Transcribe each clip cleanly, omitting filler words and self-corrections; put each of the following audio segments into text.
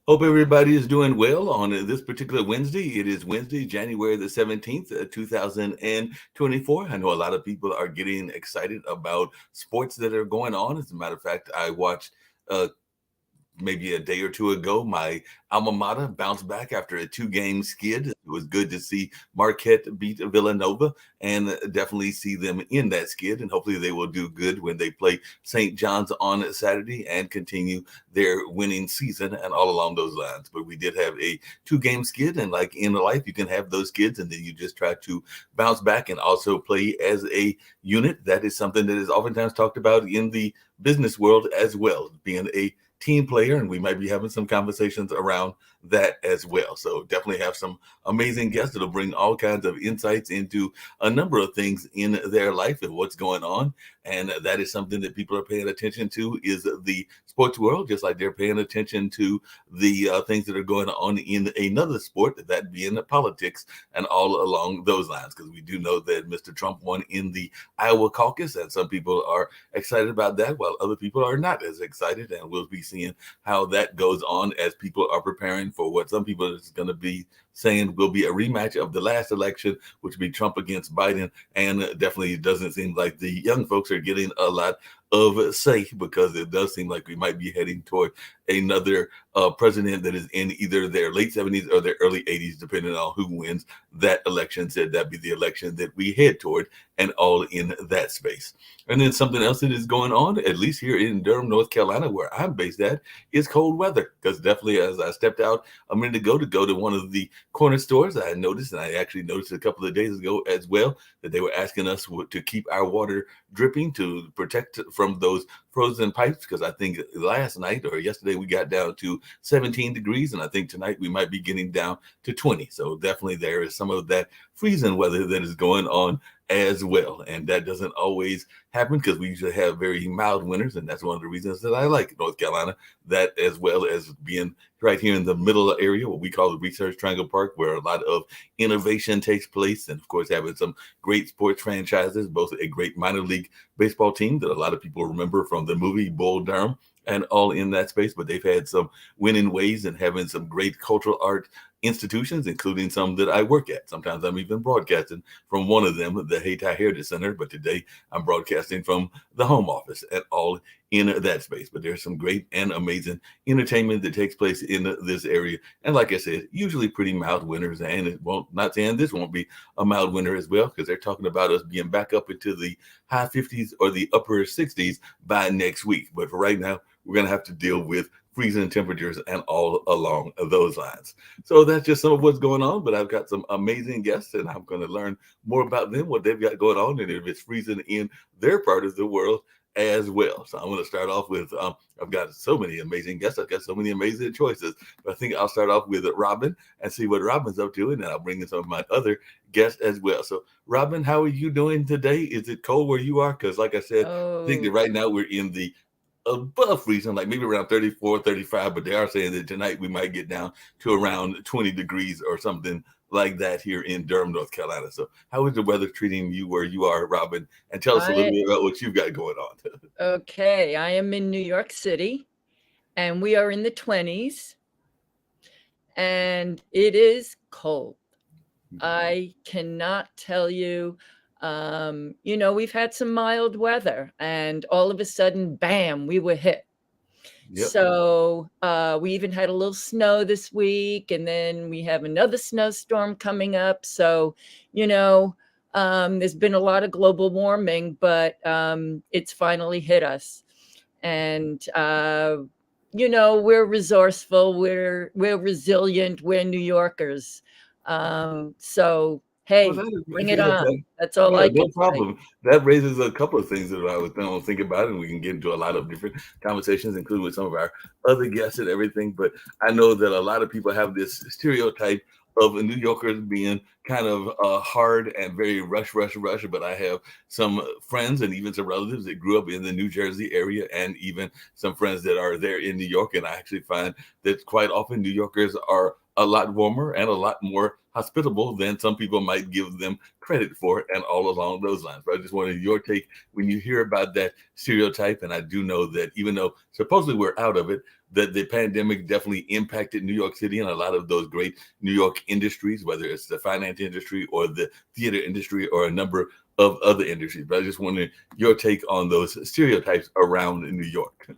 Hope everybody is doing well on this particular Wednesday. It is Wednesday, January the 17th, 2024. I know a lot of people are getting excited about sports that are going on. As a matter of fact, I watched uh, maybe a day or two ago, my alma mater bounced back after a two-game skid. It was good to see Marquette beat Villanova and definitely see them in that skid. And hopefully they will do good when they play St. John's on Saturday and continue their winning season and all along those lines. But we did have a two-game skid. And like in life, you can have those skids and then you just try to bounce back and also play as a unit. That is something that is oftentimes talked about in the business world as well, being a team player, and we might be having some conversations around that as well. So definitely have some amazing guests that'll bring all kinds of insights into a number of things in their life and what's going on. And that is something that people are paying attention to is the sports world, just like they're paying attention to the things that are going on in another sport, that being politics and all along those lines. Because we do know that Mr. Trump won in the Iowa caucus, and some people are excited about that, while other people are not as excited. And we'll be seeing how that goes on as people are preparing for what some people is going to be saying will be a rematch of the last election, which will be Trump against Biden. And definitely it doesn't seem like the young folks are getting a lot of say, because it does seem like we might be heading toward another president that is in either their late 70s or their early 80s, depending on who wins that election. Said that'd be the election that we head toward, and all in that space. And then something else that is going on, at least here in Durham, North Carolina, where I'm based at, is cold weather. Because definitely, as I stepped out a minute ago to go to one of the corner stores, I noticed, and I actually noticed a couple of days ago as well, that they were asking us to keep our water dripping to protect from those frozen pipes. Because I think last night or yesterday we got down to 17 degrees, and I think tonight we might be getting down to 20. So definitely there is some of that freezing weather that is going on as well. And that doesn't always happen because we usually have very mild winters. And that's one of the reasons that I like North Carolina, that as well as being right here in the middle area, what we call the Research Triangle Park, where a lot of innovation takes place. And of course, having some great sports franchises, both a great minor league baseball team that a lot of people remember from the movie Bull Durham, and all in that space. But they've had some winning ways and having some great cultural art institutions, including some that I work at. Sometimes I'm even broadcasting from one of them, the Hayti Heritage Center, but today I'm broadcasting from the home office, at all in that space. But there's some great and amazing entertainment that takes place in this area. And like I said, usually pretty mild winters, and it won't, not saying this won't be a mild winter as well, because they're talking about us being back up into the high 50s or the upper 60s by next week. But for right now, we're going to have to deal with freezing temperatures and all along those lines. So that's just some of what's going on. But I've got some amazing guests, and I'm going to learn more about them, what they've got going on, and if it's freezing in their part of the world as well. So I'm going to start off with I've got so many amazing guests. I've got so many amazing choices. But I think I'll start off with Robin and see what Robin's up to, and then I'll bring in some of my other guests as well. So Robin, how are you doing today? Is it cold where you are? Because like I said, I think that Oh, right now we're in the above freezing, like maybe around 34, 35, but they are saying that tonight we might get down to around 20 degrees or something like that here in Durham, North Carolina. So how is the weather treating you where you are, Robin? And tell us a little I bit about what you've got going on. okay. I am in New York City and we are in the 20s and it is cold. I cannot tell you. We've had some mild weather and all of a sudden, bam, we were hit. Yep. So we even had a little snow this week, and then we have another snowstorm coming up. So, you know, there's been a lot of global warming, but it's finally hit us. And we're resourceful, we're resilient, we're New Yorkers. So Well, hey, that bring is it fantastic. on. That's all Yeah, I no can say. problem. That raises a couple of things that I was going to think about, and we can get into a lot of different conversations, including with some of our other guests and everything. But I know that a lot of people have this stereotype of New Yorkers being kind of hard and very rush. But I have some friends and even some relatives that grew up in the New Jersey area, and even some friends that are there in New York. And I actually find that quite often New Yorkers are a lot warmer and a lot more hospitable than some people might give them credit for, and all along those lines. But I just wanted your take when you hear about that stereotype. And I do know that even though supposedly we're out of it, that the pandemic definitely impacted New York City and a lot of those great New York industries, whether it's the finance industry or the theater industry or a number of other industries. But I just wanted your take on those stereotypes around New York.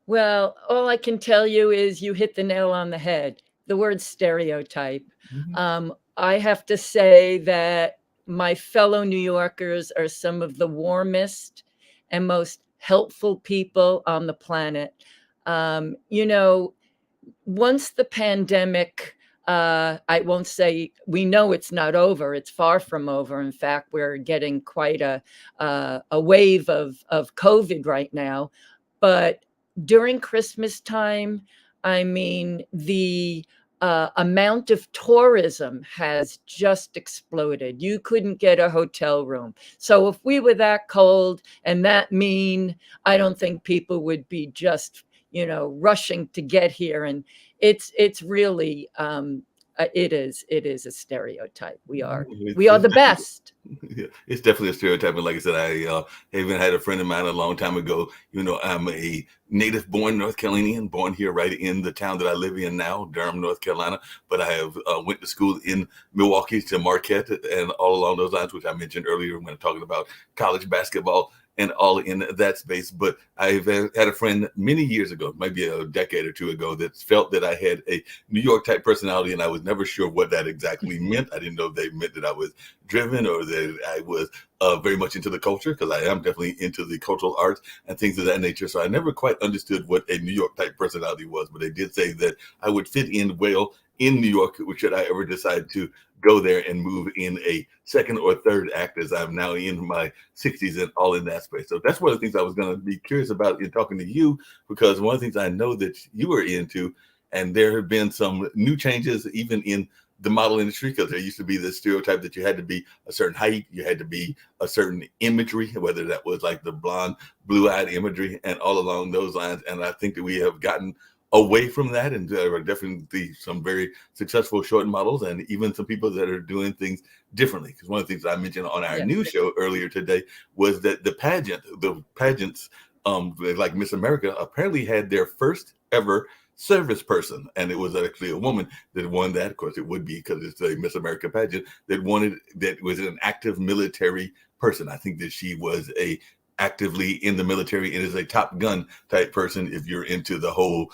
Well, all I can tell you is you hit the nail on the head. The word stereotype. Mhm. I have to say that my fellow New Yorkers are some of the warmest and most helpful people on the planet. You know, once the pandemic, I won't say we know it's not over. It's far from over. In fact, we're getting quite a wave of COVID right now. But during Christmas time, I mean, the amount of tourism has just exploded. You couldn't get a hotel room. So if we were that cold and that mean, I don't think people would be just, rushing to get here. And it's really, it is a stereotype. We are It's, we are it's the best. Yeah, it's definitely a stereotype. And like I said, I even had a friend of mine a long time ago. I'm a native born North Carolinian, born here right in the town that I live in now, Durham, North Carolina. But I have went to school in Milwaukee to Marquette and all along those lines, which I mentioned earlier when talking about college basketball and all in that space. But I've had a friend many years ago, maybe a decade or two ago, that felt that I had a New York type personality, and I was never sure what that exactly meant. I didn't know if they meant that I was driven or that I was very much into the culture, because I am definitely into the cultural arts and things of that nature. So I never quite understood what a New York type personality was, but they did say that I would fit in well in New York, should I ever decide to go there and move in a second or third act, as I'm now in my 60s and all in that space. So that's one of the things I was going to be curious about in talking to you, because one of the things I know that you are into, and there have been some new changes even in the model industry, because there used to be this stereotype that you had to be a certain height, you had to be a certain imagery, whether that was like the blonde, blue-eyed imagery and all along those lines. And I think that we have gotten away from that, and there are definitely some very successful short models and even some people that are doing things differently. Because one of the things I mentioned on our Yes. news show earlier today was that the pageants, like Miss America, apparently had their first ever service person, and it was actually a woman that won that. Of course, it would be because it's a Miss America pageant that was an active military person. I think that she was a actively in the military and is a Top Gun type person, if you're into the whole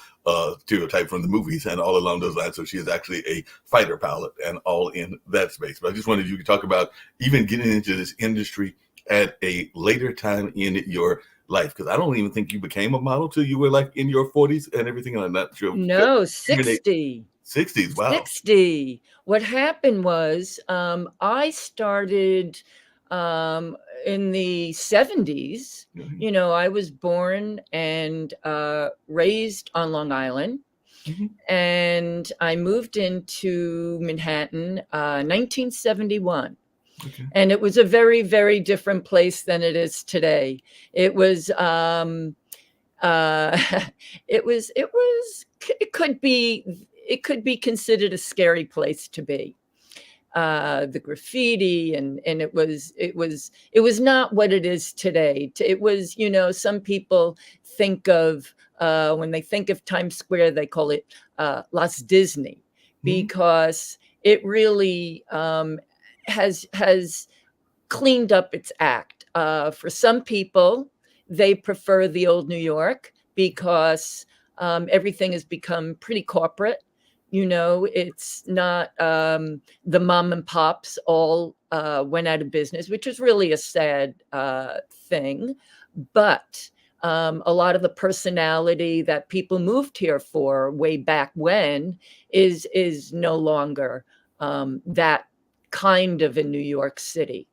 stereotype from the movies and all along those lines. So she is actually a fighter pilot and all in that space. But I just wanted you to talk about even getting into this industry at a later time in your life, because I don't even think you became a model till you were like in your 40s and everything. And I'm not sure. No, Even 60. 60s. Wow. 60. What happened was, I started in the 70s. Mhm. I was born and raised on Long Island, Mhm. and I moved into Manhattan 1971. Okay. And it was a very, very different place than it is today. It was uh, it could be considered a scary place to be. The graffiti, and it was not what it is today. It was, some people think of, when they think of Times Square, they call it Las Disney, Mhm. because it really has cleaned up its act. For some people, they prefer the old New York because everything has become pretty corporate. It's not, the mom and pops all went out of business, which is really a sad thing. But a lot of the personality that people moved here for way back when is no longer that kind of in New York City.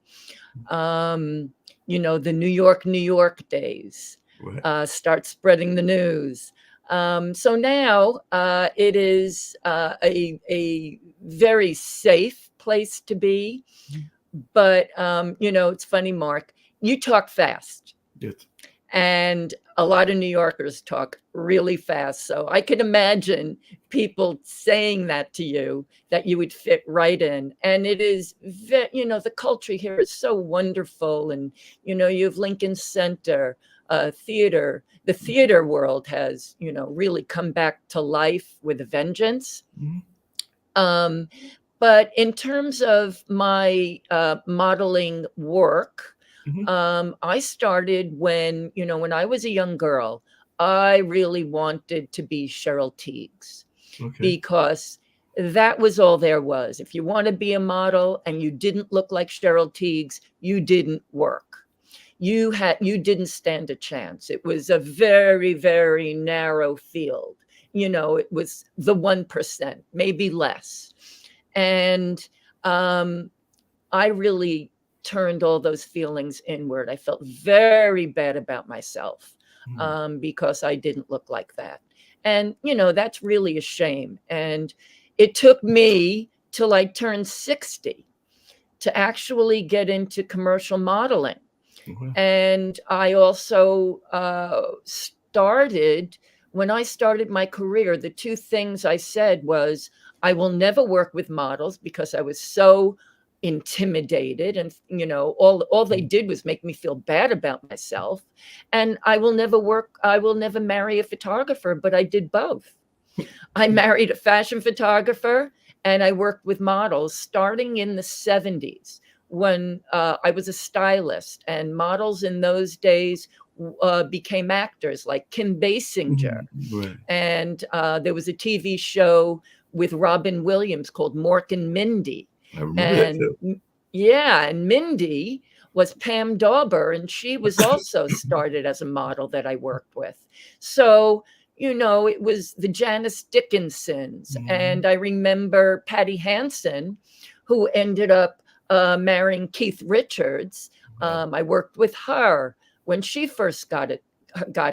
The New York days, Right. start spreading the news. So now it is a very safe place to be. Mhm. But, it's funny, Mark, you talk fast. Yes. And a lot of New Yorkers talk really fast. So I could imagine people saying that to you, that you would fit right in. And it is, the culture here is so wonderful. And, you have Lincoln Center, theater. The theater world has, really come back to life with a vengeance. Mhm. Um, but in terms of my modeling work, Mhm. I started when I was a young girl. I really wanted to be Cheryl Tiegs Okay. because that was all there was. If you want to be a model and you didn't look like Cheryl Tiegs, you didn't work. You didn't stand a chance. It was a very, very narrow field. It was the 1%, maybe less. And I really turned all those feelings inward. I felt very bad about myself Mhm. because I didn't look like that. And, that's really a shame. And it took me till I turned 60 to actually get into commercial modeling. Okay. And I also when I started my career, the two things I said was, I will never work with models because I was so intimidated, and all they Mhm. did was make me feel bad about myself. And I will never marry a photographer, but I did both. I married a fashion photographer and I worked with models starting in the 70s when I was a stylist, and models in those days became actors like Kim Basinger. Mhm. Right. And there was a TV show with Robin Williams called Mork and Mindy. I remember that And too. yeah, and Mindy was Pam Dauber, and she was also started as a model that I worked with. So, it was the Janice Dickinsons. Mhm. And I remember Patty Hansen, who ended up marrying Keith Richards. Wow. I worked with her when she first got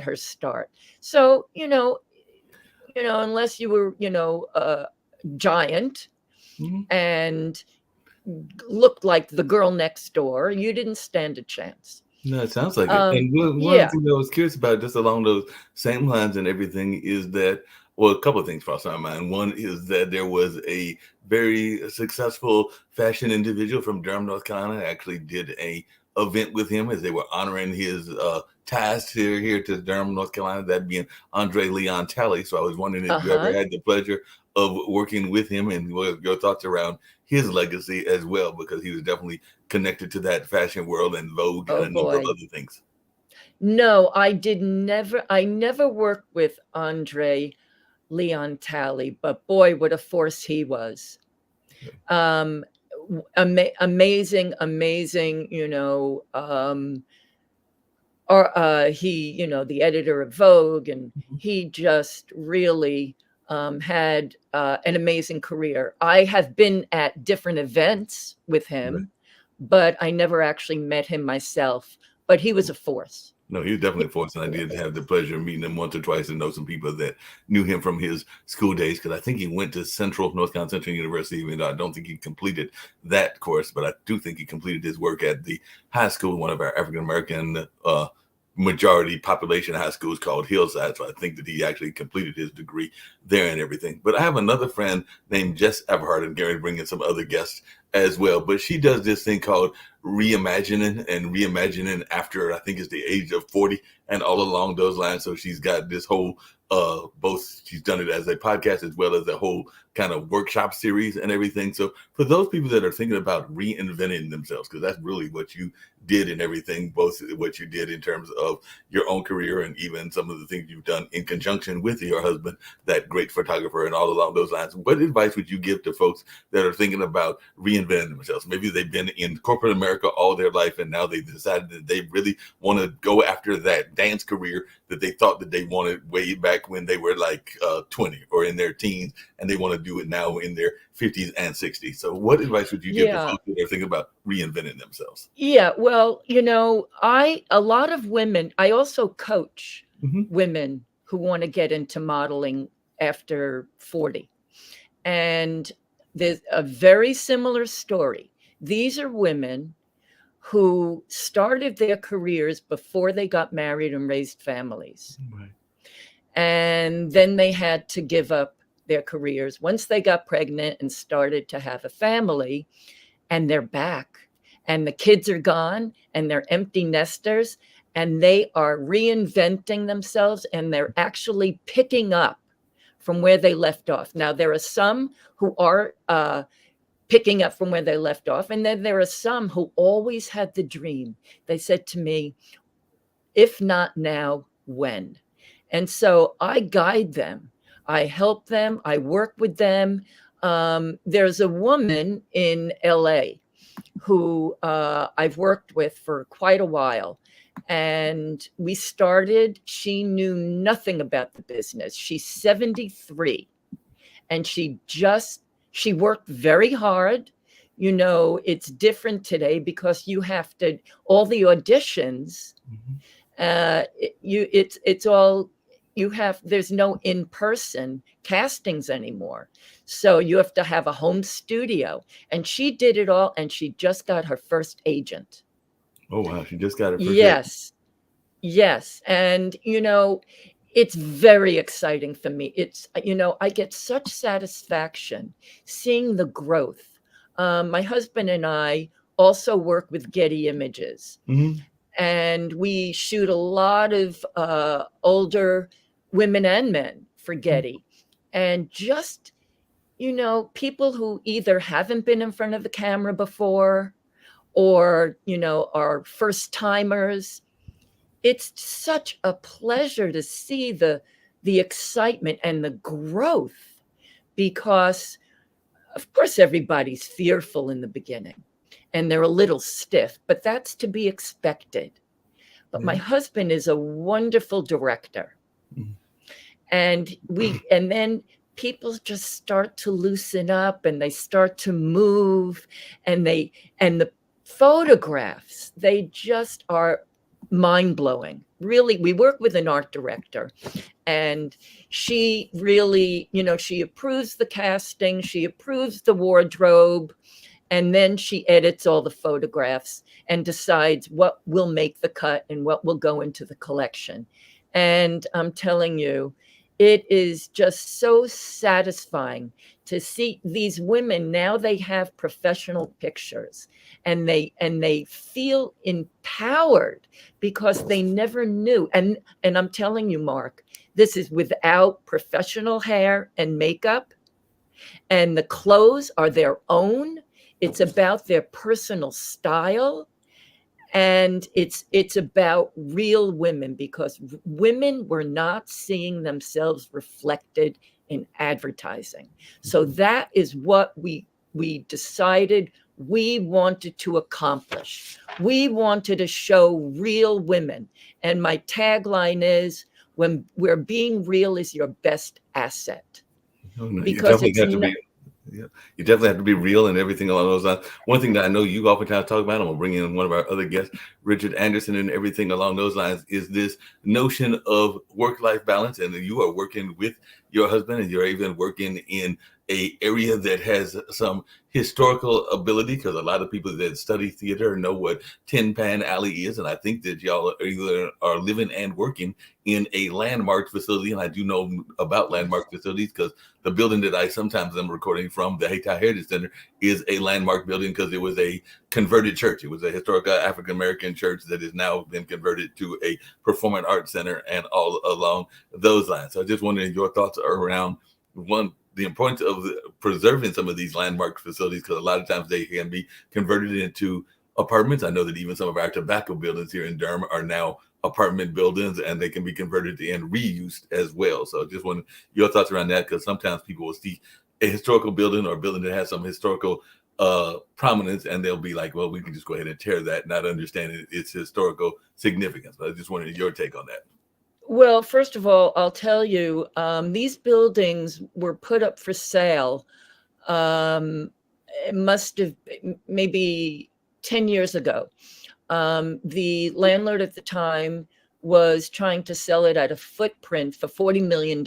her start. So, unless you were, a giant Mhm. and looked like the girl next door, you didn't stand a chance. No, it sounds like it. And one of the Yeah. things I was curious about, just along those same lines and everything, is that, well, a couple of things crossed my mind. One is that there was a very successful fashion individual from Durham, North Carolina. I actually did a event with him as they were honoring his ties here to Durham, North Carolina, that being Andre Leon Talley. So I was wondering if you ever Uh-huh. had the pleasure of working with him, and what your thoughts around his legacy as well, because he was definitely connected to that fashion world and Vogue and Oh a number of boy. other things. No, I never worked with Andre Leon Talley, but boy, what a force he was. Um, Amazing, amazing, or he, the editor of Vogue, and Mhm. he just really had an amazing career. I have been at different events with Right. him, but I never actually met him myself. But he was a force. No, he was definitely a force, and I did have the pleasure of meeting him once or twice and know some people that knew him from his school days, because I think he went to North Carolina Central University, even though I don't think he completed that course, but I do think he completed his work at the high school, one of our African American majority population high schools called Hillside. So I think that he actually completed his degree there and everything. But I have another friend named Jess Everhart, and Gary bringing some other guests as well. But she does this thing called reimagining after, I think it's the age of 40 and all along those lines. So she's got this whole both, she's done it as a podcast as well as a whole kind of workshop series and everything. So for those people that are thinking about reinventing themselves, because that's really what you did and everything, both what you did in terms of your own career and even some of the things you've done in conjunction with your husband, that great photographer, and all along those lines, what advice would you give to folks that are thinking about reinventing themselves? Maybe they've been in corporate America all their life, and now they've decided that they really want to go after that dance career that they thought that they wanted way back when they were like 20 or in their teens, and they want to do it now in their 50s and 60s. So what advice would you give to Yeah. folks that are thinking about reinventing themselves? Yeah, well, a lot of women, I also coach Hmm. women who want to get into modeling after 40. And there's a very similar story. These are women who started their careers before they got married and raised families. Right. And then they had to give up their careers once they got pregnant and started to have a family, and they're back. And the kids are gone and they're empty nesters, and they are reinventing themselves, and they're actually picking up from where they left off. Now, there are some who are picking up from where they left off, and then there are some who always had the dream. They said to me, if not now, when? And so I guide them. I help them. I work with them. There's a woman in LA who I've worked with for quite a while. And we started, she knew nothing about the business. She's 73, and she worked very hard. You know, it's different today because you have to, all the auditions, it's all, there's no in-person castings anymore. So you have to have a home studio, and she did it all, and she just got her first agent. Oh, wow. She just got her first Yes. Yes. And, you know, it's very exciting for me. It's, you know, I get such satisfaction seeing the growth. My husband and I also work with Getty Images, and we shoot a lot of older women and men for Getty. And just, you know, people who either haven't been in front of the camera before, or, you know, are first timers. It's such a pleasure to see the excitement and the growth, because of course everybody's fearful in the beginning and they're a little stiff, but that's to be expected. But my husband is a wonderful director. And then people just start to loosen up, and they start to move, and the photographs, they just are mind-blowing. Really, we work with an art director, and she really, you know, she approves the casting, she approves the wardrobe, and then she edits all the photographs and decides what will make the cut and what will go into the collection. And I'm telling you, it is just so satisfying to see these women. Now they have professional pictures, and they feel empowered because they never knew. And I'm telling you, Mark, this is without professional hair and makeup, and the clothes are their own. It's about their personal style. And it's about real women, because women were not seeing themselves reflected in advertising. So that is what we decided we wanted to accomplish. We wanted to show real women. And my tagline is, when we're being real is your best asset. Because it's you definitely have to be real and everything along those lines. One thing that I know you oftentimes talk about, I'm gonna bring in one of our other guests, Richard Anderson, and everything along those lines, is this notion of work-life balance. And you are working with your husband, and you're even working in a area that has some historical ability, because a lot of people that study theater know what Tin Pan Alley is. And I think that y'all either are living and working in a landmark facility. And I do know about landmark facilities because the building that I sometimes am recording from, the Hayti Heritage Center, is a landmark building because it was a converted church. It was a historical African-American church that has now been converted to a performing arts center, and all along those lines. So I just wondering your thoughts around, one, the importance of preserving some of these landmark facilities, because a lot of times they can be converted into apartments. I know that even some of our tobacco buildings here in Durham are now apartment buildings, and they can be converted and reused as well. So just want your thoughts around that, because sometimes people will see a historical building or a building that has some historical prominence, and they'll be like, well, we can just go ahead and tear that, not understanding its historical significance. But I just wanted your take on that. Well, first of all, I'll tell you, these buildings were put up for sale. It must have maybe 10 years ago. The landlord at the time was trying to sell it at a footprint for $40 million.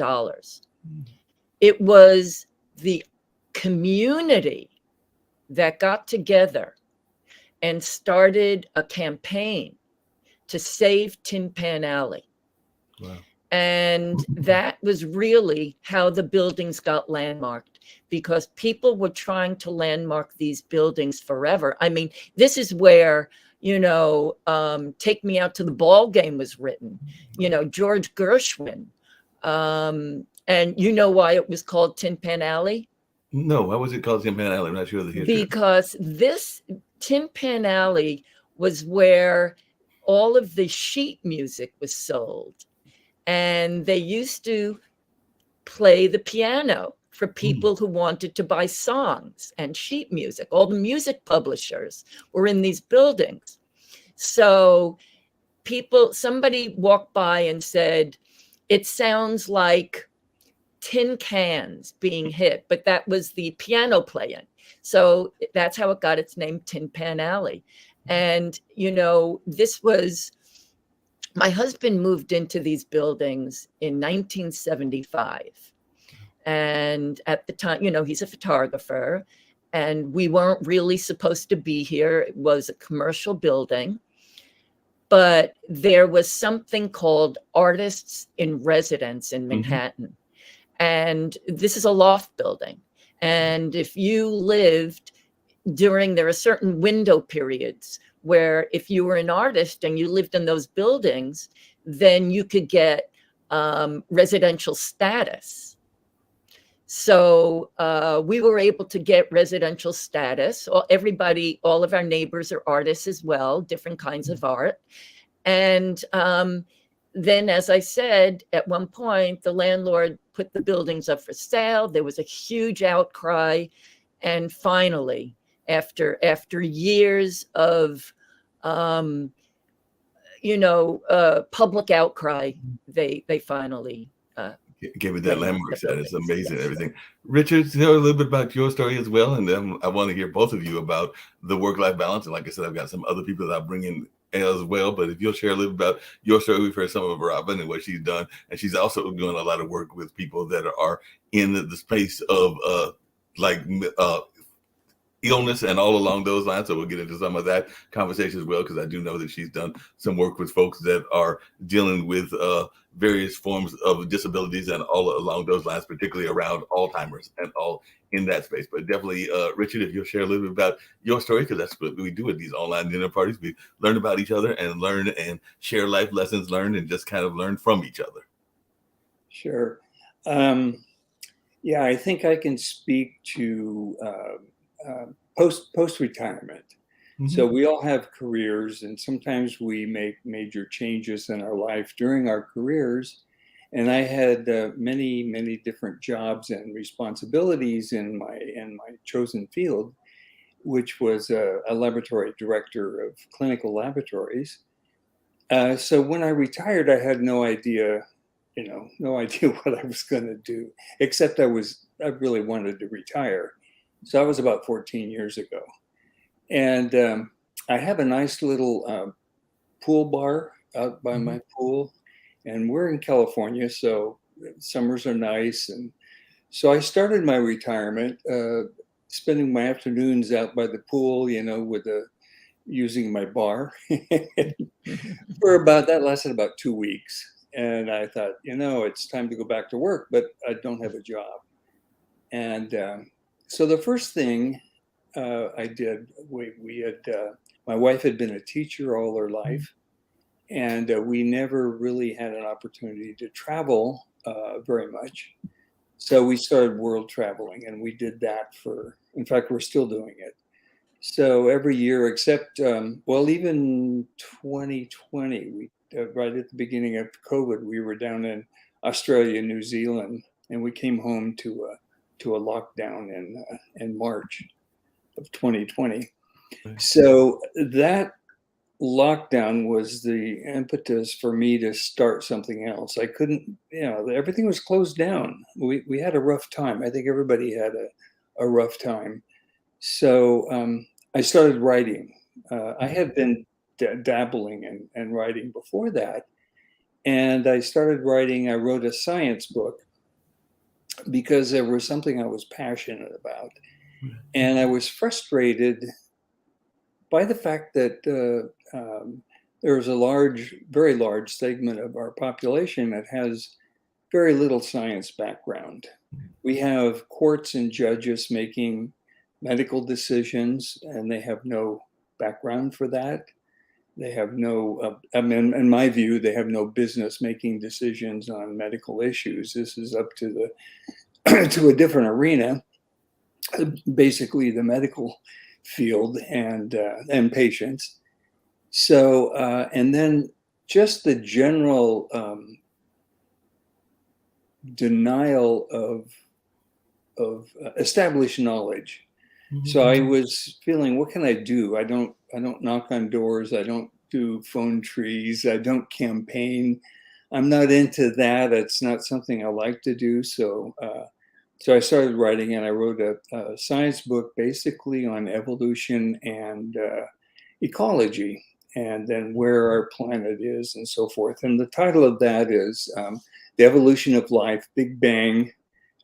It was the community that got together and started a campaign to save Tin Pan Alley. Wow. And that was really how the buildings got landmarked, because people were trying to landmark these buildings forever. I mean, this is where, Take Me Out to the Ball Game was written, George Gershwin. And you know why it was called Tin Pan Alley? No, why was it called Tin Pan Alley? I'm not sure of the history. Because this Tin Pan Alley was where all of the sheet music was sold. And they used to play the piano for people who wanted to buy songs and sheet music. All the music publishers were in these buildings. So somebody walked by and said, it sounds like tin cans being hit, but that was the piano playing. So that's how it got its name, Tin Pan Alley. And, my husband moved into these buildings in 1975. And at the time, he's a photographer, and we weren't really supposed to be here. It was a commercial building, but there was something called Artists in Residence in Manhattan. And this is a loft building. And if you lived there are certain window periods where if you were an artist and you lived in those buildings, then you could get residential status. So we were able to get residential status. All of our neighbors are artists as well, different kinds of art. And then, as I said, at one point, the landlord put the buildings up for sale. There was a huge outcry. And finally, after years of, public outcry, they finally gave it that landmark status. Amazing, yes. Everything. Richard, tell a little bit about your story as well, and then I want to hear both of you about the work-life balance. And like I said, I've got some other people that I'll bring in as well, but if you'll share a little about your story. We've heard some of Robin and what she's done, and she's also doing a lot of work with people that are in the space of illness and all along those lines. So we'll get into some of that conversation as well, because I do know that she's done some work with folks that are dealing with various forms of disabilities and all along those lines, particularly around Alzheimer's and all in that space. But definitely, Richard, if you'll share a little bit about your story, because that's what we do at these online dinner parties. We learn about each other and learn and share life lessons learned and just kind of learn from each other. Sure. Yeah, I think I can speak to post-retirement. So we all have careers, and sometimes we make major changes in our life during our careers. And I had many different jobs and responsibilities in my chosen field, which was a laboratory director of clinical laboratories. So when I retired, I had no idea what I was going to do, except I really wanted to retire. So that was about 14 years ago. And I have a nice little pool bar out by my pool, and we're in California, so summers are nice. And so I started my retirement spending my afternoons out by the pool, using my bar. That lasted about 2 weeks. And I thought, it's time to go back to work, but I don't have a job. And so the first thing I did, my wife had been a teacher all her life, and we never really had an opportunity to travel very much. So we started world traveling, and we did that in fact, we're still doing it. So every year, except, even 2020, right at the beginning of COVID, we were down in Australia, New Zealand, and we came home to a lockdown in March of 2020. So that lockdown was the impetus for me to start something else. I couldn't, everything was closed down. We had a rough time. I think everybody had a rough time. So I started writing. I had been dabbling and writing before that. And I started writing. I wrote a science book because there was something I was passionate about. And I was frustrated by the fact that there's a very large segment of our population that has very little science background. We have courts and judges making medical decisions, and they have no background for that. They have no, in my view, they have no business making decisions on medical issues. This is up to to a different arena, basically the medical field and patients. So, and then just the general denial of established knowledge. So I was feeling, what can I do? I don't knock on doors. I don't do phone trees. I don't campaign. I'm not into that. It's not something I like to do. So, so I started writing, and I wrote a science book basically on evolution and ecology, and then where our planet is and so forth. And the title of that is The Evolution of Life, Big Bang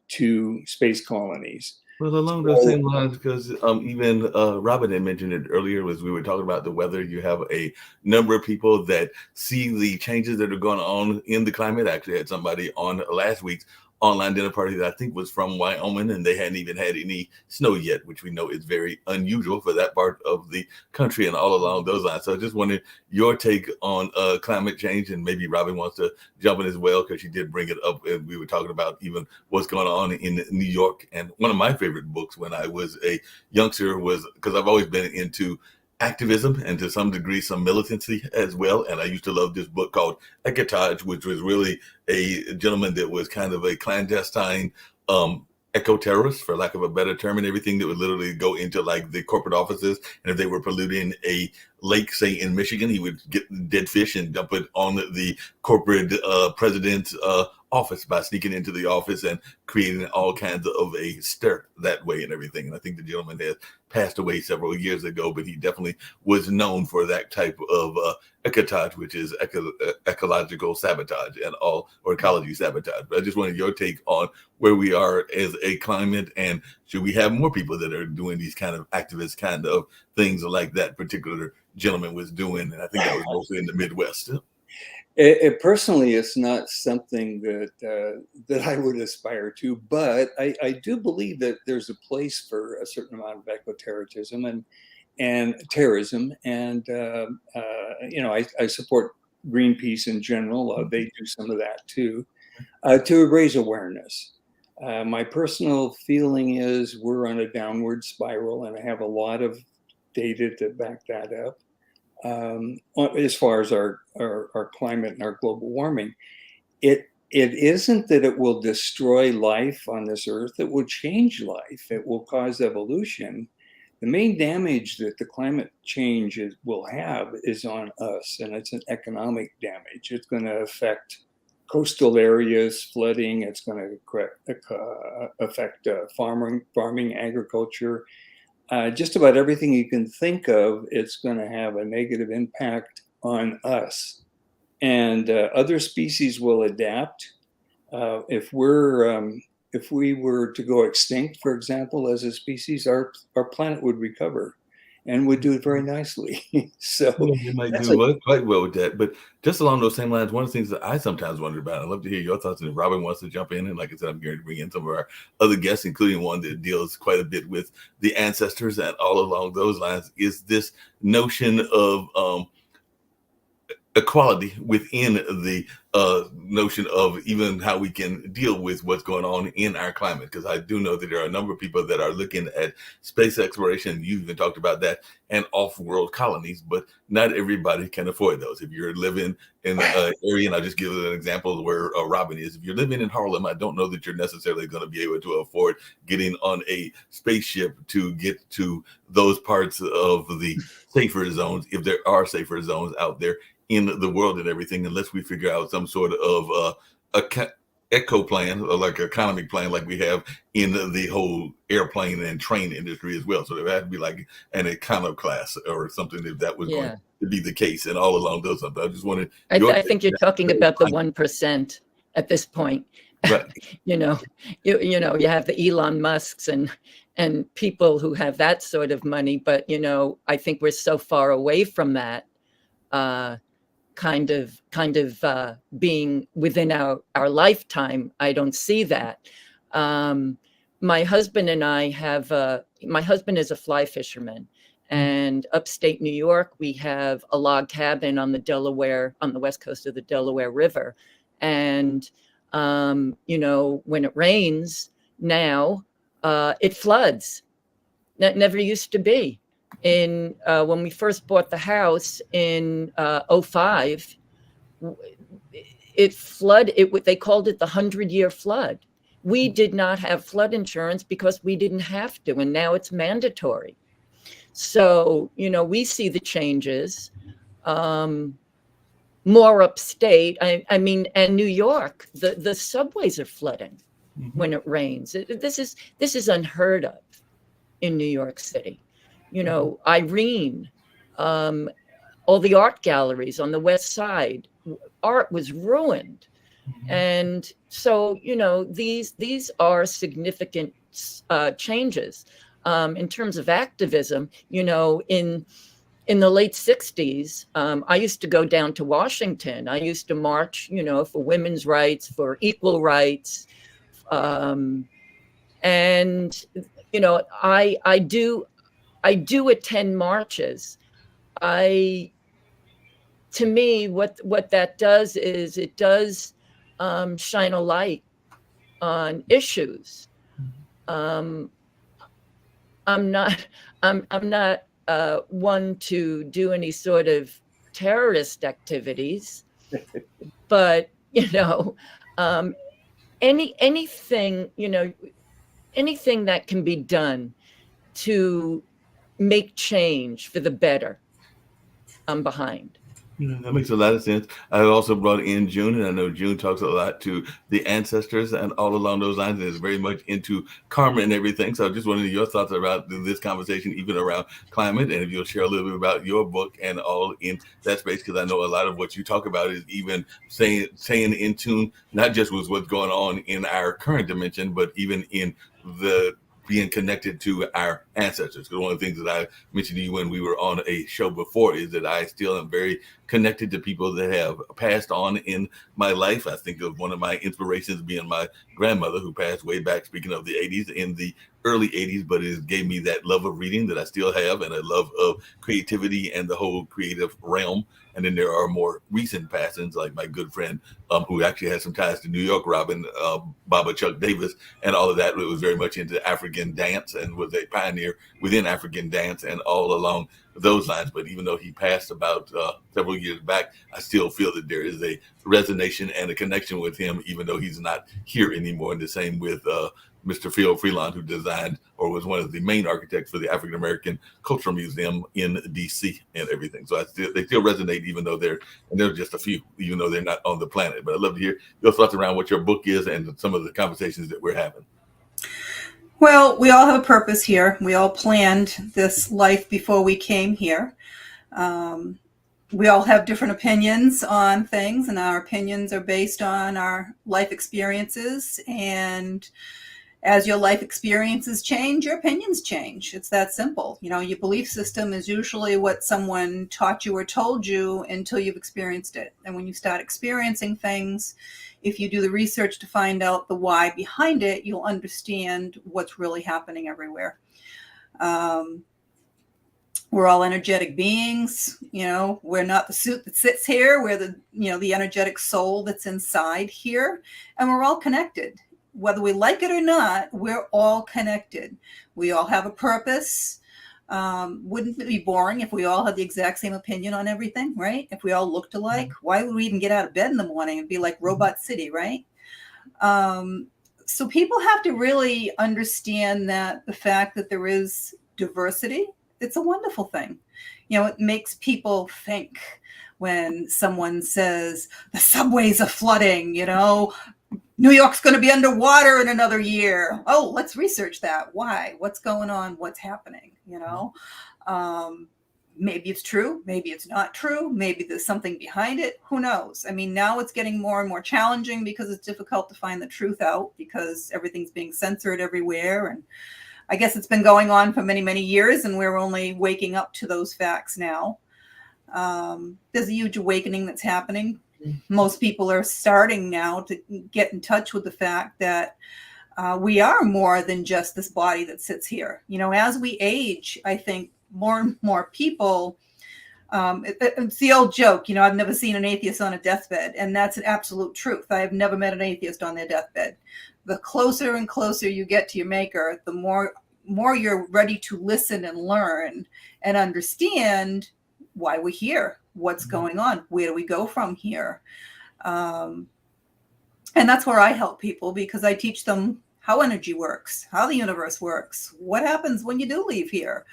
to Space Colonies. Well, along those same lines, because even Robin had mentioned it earlier, was we were talking about the weather. You have a number of people that see the changes that are going on in the climate. I actually had somebody on last week's online dinner party that I think was from Wyoming, and they hadn't even had any snow yet, which we know is very unusual for that part of the country and all along those lines. So I just wanted your take on climate change, and maybe Robin wants to jump in as well, because she did bring it up. And we were talking about even what's going on in New York. And one of my favorite books when I was a youngster was, because I've always been into activism and to some degree some militancy as well. And I used to love this book called Ecotage, which was really a gentleman that was kind of a clandestine eco-terrorist, for lack of a better term, and everything that would literally go into like the corporate offices. And if they were polluting a lake, say in Michigan, he would get dead fish and dump it on the corporate president's office by sneaking into the office and creating all kinds of a stir that way and everything. And I think the gentleman has passed away several years ago, but he definitely was known for that type of ecotage, which is ecological sabotage and all, or ecology sabotage. But I just wanted your take on where we are as a climate, and should we have more people that are doing these kind of activist kind of things like that particular gentleman was doing. And I think that was mostly in the Midwest. It personally is not something that I would aspire to, but I do believe that there's a place for a certain amount of eco-terrorism and terrorism, and you know, I support Greenpeace in general. They do some of that too, to raise awareness. My personal feeling is we're on a downward spiral, and I have a lot of data to back that up. As far as our climate and our global warming, it isn't that it will destroy life on this earth. It will change life. It will cause evolution. The main damage that the climate change will have is on us, and it's an economic damage. It's going to affect coastal areas, flooding. It's going to affect farming, agriculture. Just about everything you can think of, it's going to have a negative impact on us. And other species will adapt. If we were to go extinct, for example, as a species, our planet would recover and would do it very nicely. So you might do quite well with that. But just along those same lines, one of the things that I sometimes wonder about, I'd love to hear your thoughts, and if Robin wants to jump in, and like I said, I'm going to bring in some of our other guests, including one that deals quite a bit with the ancestors and all along those lines, is this notion of equality within the notion of even how we can deal with what's going on in our climate. Because I do know that there are a number of people that are looking at space exploration. You even talked about that, and off-world colonies, but not everybody can afford those. If you're living in an area, and I'll just give an example where Robin is, if you're living in Harlem, I don't know that you're necessarily going to be able to afford getting on a spaceship to get to those parts of the safer zones, if there are safer zones out there in the world and everything, unless we figure out some sort of eco plan, or like economic plan, like we have in the whole airplane and train industry as well. So there had to be like an econo class or something if that was going Yeah. to be the case, and all along those. I just wanted I think you're talking about the 1% at this point. Right. You know, you have the Elon Musks and people who have that sort of money, but I think we're so far away from that kind of being within our lifetime. I don't see that. My husband and I have my husband is a fly fisherman, and upstate New York, we have a log cabin on the west coast of the Delaware River. And, when it rains now, it floods. That never used to be. When we first bought the house in 2005, it flooded. They called it the 100-year flood. We did not have flood insurance because we didn't have to, and now it's mandatory. So, we see the changes, more upstate. I mean, and New York, the subways are flooding when it rains. This is unheard of in New York City. Irene, all the art galleries on the West Side, art was ruined. And so, these are significant changes. In terms of activism, in the late 60s, I used to go down to Washington. I used to march, for women's rights, for equal rights. And, I do attend marches. To me, what that does is it does shine a light on issues. I'm not one to do any sort of terrorist activities, but anything anything that can be done to make change for the better, I'm behind. That makes a lot of sense. I also brought in June, and I know June talks a lot to the ancestors and all along those lines, and is very much into karma and everything. So I just wanted your thoughts about this conversation, even around climate, and if you'll share a little bit about your book and all in that space, because I know a lot of what you talk about is even saying in tune, not just with what's going on in our current dimension, but even in the being connected to our ancestors. Because one of the things that I mentioned to you when we were on a show before is that I still am very connected to people that have passed on in my life. I think of one of my inspirations being my grandmother, who passed way back, speaking of the 80s, in the early 80s, but it gave me that love of reading that I still have, and a love of creativity and the whole creative realm. And then there are more recent passings, like my good friend, who actually has some ties to New York, Robin, Baba Chuck Davis, and all of that. It was very much into African dance and was a pioneer within African dance and all along those lines. But even though he passed about several years back, I still feel that there is a resonation and a connection with him, even though he's not here anymore. And the same with Mr. Phil Freelon, who designed or was one of the main architects for the African American Cultural Museum in DC and everything. So they still resonate, even though there's just a few, even though they're not on the planet. But I'd love to hear your thoughts around what your book is and some of the conversations that we're having. Well, we all have a purpose here. We all planned this life before we came here. We all have different opinions on things, and our opinions are based on our life experiences. And as your life experiences change, your opinions change. It's that simple. Your belief system is usually what someone taught you or told you until you've experienced it. And when you start experiencing things, if you do the research to find out the why behind it, you'll understand what's really happening everywhere. We're all energetic beings. We're not the suit that sits here. We're the energetic soul that's inside here, and we're all connected. Whether we like it or not, we're all connected. We all have a purpose. Wouldn't it be boring if we all had the exact same opinion on everything, right? If we all looked alike, why would we even get out of bed in the morning and be like Robot City, right? So people have to really understand that the fact that there is diversity, it's a wonderful thing. It makes people think when someone says the subways are flooding, New York's going to be underwater in another year. Oh, let's research that. Why? What's going on? What's happening? Maybe it's true. Maybe it's not true. Maybe there's something behind it. Who knows? I mean, now it's getting more and more challenging because it's difficult to find the truth out because everything's being censored everywhere. And I guess it's been going on for many, many years, and we're only waking up to those facts now. There's a huge awakening that's happening. Most people are starting now to get in touch with the fact that we are more than just this body that sits here. As we age, I think more and more people, it's the old joke, I've never seen an atheist on a deathbed. And that's an absolute truth. I have never met an atheist on their deathbed. The closer and closer you get to your maker, the more you're ready to listen and learn and understand why we're here, what's going on, where do we go from here? And that's where I help people, because I teach them how energy works, how the universe works, what happens when you do leave here,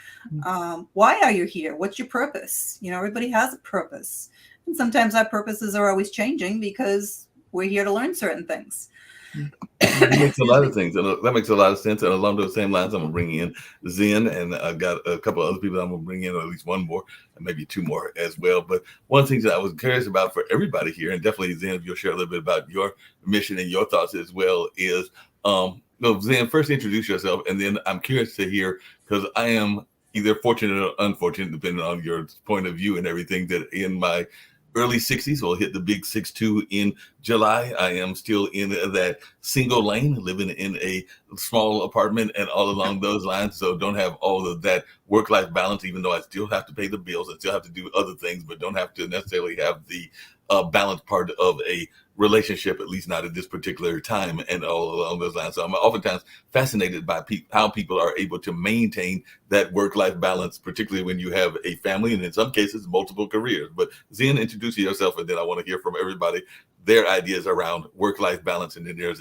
why are you here, what's your purpose? Everybody has a purpose, and sometimes our purposes are always changing because we're here to learn certain things. That makes a lot of things. That makes a lot of sense. And along those same lines, I'm going to bring in Zen, and I've got a couple of other people I'm going to bring in, or at least one more, and maybe two more as well. But one of the things that I was curious about for everybody here, and definitely Zen, if you'll share a little bit about your mission and your thoughts as well, is Zen, first introduce yourself, and then I'm curious to hear, because I am either fortunate or unfortunate, depending on your point of view and everything, that in my early 60s, we'll hit the big 6'2" in July. I am still in that single lane, living in a small apartment and all along those lines. So don't have all of that work-life balance, even though I still have to pay the bills and still have to do other things, but don't have to necessarily have the balance part of a relationship, at least not at this particular time, and all along those lines. So I'm oftentimes fascinated by how people are able to maintain that work-life balance, particularly when you have a family and in some cases multiple careers. But Zen, introduce yourself, and then I want to hear from everybody their ideas around work-life balance. And then there's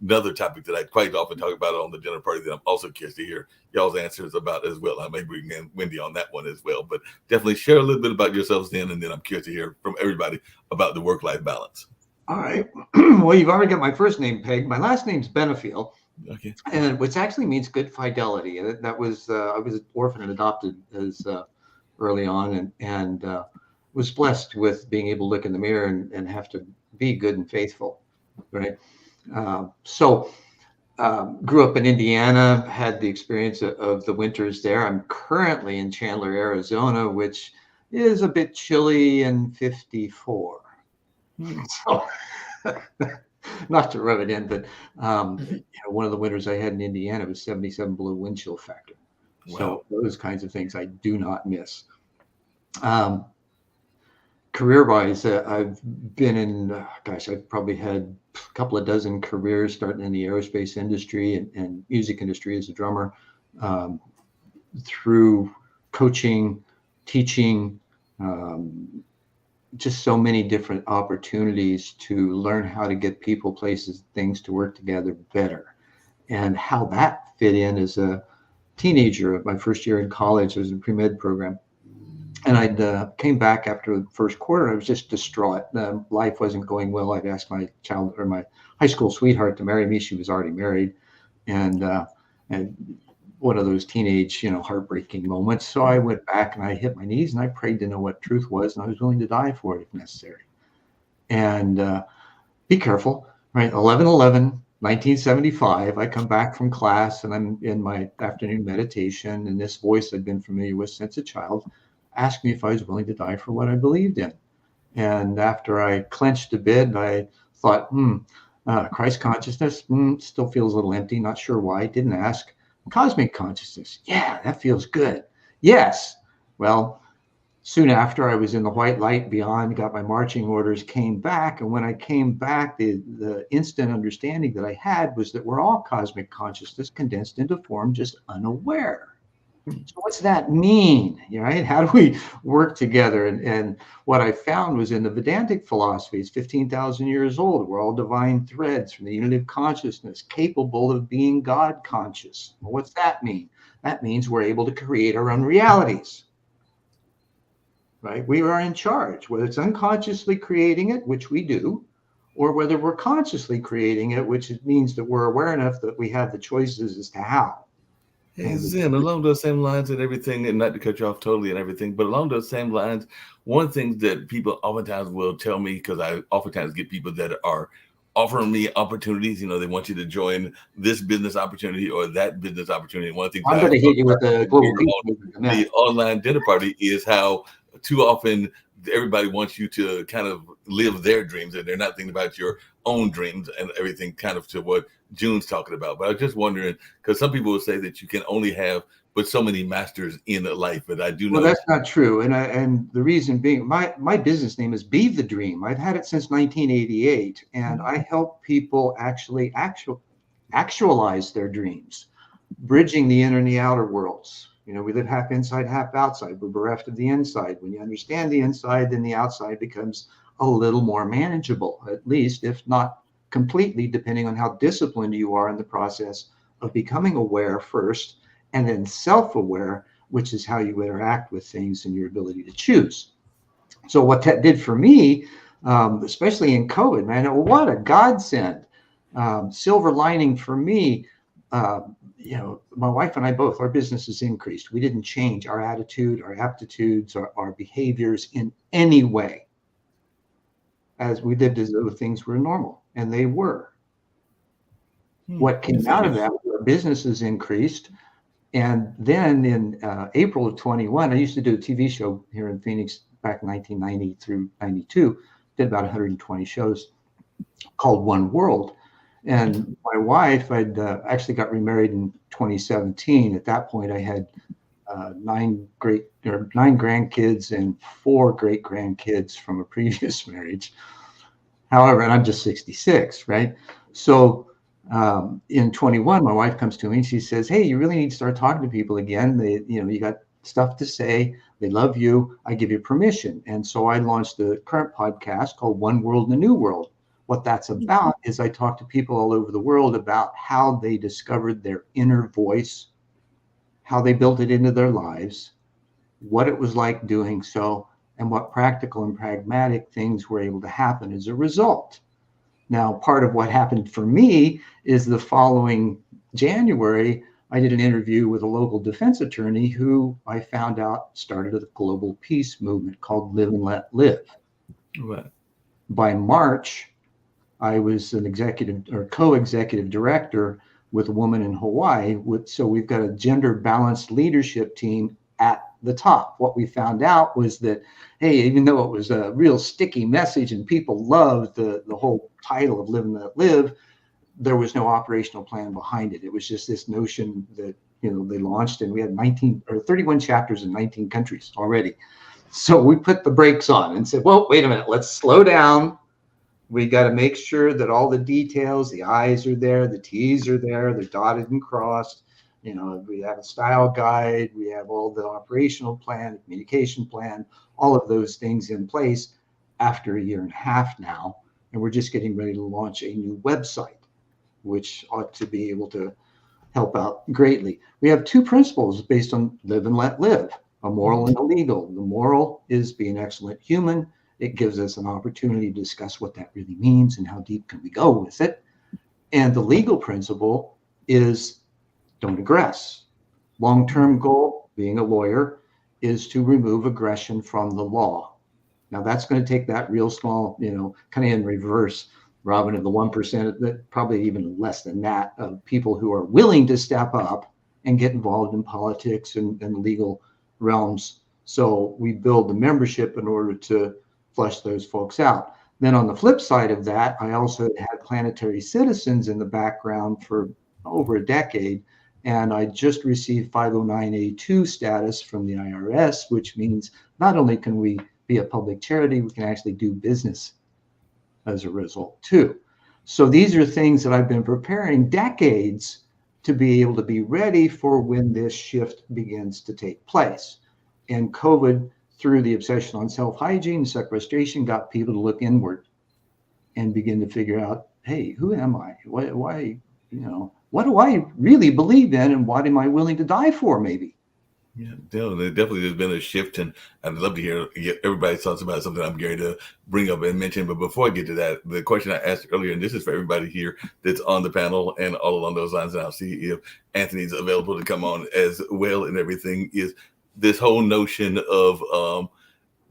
another topic that I quite often talk about on the dinner party that I'm also curious to hear y'all's answers about as well. I may bring in Wendy on that one as well, but definitely share a little bit about yourselves, Zen, and then I'm curious to hear from everybody about the work-life balance. All right. Well, you've already got my first name pegged. My last name's Benefiel, Okay. and which actually means good fidelity. And that was I was an orphan and adopted as early on, and was blessed with being able to look in the mirror and have to be good and faithful, right? So grew up in Indiana, had the experience of the winters there. I'm currently in Chandler, Arizona, which is a bit chilly and 54. So, not to rub it in, but one of the winters I had in Indiana was 77 below wind chill factor. Wow. So those kinds of things I do not miss. Career-wise, I've been in, I've probably had a couple of dozen careers, starting in the aerospace industry and music industry as a drummer, through coaching, teaching, just so many different opportunities to learn how to get people, places, things to work together better. And how that fit in as a teenager. My first year in college, I was in a pre-med program. And I came back after the first quarter. I was just distraught. Life wasn't going well. I'd asked my high school sweetheart to marry me. She was already married. And one of those teenage, heartbreaking moments. So I went back and I hit my knees and I prayed to know what truth was, and I was willing to die for it if necessary. And be careful, right? 11/11/1975. I come back from class and I'm in my afternoon meditation, and this voice I'd been familiar with since a child asked me if I was willing to die for what I believed in. And after I clenched a bit, I thought, Christ consciousness still feels a little empty. Not sure why. Didn't ask. Cosmic consciousness. Yeah, that feels good. Yes. Well, soon after I was in the white light beyond, got my marching orders, came back. And when I came back, the instant understanding that I had was that we're all cosmic consciousness condensed into form, just unaware. So what's that mean? Right? How do we work together? And what I found was in the Vedantic philosophy, it's 15,000 years old. We're all divine threads from the unity of consciousness, capable of being God conscious. Well, what's that mean? That means we're able to create our own realities. Right? We are in charge, whether it's unconsciously creating it, which we do, or whether we're consciously creating it, which means that we're aware enough that we have the choices as to how. Hey, Zen, along those same lines and everything, and not to cut you off totally and everything, but along those same lines, one thing that people oftentimes will tell me, because I oftentimes get people that are offering me opportunities, they want you to join this business opportunity or that business opportunity. One of the things I'm I going to hit you with the global hear peace on movement in a the minute. online dinner party is how too often everybody wants you to kind of live their dreams, and they're not thinking about your own dreams and everything, kind of to what June's talking about. But I was just wondering, because some people will say that you can only have but so many masters in life, but I do know. Well, that's not true. And the reason being, my business name is Be the Dream. I've had it since 1988, and I help people actualize their dreams, bridging the inner and the outer worlds. We live half inside, half outside. We're bereft of the inside. When you understand the inside, then the outside becomes a little more manageable, at least, if not completely, depending on how disciplined you are in the process of becoming aware first, and then self-aware, which is how you interact with things and your ability to choose. So what that did for me, especially in COVID, man, what a godsend. Silver lining for me, my wife and I both, our businesses increased. We didn't change our attitude, our aptitudes, our behaviors in any way, as we lived as though things were normal, and they were. What came out of that, our businesses increased. And then in April of 21, I used to do a TV show here in Phoenix back in 1990 through 92, did about 120 shows, called One World. And my wife, I'd actually got remarried in 2017. At that point, I had 9 grandkids and 4 great grandkids from a previous marriage. However, and I'm just 66, right? So in 21, my wife comes to me and she says, "Hey, you really need to start talking to people again. You got stuff to say. They love you. I give you permission." And so I launched the current podcast called One World in a New World. What that's about is I talk to people all over the world about how they discovered their inner voice, how they built it into their lives, what it was like doing so, and what practical and pragmatic things were able to happen as a result. Now, part of what happened for me is the following January, I did an interview with a local defense attorney who I found out started a global peace movement called Live and Let Live. Right. By March, I was an executive or co-executive director with a woman in Hawaii. So we've got a gender balanced leadership team at the top. What we found out was that, hey, even though it was a real sticky message and people loved the whole title of Live and Let Live, there was no operational plan behind it. It was just this notion that, they launched, and we had 31 chapters in 19 countries already. So we put the brakes on and said, well, wait a minute, let's slow down. We got to make sure that all the details, the I's are there, the T's are there, they're dotted and crossed. We have a style guide, we have all the operational plan, the communication plan, all of those things in place after a year and a half now. And we're just getting ready to launch a new website, which ought to be able to help out greatly. We have 2 principles based on Live and Let Live, a moral and a legal. The moral is be an excellent human. It gives us an opportunity to discuss what that really means and how deep can we go with it. And the legal principle is don't aggress. Long-term goal, being a lawyer, is to remove aggression from the law. Now that's going to take that real small, kind of in reverse, Robin, of the 1%, that probably even less than that, of people who are willing to step up and get involved in politics and legal realms. So we build the membership in order to flush those folks out. Then on the flip side of that, I also had Planetary Citizens in the background for over a decade. And I just received 509A2 status from the IRS, which means not only can we be a public charity, we can actually do business as a result too. So these are things that I've been preparing decades to be able to be ready for when this shift begins to take place. And COVID, through the obsession on self-hygiene, sequestration, got people to look inward and begin to figure out, hey, who am I? Why, what do I really believe in, and what am I willing to die for, maybe? Yeah, there definitely has been a shift, and I'd love to get everybody's thoughts about something I'm going to bring up and mention. But before I get to that, the question I asked earlier, and this is for everybody here that's on the panel and all along those lines, and I'll see if Anthony's available to come on as well and everything, is this whole notion of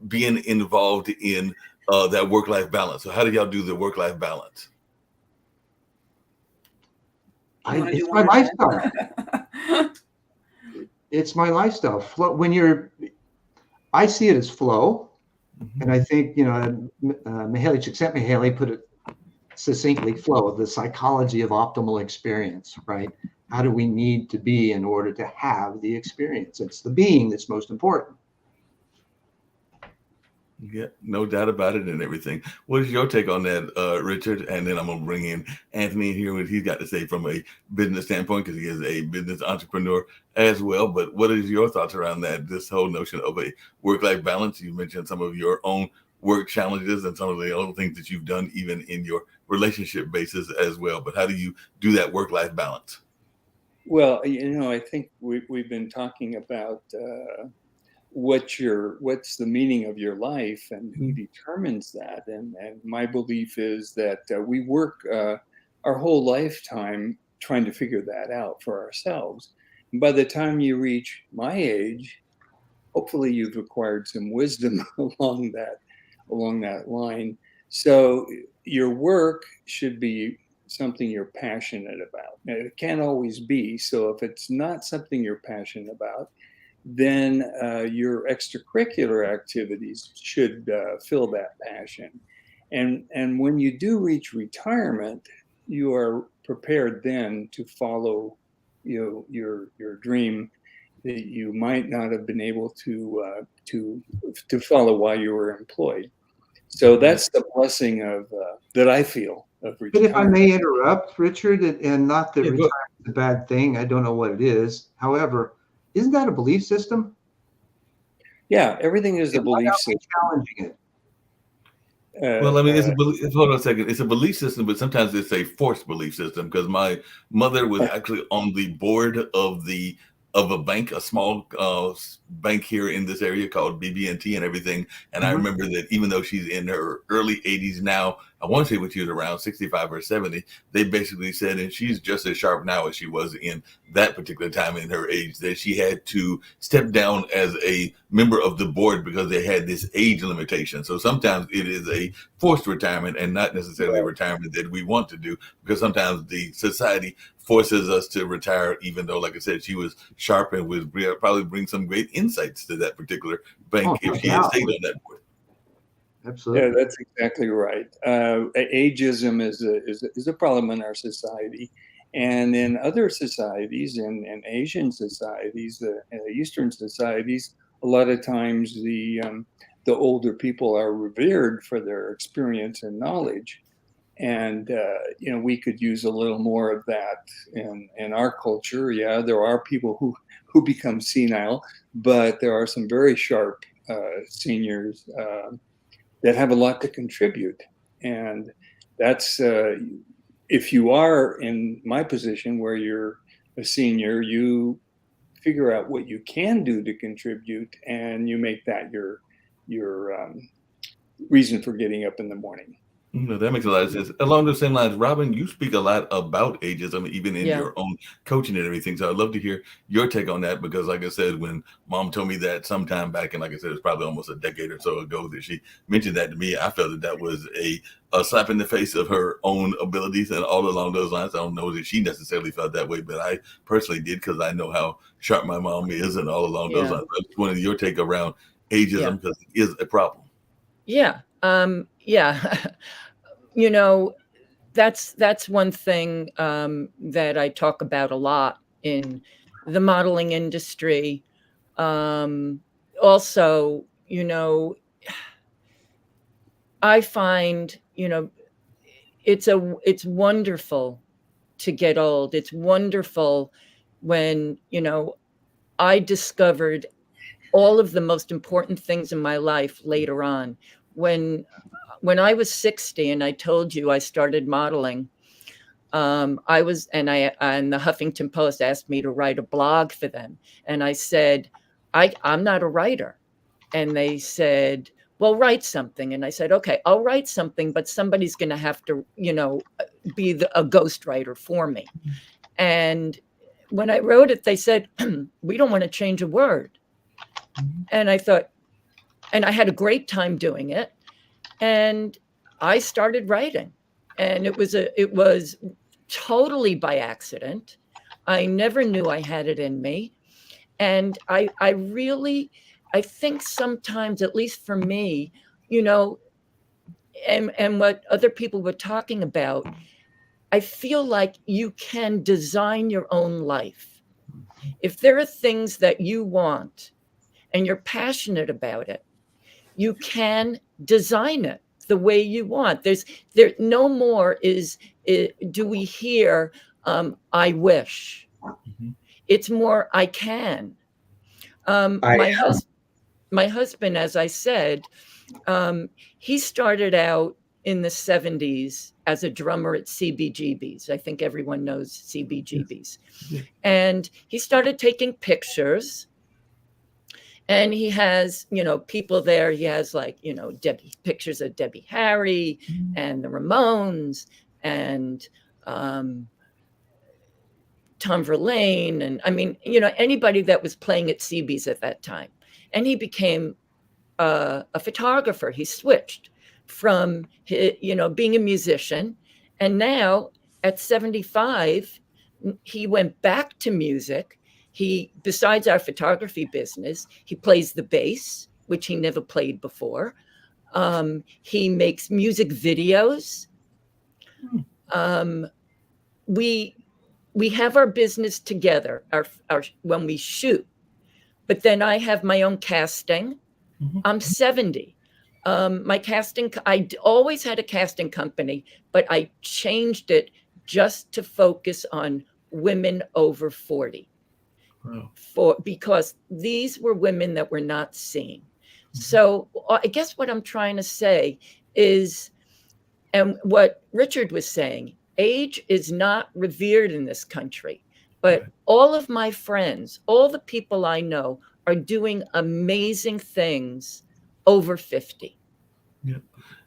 being involved in that work-life balance. So how do y'all do the work-life balance? You wanna It's do my one? lifestyle. It's my lifestyle. Flow. I see it as flow, and I think Mihaly Csikszentmihalyi put it succinctly: flow, the psychology of optimal experience. Right? How do we need to be in order to have the experience? It's the being that's most important. Yeah, no doubt about it and everything. What is your take on that, Richard? And then I'm going to bring in Anthony and hear what he's got to say from a business standpoint, because he is a business entrepreneur as well. But what is your thoughts around that, this whole notion of a work-life balance? You mentioned some of your own work challenges and some of the other things that you've done even in your relationship basis as well. But how do you do that work-life balance? Well, I think we've been talking about what's the meaning of your life and who determines that. And my belief is that we work our whole lifetime trying to figure that out for ourselves. And by the time you reach my age, hopefully you've acquired some wisdom along that line. So your work should be something you're passionate about. And it can't always be. So if it's not something you're passionate about, then your extracurricular activities should fill that passion. And when you do reach retirement, you are prepared then to follow your dream that you might not have been able to follow while you were employed. So that's the blessing of that I feel of retirement. But if I may interrupt, Richard, and not that Yeah, retirement is a bad thing, I don't know what it is. However, isn't that a belief system? Yeah, everything is a belief system. Challenging it. Well, I mean, hold on a second. It's a belief system, but sometimes it's a forced belief system, because my mother was actually on the board of a bank, a small bank here in this area called BB&T and everything. And I remember that even though she's in her early 80s now, I want to say when she was around 65 or 70, they basically said, and she's just as sharp now as she was in that particular time in her age, that she had to step down as a member of the board because they had this age limitation. So sometimes it is a forced retirement and not necessarily a retirement that we want to do, because sometimes the society forces us to retire, even though, like I said, she was sharp and would probably bring some great insights to that particular bank if she had stayed on that board. Absolutely. Yeah, that's exactly right. Ageism is a problem in our society, and in other societies, in Asian societies, Eastern societies, a lot of times the older people are revered for their experience and knowledge, and we could use a little more of that in our culture. Yeah, there are people who become senile, but there are some very sharp seniors that have a lot to contribute. And that's, if you are in my position where you're a senior, you figure out what you can do to contribute, and you make that your reason for getting up in the morning. That makes a lot of sense. Along the same lines, Robin, you speak a lot about ageism, even in your own coaching and everything. So I'd love to hear your take on that, because like I said, when Mom told me that sometime back, and like I said, it's probably almost a decade or so ago that she mentioned that to me, I felt that was a slap in the face of her own abilities and all along those lines. I don't know that she necessarily felt that way, but I personally did, because I know how sharp my mom is and all along those lines. I just wanted your take around ageism, because it is a problem. Yeah. That's one thing that I talk about a lot in the modeling industry. Also, I find, it's wonderful to get old. It's wonderful when, I discovered all of the most important things in my life later on. When I was 60 and I told you I started modeling, and the Huffington Post asked me to write a blog for them. And I said, I'm not a writer. And they said, well, write something. And I said, okay, I'll write something, but somebody's going to have to, be a ghostwriter for me. And when I wrote it, they said, we don't want to change a word. And I thought, and I had a great time doing it. And I started writing, and it was totally by accident. I never knew I had it in me. And I think sometimes, at least for me, and what other people were talking about, I feel like you can design your own life. If there are things that you want and you're passionate about it, you can design it the way you want. There no more do we hear I wish. Mhm. It's more I can. My husband, as I said, he started out in the 70s as a drummer at CBGB's. I think everyone knows CBGB's. Yeah. And he started taking pictures. And he has, people there. He has pictures of Debbie Harry and the Ramones and Tom Verlaine. And I mean, anybody that was playing at CB's at that time. And he became a photographer. He switched from, being a musician. And now at 75, he went back to music. He, besides our photography business, he plays the bass, which he never played before. He makes music videos. We have our business together, our when we shoot. But then I have my own casting. Mhm. I'm 70. My casting, I always had a casting company, but I changed it just to focus on women over 40. Wow. Because these were women that were not seen. So I guess what I'm trying to say is, and what Richard was saying, age is not revered in this country, but all of my friends, all the people I know are doing amazing things over 50. Yeah.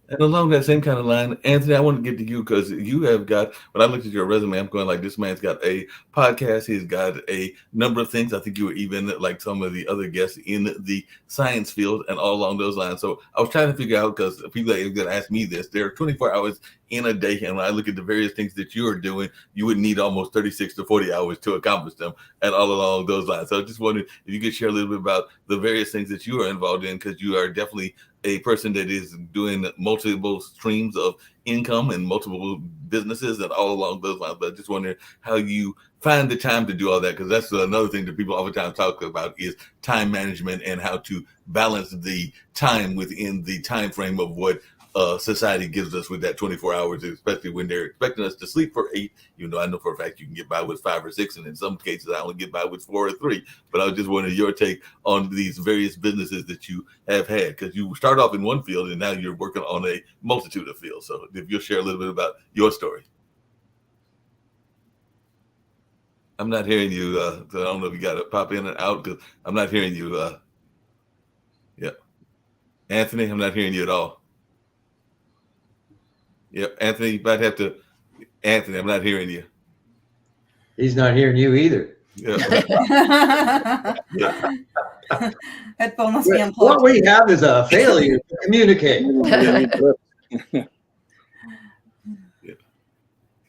And along that same kind of line, Anthony, I want to get to you because you have got, when I looked at your resume, I'm going like, this man's got a podcast. He's got a number of things. I think you were even like some of the other guests in the science field and all along those lines. So I was trying to figure out, because people are going to ask me this, there are 24 hours in a day. And when I look at the various things that you are doing, you would need almost 36 to 40 hours to accomplish them and all along those lines. So I just wondered if you could share a little bit about the various things that you are involved in, because you are definitely a person that is doing multiple streams of income and multiple businesses and all along those lines. But I just wonder how you find the time to do all that, because that's another thing that people oftentimes talk about is time management and how to balance the time within the time frame of what society gives us with that 24 hours, especially when they're expecting us to sleep for 8. I know for a fact you can get by with 5 or 6, and in some cases I only get by with 4 or 3. But I was just wondering your take on these various businesses that you have had, because you start off in one field and now you're working on a multitude of fields. So if you'll share a little bit about your story. I'm not hearing you. So I don't know if you got to pop in and out, because I'm not hearing you. Yeah, Anthony, I'm not hearing you at all. Yep, Anthony, you might have to. Anthony, I'm not hearing you. He's not hearing you either. Yeah. Yeah. Headphone must be What unplugged. we have is a failure to communicate. You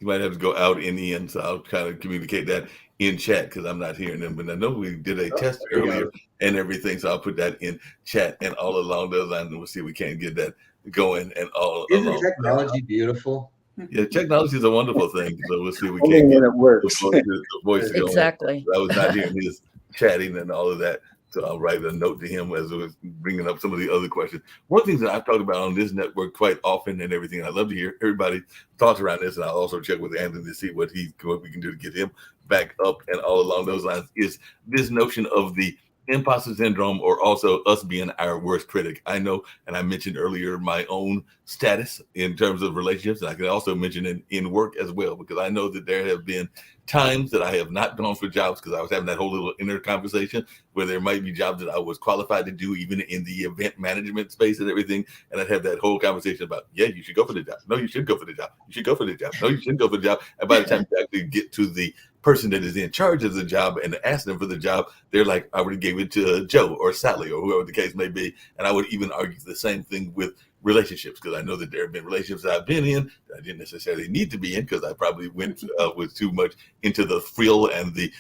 might have to go out and in, so I'll kind of communicate that in chat, because I'm not hearing them. But I know we did a test earlier and everything, so I'll put that in chat and all along those lines, and we'll see if we can't get that going and all Isn't along. technology beautiful? Yeah, technology is a wonderful thing, so we'll see if we Only can't when get it works. the voice going. Exactly. I was not hearing his chatting and all of that. So I'll write a note to him as I was bringing up some of the other questions. One of the things that I've talked about on this network quite often and everything, I'd love to hear everybody's thoughts around this. And I'll also check with Anthony to see what we can do to get him back up and all along those lines, is this notion of the imposter syndrome, or also us being our worst critic. I know, and I mentioned earlier my own status in terms of relationships. And I can also mention in work as well, because I know that there have been times that I have not gone for jobs because I was having that whole little inner conversation where there might be jobs that I was qualified to do, even in the event management space and everything. And I'd have that whole conversation about, yeah, you should go for the job. No, you should go for the job. You should go for the job. No, you shouldn't go for the job. And by the time you actually get to the person that is in charge of the job and ask them for the job, they're like, I already gave it to Joe or Sally or whoever the case may be. And I would even argue the same thing with relationships, because I know that there have been relationships that I've been in that I didn't necessarily need to be in, because I probably went with too much into the frill and the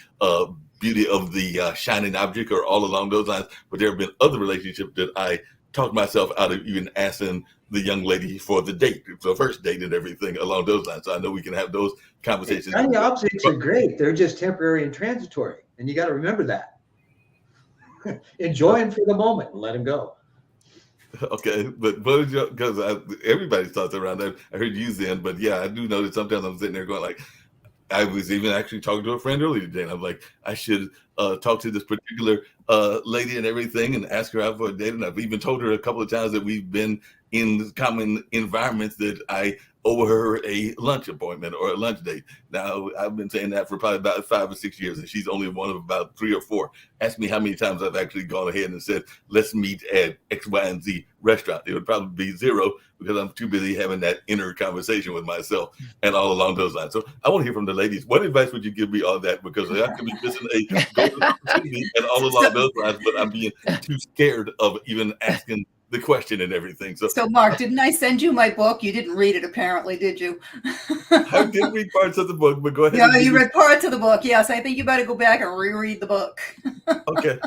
beauty of the shining object or all along those lines. But there have been other relationships that I talked myself out of even asking the young lady for the date, the first date and everything along those lines. So I know we can have those conversations. Shiny objects are great. They're just temporary and transitory. And you got to remember that. Enjoy them for the moment and let them go. Okay, but because everybody's thoughts around that. I heard you then, but yeah, I do know that sometimes I'm sitting there going like, I was even actually talking to a friend earlier today, and I'm like, I should talk to this particular lady and everything and ask her out for a date. And I've even told her a couple of times that we've been in common environments that I owe her a lunch appointment or a lunch date. Now, I've been saying that for probably about 5 or 6 years, and she's only one of about 3 or 4. Ask me how many times I've actually gone ahead and said, let's meet at X, Y, and Z restaurant. It would probably be 0, because I'm too busy having that inner conversation with myself and all along those lines. So I want to hear from the ladies. What advice would you give me on that? Because I could be missing a golden opportunity and all along those lines, but I'm being too scared of even asking the question and everything. So Mark, didn't I send you my book? You didn't read it, apparently, did you? I did read parts of the book, but go ahead. Yeah, you read parts of the book. Yes, I think you better go back and reread the book. Okay.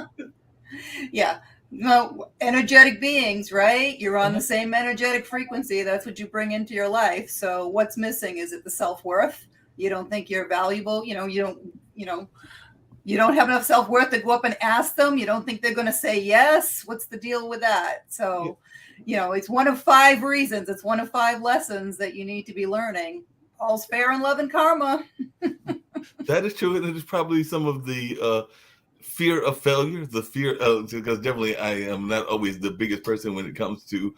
Yeah. No, energetic beings, right? You're on the same energetic frequency. That's what you bring into your life. So what's missing? Is it the self-worth? You don't think you're valuable? You don't have enough self-worth to go up and ask them. You don't think they're going to say yes. What's the deal with that? So, it's one of 5 reasons. It's one of 5 lessons that you need to be learning. All's fair in love and karma. That is true. And it is probably some of the fear of failure, the fear of, because definitely I am not always the biggest person when it comes to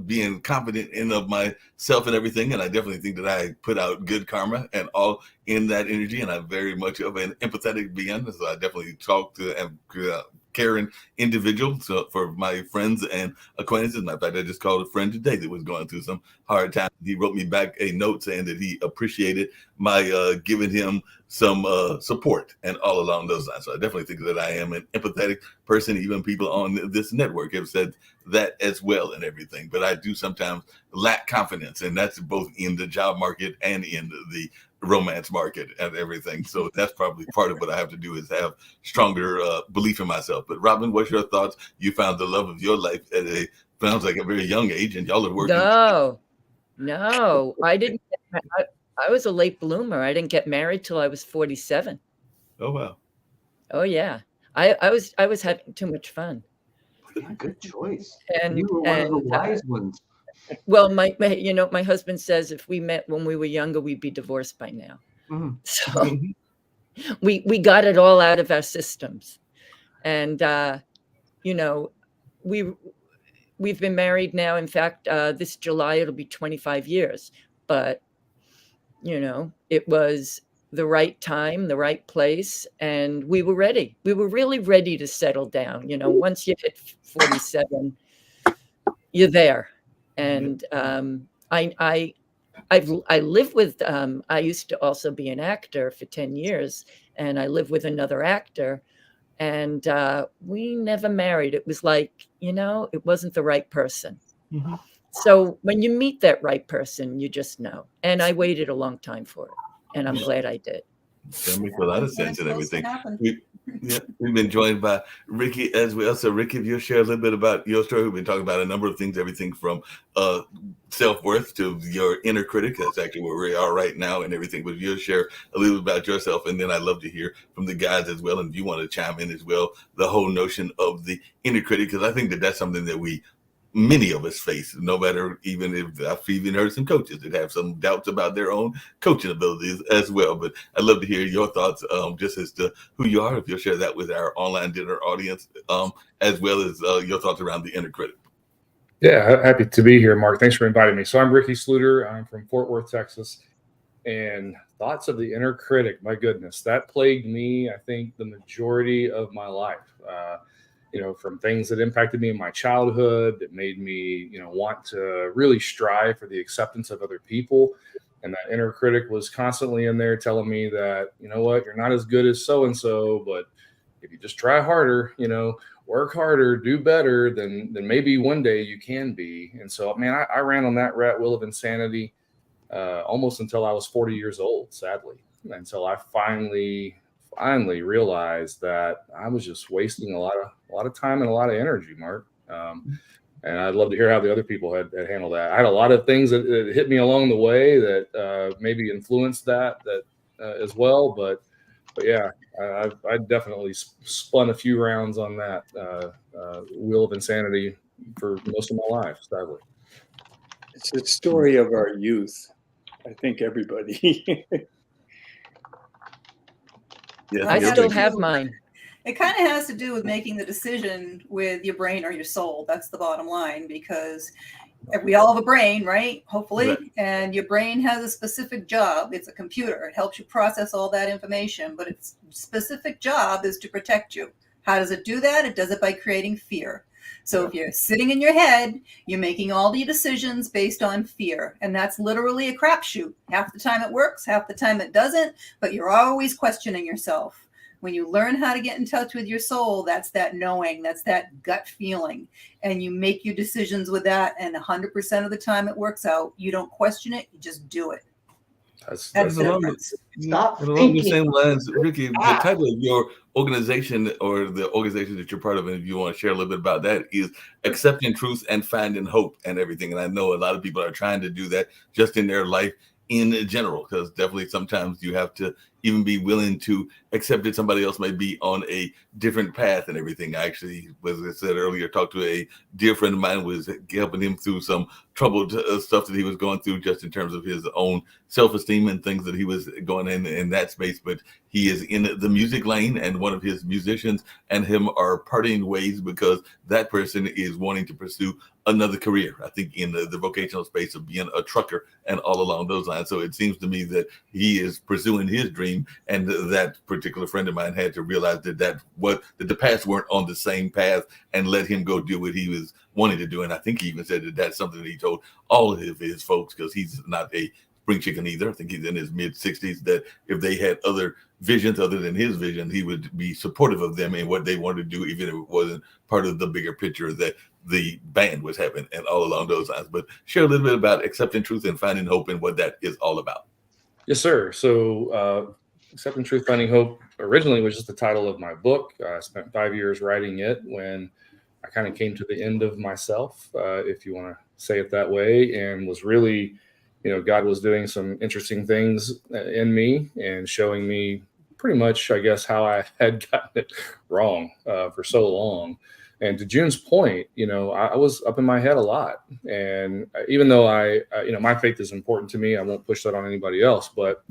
being confident in of myself and everything. And I definitely think that I put out good karma and all in that energy. And I'm very much of an empathetic being. So I definitely talk to and caring individual. So for my friends and acquaintances, matter of fact, I just called a friend today that was going through some hard times. He wrote me back a note saying that he appreciated my giving him some support and all along those lines. So I definitely think that I am an empathetic person. Even people on this network have said that as well and everything. But I do sometimes lack confidence, and that's both in the job market and in the romance market and everything. So that's probably part of what I have to do, is have stronger belief in myself. But Robin, what's your thoughts? You found the love of your life at sounds like a very young age, and y'all are working. No, I didn't. I was a late bloomer. I didn't get married till I was 47. Oh, wow. Oh yeah. I was having too much fun. Yeah, good choice. And you were one of the wise ones. Well, my husband says if we met when we were younger, we'd be divorced by now. Mm. So we got it all out of our systems. And we've been married now. In fact, this July it'll be 25 years. But it was the right time, the right place, and we were ready. We were really ready to settle down. Once you hit 47, you're there. And I live with. I used to also be an actor for 10 years, and I live with another actor, and we never married. It was like it wasn't the right person. Mm-hmm. So when you meet that right person, you just know. And I waited a long time for it, and I'm glad I did. That makes a lot of sense and everything. We've been joined by Ricky as well. So Ricky, if you'll share a little bit about your story. We've been talking about a number of things, everything from self-worth to your inner critic. That's actually where we are right now and everything. But if you'll share a little bit about yourself, and then I'd love to hear from the guys as well. And if you want to chime in as well, the whole notion of the inner critic, because I think that that's something that we many of us face, no matter, even if I've even heard some coaches that have some doubts about their own coaching abilities as well. But I'd love to hear your thoughts, just as to who you are, if you'll share that with our online dinner audience, as well as your thoughts around the inner critic. Yeah, happy to be here, Mark. Thanks for inviting me. So I'm Ricky Sluter. I'm from Fort Worth, Texas. And thoughts of the inner critic, my goodness, that plagued me, I think, the majority of my life. From things that impacted me in my childhood, that made me, want to really strive for the acceptance of other people. And that inner critic was constantly in there telling me that, you know what, you're not as good as so-and-so, but if you just try harder, work harder, do better, then maybe one day you can be. And so, man, I ran on that rat wheel of insanity almost until I was 40 years old, sadly, until I finally realized that I was just wasting a lot of time and a lot of energy, Mark. And I'd love to hear how the other people had handled that. I had a lot of things that hit me along the way that maybe influenced that as well. But yeah, I definitely spun a few rounds on that wheel of insanity for most of my life, sadly. It's a story of our youth. I think everybody. Yeah, I still have mine. It kind of has to do with making the decision with your brain or your soul. That's the bottom line, because we all have a brain, right? Hopefully. Right. And your brain has a specific job. It's a computer. It helps you process all that information, but its specific job is to protect you. How does it do that? It does it by creating fear. So if you're sitting in your head, you're making all the decisions based on fear. And that's literally a crapshoot. Half the time it works, half the time it doesn't, but you're always questioning yourself. When you learn how to get in touch with your soul, that's that knowing, that's that gut feeling. And you make your decisions with that. And 100% of the time it works out. You don't question it, you just do it. That's the difference. Along the same lines, Ricky, the title of your organization, or the organization that you're part of, and if you want to share a little bit about that, is Accepting Truth and Finding Hope and everything. And I know a lot of people are trying to do that just in their life in general, because definitely sometimes you have to even be willing to accept that somebody else may be on a different path and everything. I actually, as I said earlier, talked to a dear friend of mine, was helping him through some troubled stuff that he was going through, just in terms of his own self-esteem and things that he was going in that space. But he is in the music lane, and one of his musicians and him are parting ways because that person is wanting to pursue another career, I think, in the vocational space of being a trucker and all along those lines. So it seems to me that he is pursuing his dream, and that particular friend of mine had to realize that the paths weren't on the same path, and let him go do what he was wanting to do. And I think he even said that that's something that he told all of his folks, because he's not a spring chicken either. I think he's in his mid-60s, that if they had other visions other than his vision, he would be supportive of them in what they wanted to do, even if it wasn't part of the bigger picture that the band was having, and all along those lines. But share a little bit about Accepting Truth and Finding Hope and what that is all about. Yes, sir. So Accepting Truth, Finding Hope originally was just the title of my book. I spent 5 years writing it when I kind of came to the end of myself, if you want to say it that way, and was really, God was doing some interesting things in me and showing me pretty much, I guess, how I had gotten it wrong for so long. And to June's point, I was up in my head a lot. And even though my faith is important to me, I won't push that on anybody else. But,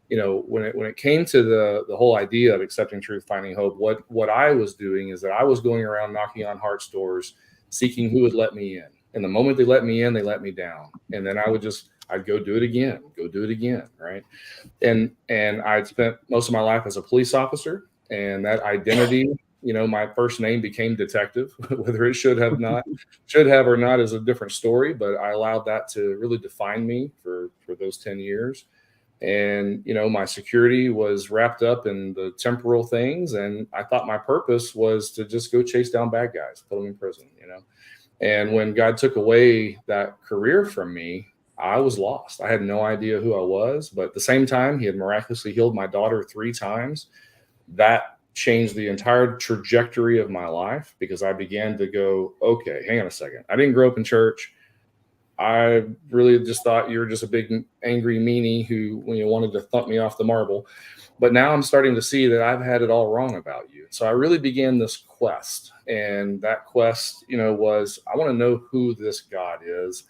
when it came to the whole idea of accepting truth, finding hope, what I was doing is that I was going around knocking on hearts' doors, seeking who would let me in. And the moment they let me in, they let me down. And then I'd go do it again. Right. And I'd spent most of my life as a police officer, and that identity, my first name became detective. Whether it should have or not is a different story, but I allowed that to really define me for those 10 years. And, my security was wrapped up in the temporal things. And I thought my purpose was to just go chase down bad guys, put them in prison, And when God took away that career from me, I was lost. I had no idea who I was. But at the same time, he had miraculously healed my daughter 3 times. That changed the entire trajectory of my life, because I began to go, okay, hang on a second. I didn't grow up in church. I really just thought you were just a big angry meanie who wanted to thump me off the marble. But now I'm starting to see that I've had it all wrong about you. So I really began this quest. And that quest, was I want to know who this God is.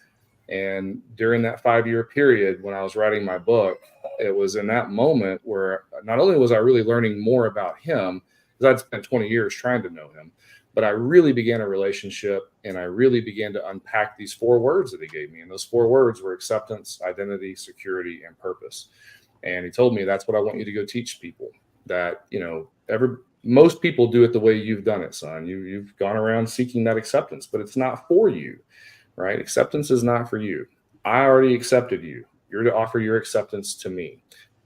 And during that 5-year period when I was writing my book, it was in that moment where not only was I really learning more about him, because I'd spent 20 years trying to know him, but I really began a relationship, and I really began to unpack these 4 words that he gave me. And those 4 words were acceptance, identity, security, and purpose. And he told me, that's what I want you to go teach people, that, most people do it the way you've done it, son. You've gone around seeking that acceptance, but it's not for you, right? Acceptance is not for you. I already accepted you. You're to offer your acceptance to me.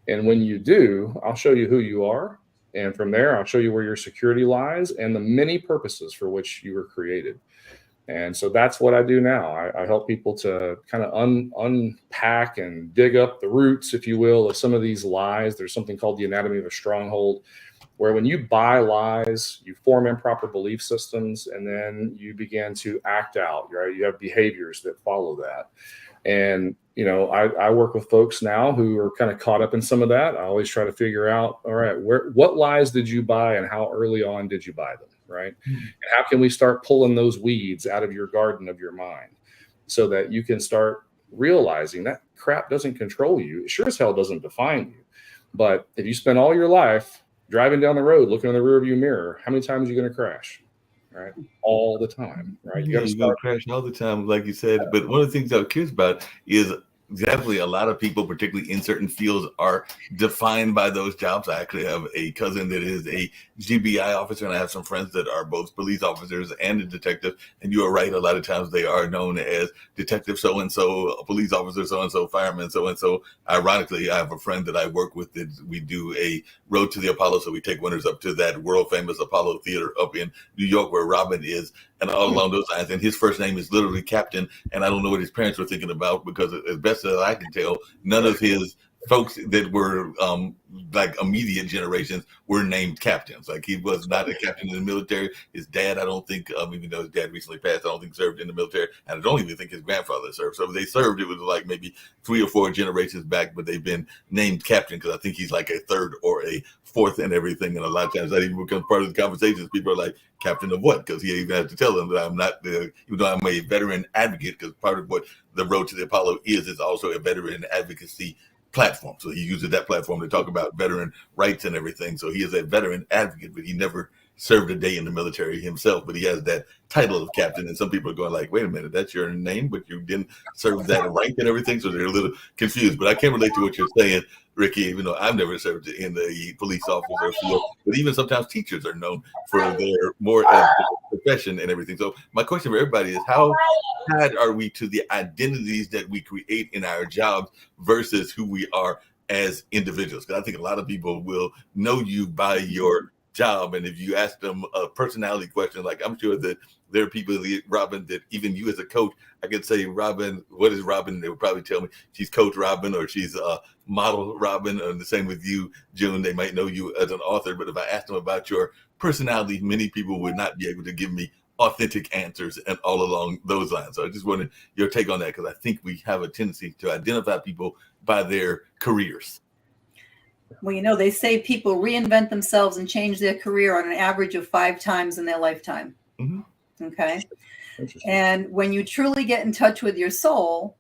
And when you do, I'll show you who you are. And from there, I'll show you where your security lies and the many purposes for which you were created. And so that's what I do now. I help people to kind of unpack and dig up the roots, if you will, of some of these lies. There's something called the anatomy of a stronghold, where when you buy lies, you form improper belief systems, and then you begin to act out, right? You have behaviors that follow that. And, I work with folks now who are kind of caught up in some of that. I always try to figure out, all right, what lies did you buy and how early on did you buy them, right? Mm-hmm. And how can we start pulling those weeds out of your garden of your mind so that you can start realizing that crap doesn't control you. It sure as hell doesn't define you. But if you spend all your life driving down the road, looking in the rearview mirror, how many times are you going to crash? Right? All the time, right? You're going to crash all the time, like you said. But one of the things I was curious about is definitely a lot of people, particularly in certain fields, are defined by those jobs. I actually have a cousin that is a GBI officer, and I have some friends that are both police officers and a detective. And you are right, a lot of times they are known as detective so-and-so, police officer so-and-so, fireman so-and-so. Ironically, I have a friend that I work with that we do a Road to the Apollo, so we take winners up to that world-famous Apollo Theater up in New York where Robin is, and all along those lines. And his first name is literally Captain, and I don't know what his parents were thinking about, because as best as I can tell, none of his folks that were like immediate generations were named captains. Like, he was not a captain in the military. His dad, I don't think, even though his dad recently passed, I don't think served in the military. And I don't even think his grandfather served. So if they served, it was like maybe 3 or 4 generations back, but they've been named captain because I think he's like a 3rd or a 4th and everything. And a lot of times that even becomes part of the conversations. People are like, captain of what? Because he even has to tell them that I'm not, even though I'm a veteran advocate, because part of what the Road to the Apollo is also a veteran advocacy platform. So he uses that platform to talk about veteran rights and everything. So he is a veteran advocate, but he never served a day in the military himself, but he has that title of captain. And some people are going like, wait a minute, that's your name, but you didn't serve that rank and everything. So they're a little confused. But I can relate to what you're saying, Ricky, even though I've never served in the police officer field, but even sometimes teachers are known for their more profession and everything. So my question for everybody is, how tied are we to the identities that we create in our jobs versus who we are as individuals? Because I think a lot of people will know you by your job, and if you ask them a personality question, like I'm sure that there are people, Robin, that even you as a coach, I could say, Robin, what is Robin? And they would probably tell me she's Coach Robin, or she's Model Robin, and the same with you, June. They might know you as an author, but if I asked them about your personality, many people would not be able to give me authentic answers and all along those lines. So I just wanted your take on that, because I think we have a tendency to identify people by their careers. Well, they say people reinvent themselves and change their career on an average of 5 times in their lifetime. Mm-hmm. Okay. And when you truly get in touch with your soul,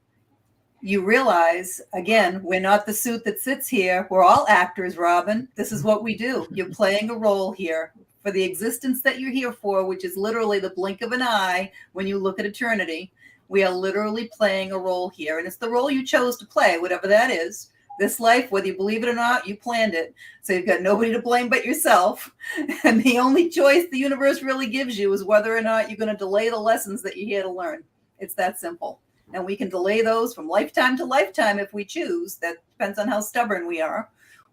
you realize, again, we're not the suit that sits here. We're all actors, Robin. This is what we do. You're playing a role here for the existence that you're here for, which is literally the blink of an eye when you look at eternity. We are literally playing a role here. And it's the role you chose to play, whatever that is. This life, whether you believe it or not, you planned it. So you've got nobody to blame but yourself. And the only choice the universe really gives you is whether or not you're going to delay the lessons that you're here to learn. It's that simple. And we can delay those from lifetime to lifetime if we choose. That depends on how stubborn we are.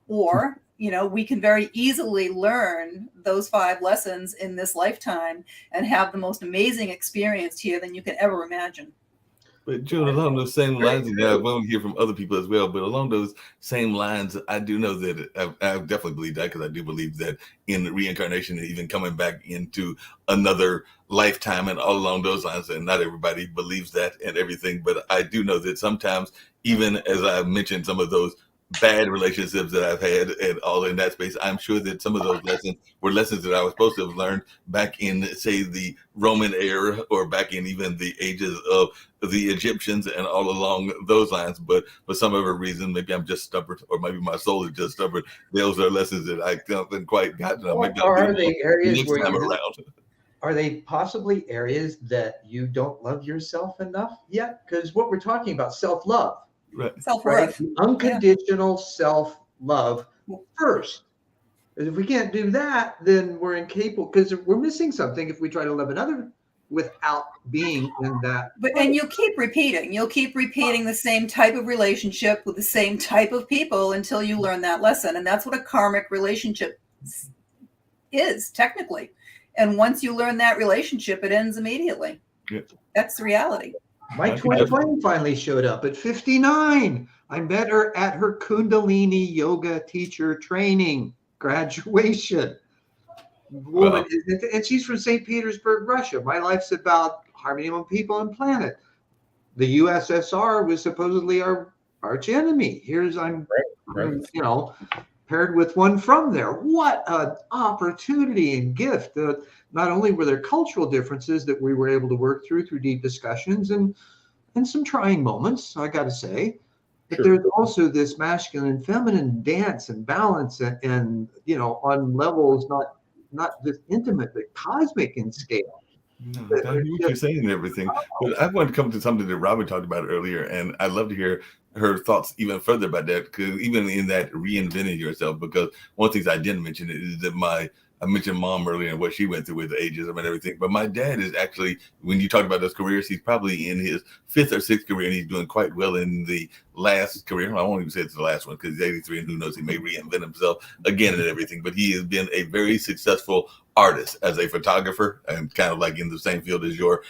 Or, we can very easily learn those 5 lessons in this lifetime and have the most amazing experience here than you can ever imagine. But June, along those same lines, and I want to hear from other people as well. But along those same lines, I do know that I definitely believe that, because I do believe that in reincarnation and even coming back into another lifetime and all along those lines. And not everybody believes that and everything, but I do know that sometimes, even as I mentioned, some of those bad relationships that I've had and all in that space, I'm sure that some of those lessons were lessons that I was supposed to have learned back in, say, the Roman era, or back in even the ages of the Egyptians and all along those lines. But for some other reason, maybe I'm just stubborn, or maybe my soul is just stubborn. Those are lessons that I haven't quite gotten. Maybe Or I'll are do they areas next where time you around. are they possibly areas that you don't love yourself enough yet? Because what we're talking about, self-love, Right. right? Self-worth. Unconditional self-love first. And if we can't do that, then we're incapable, because we're missing something if we try to love another without being in that. And you'll keep repeating the same type of relationship with the same type of people until you learn that lesson. And that's what a karmic relationship is, technically. And once you learn that relationship, it ends immediately. Yeah. That's the reality. My twin flame finally showed up at 59. I met her at her Kundalini yoga teacher training graduation. Woman, and she's from St. Petersburg, Russia. My life's about harmony among people and planet. The USSR was supposedly our arch enemy. Here's Right. you know, paired with one from there. What an opportunity and gift. Not only were there cultural differences that we were able to work through deep discussions and some trying moments, I got to say, but there's also this masculine and feminine dance and balance and on levels not just intimate but cosmic in scale. No, I hear what you're saying and everything, but I want to come to something that Robin talked about earlier, and I'd love to hear her thoughts even further about that, because even in that reinventing yourself, because one of the things I didn't mention is that I mentioned mom earlier and what she went through with ageism and everything, but my dad is actually, when you talk about those careers, he's probably in his 5th or 6th career, and he's doing quite well in the last career. I won't even say it's the last one, because he's 83, and who knows, he may reinvent himself again and everything, but he has been a very successful artist as a photographer, and kind of like in the same field as your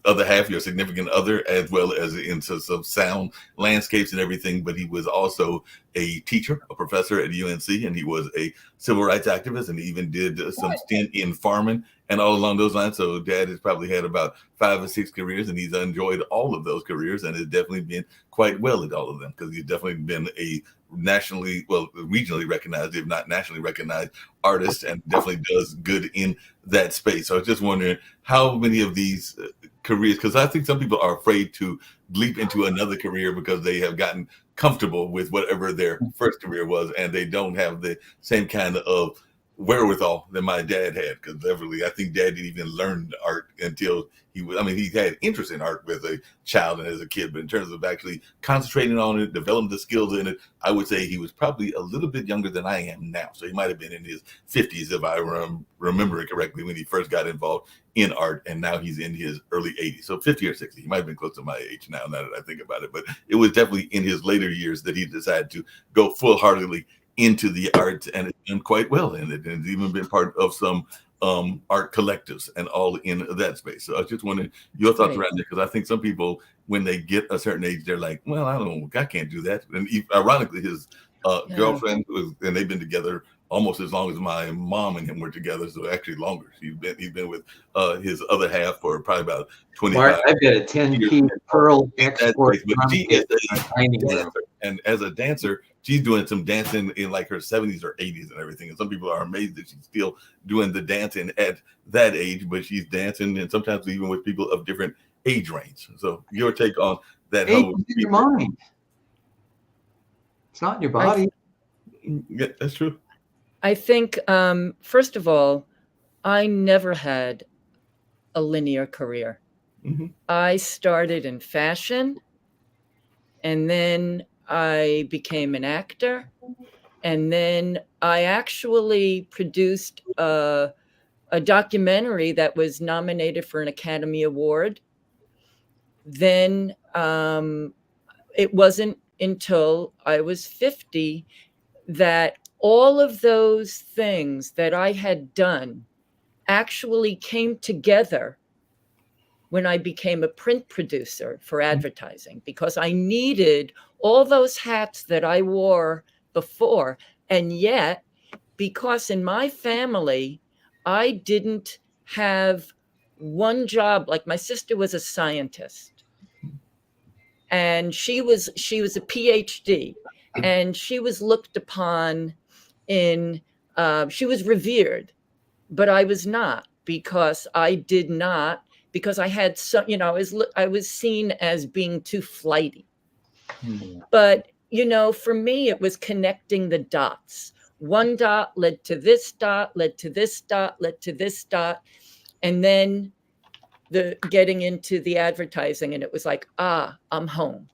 other half, your significant other, as well as into some sound landscapes and everything. But he was also a teacher, a professor at UNC, and he was a civil rights activist, and he even did some stint in farming and all along those lines. So dad has probably had about 5 or 6 careers, and he's enjoyed all of those careers and has definitely been quite well at all of them, because he's definitely been a regionally recognized, if not nationally recognized artist, and definitely does good in that space. So I was just wondering how many of these careers, because I think some people are afraid to leap into another career because they have gotten comfortable with whatever their first career was, and they don't have the same kind of wherewithal that my dad had, because definitely I think dad didn't even learn art until he had interest in art with a child and as a kid, but in terms of actually concentrating on it, developing the skills in it, I would say he was probably a little bit younger than I am now. So he might have been in his 50s, if I remember it correctly, when he first got involved in art, and now he's in his early 80s. So 50 or 60, he might have been close to my age now that I think about it, but it was definitely in his later years that he decided to go full-heartedly into the arts, and it's done quite well in it, and it's even been part of some art collectives and all in that space. So I was just wondering your thoughts around it, because I think some people, when they get a certain age, they're like, well, I can't do that. And ironically, his girlfriend and they've been together almost as long as my mom and him were together, so actually longer. He's been with his other half for probably about 25 Mark, I've got a 10-piece pearl export. But she is a dancer, and as a dancer, she's doing some dancing in like her 70s or 80s and everything. And some people are amazed that she's still doing the dancing at that age, but she's dancing, and sometimes even with people of different age range. So your take on that? Age is in your mind. It's not in your body. Yeah, that's true. I think, first of all, I never had a linear career. Mm-hmm. I started in fashion, and then I became an actor, and then I actually produced a documentary that was nominated for an Academy Award. Then it wasn't until I was 50 that all of those things that I had done actually came together when I became a print producer for advertising, because I needed all those hats that I wore before. And yet, because in my family, I didn't have one job. Like, my sister was a scientist, and she was a PhD, and she was looked upon in, she was revered, but I was not, because I had I was seen as being too flighty. But, for me, it was connecting the dots. One dot led to this dot, led to this dot, led to this dot. And then the getting into the advertising, and it was like, I'm home.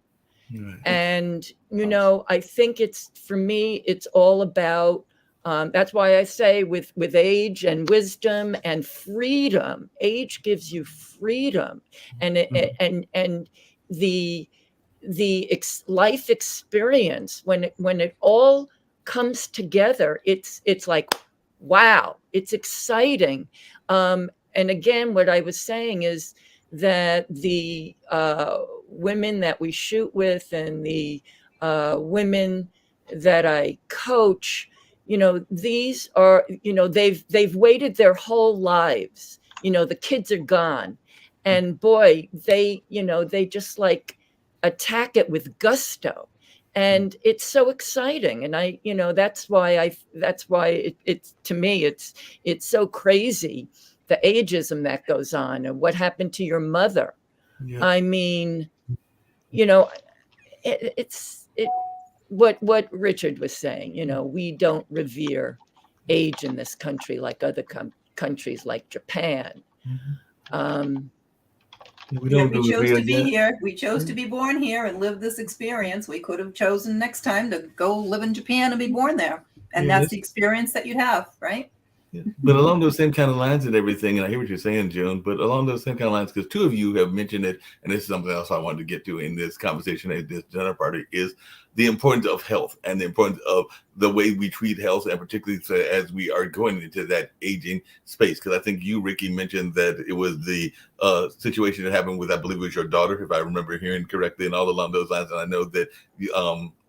Right. And, I think for me, it's all about, that's why I say with age and wisdom and freedom. Age gives you freedom, and the life experience, when it all comes together, it's like, wow, it's exciting. And again, what I was saying is that the women that we shoot with, and the women that I coach, these are, they've waited their whole lives. The kids are gone, and boy, they just like attack it with gusto, and it's so exciting. And that's why it's to me, it's so crazy, the ageism that goes on, and what happened to your mother. Yeah. I mean, it's what Richard was saying. We don't revere age in this country like other countries like Japan. Mm-hmm. We chose to be here. We chose to be born here and live this experience. We could have chosen next time to go live in Japan and be born there. And that's the experience that you'd have, right? Yeah. But along those same kind of lines and everything, and I hear what you're saying, Joan, but along those same kind of lines, because two of you have mentioned it, and this is something else I wanted to get to in this conversation at this dinner party, is the importance of health and the importance of the way we treat health, and particularly as we are going into that aging space. Because I think you, Ricky, mentioned that it was the situation that happened with, I believe it was your daughter, if I remember hearing correctly, and all along those lines. And I know that,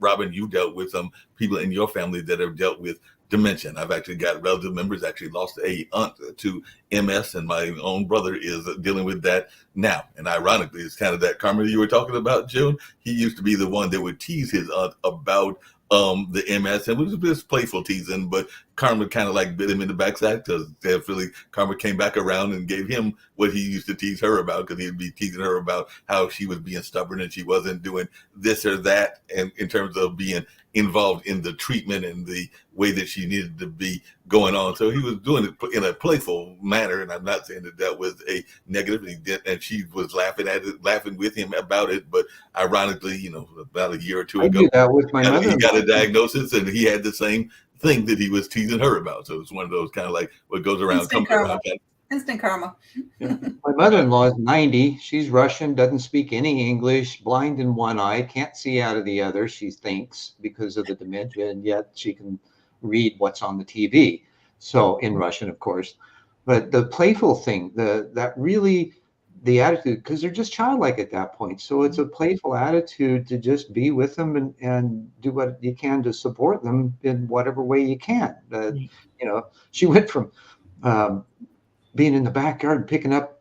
Robin, you dealt with some people in your family that have dealt with dementia. I've actually got relative members actually lost a aunt to MS, and my own brother is dealing with that now. And ironically, it's kind of that karma you were talking about, June. He used to be the one that would tease his aunt about the MS, and it was just playful teasing, but karma kind of like bit him in the backside, because definitely karma came back around and gave him what he used to tease her about, because he'd be teasing her about how she was being stubborn and she wasn't doing this or that, and in terms of being involved in the treatment and the way that she needed to be going on. So he was doing it in a playful manner, and I'm not saying that was a negative. He did, and she was laughing at it, laughing with him about it. But ironically, about a year or two ago, do that with my mother. He got a diagnosis, and he had the same thing that he was teasing her about. So it's one of those kind of like what goes around comes around. Instant karma. Yeah. My mother-in-law is 90. She's Russian, doesn't speak any English, blind in one eye, can't see out of the other, she thinks, because of the dementia, and yet she can read what's on the TV. So in Russian, of course. But the playful thing, the attitude, because they're just childlike at that point. So it's a playful attitude to just be with them and do what you can to support them in whatever way you can. She went from being in the backyard picking up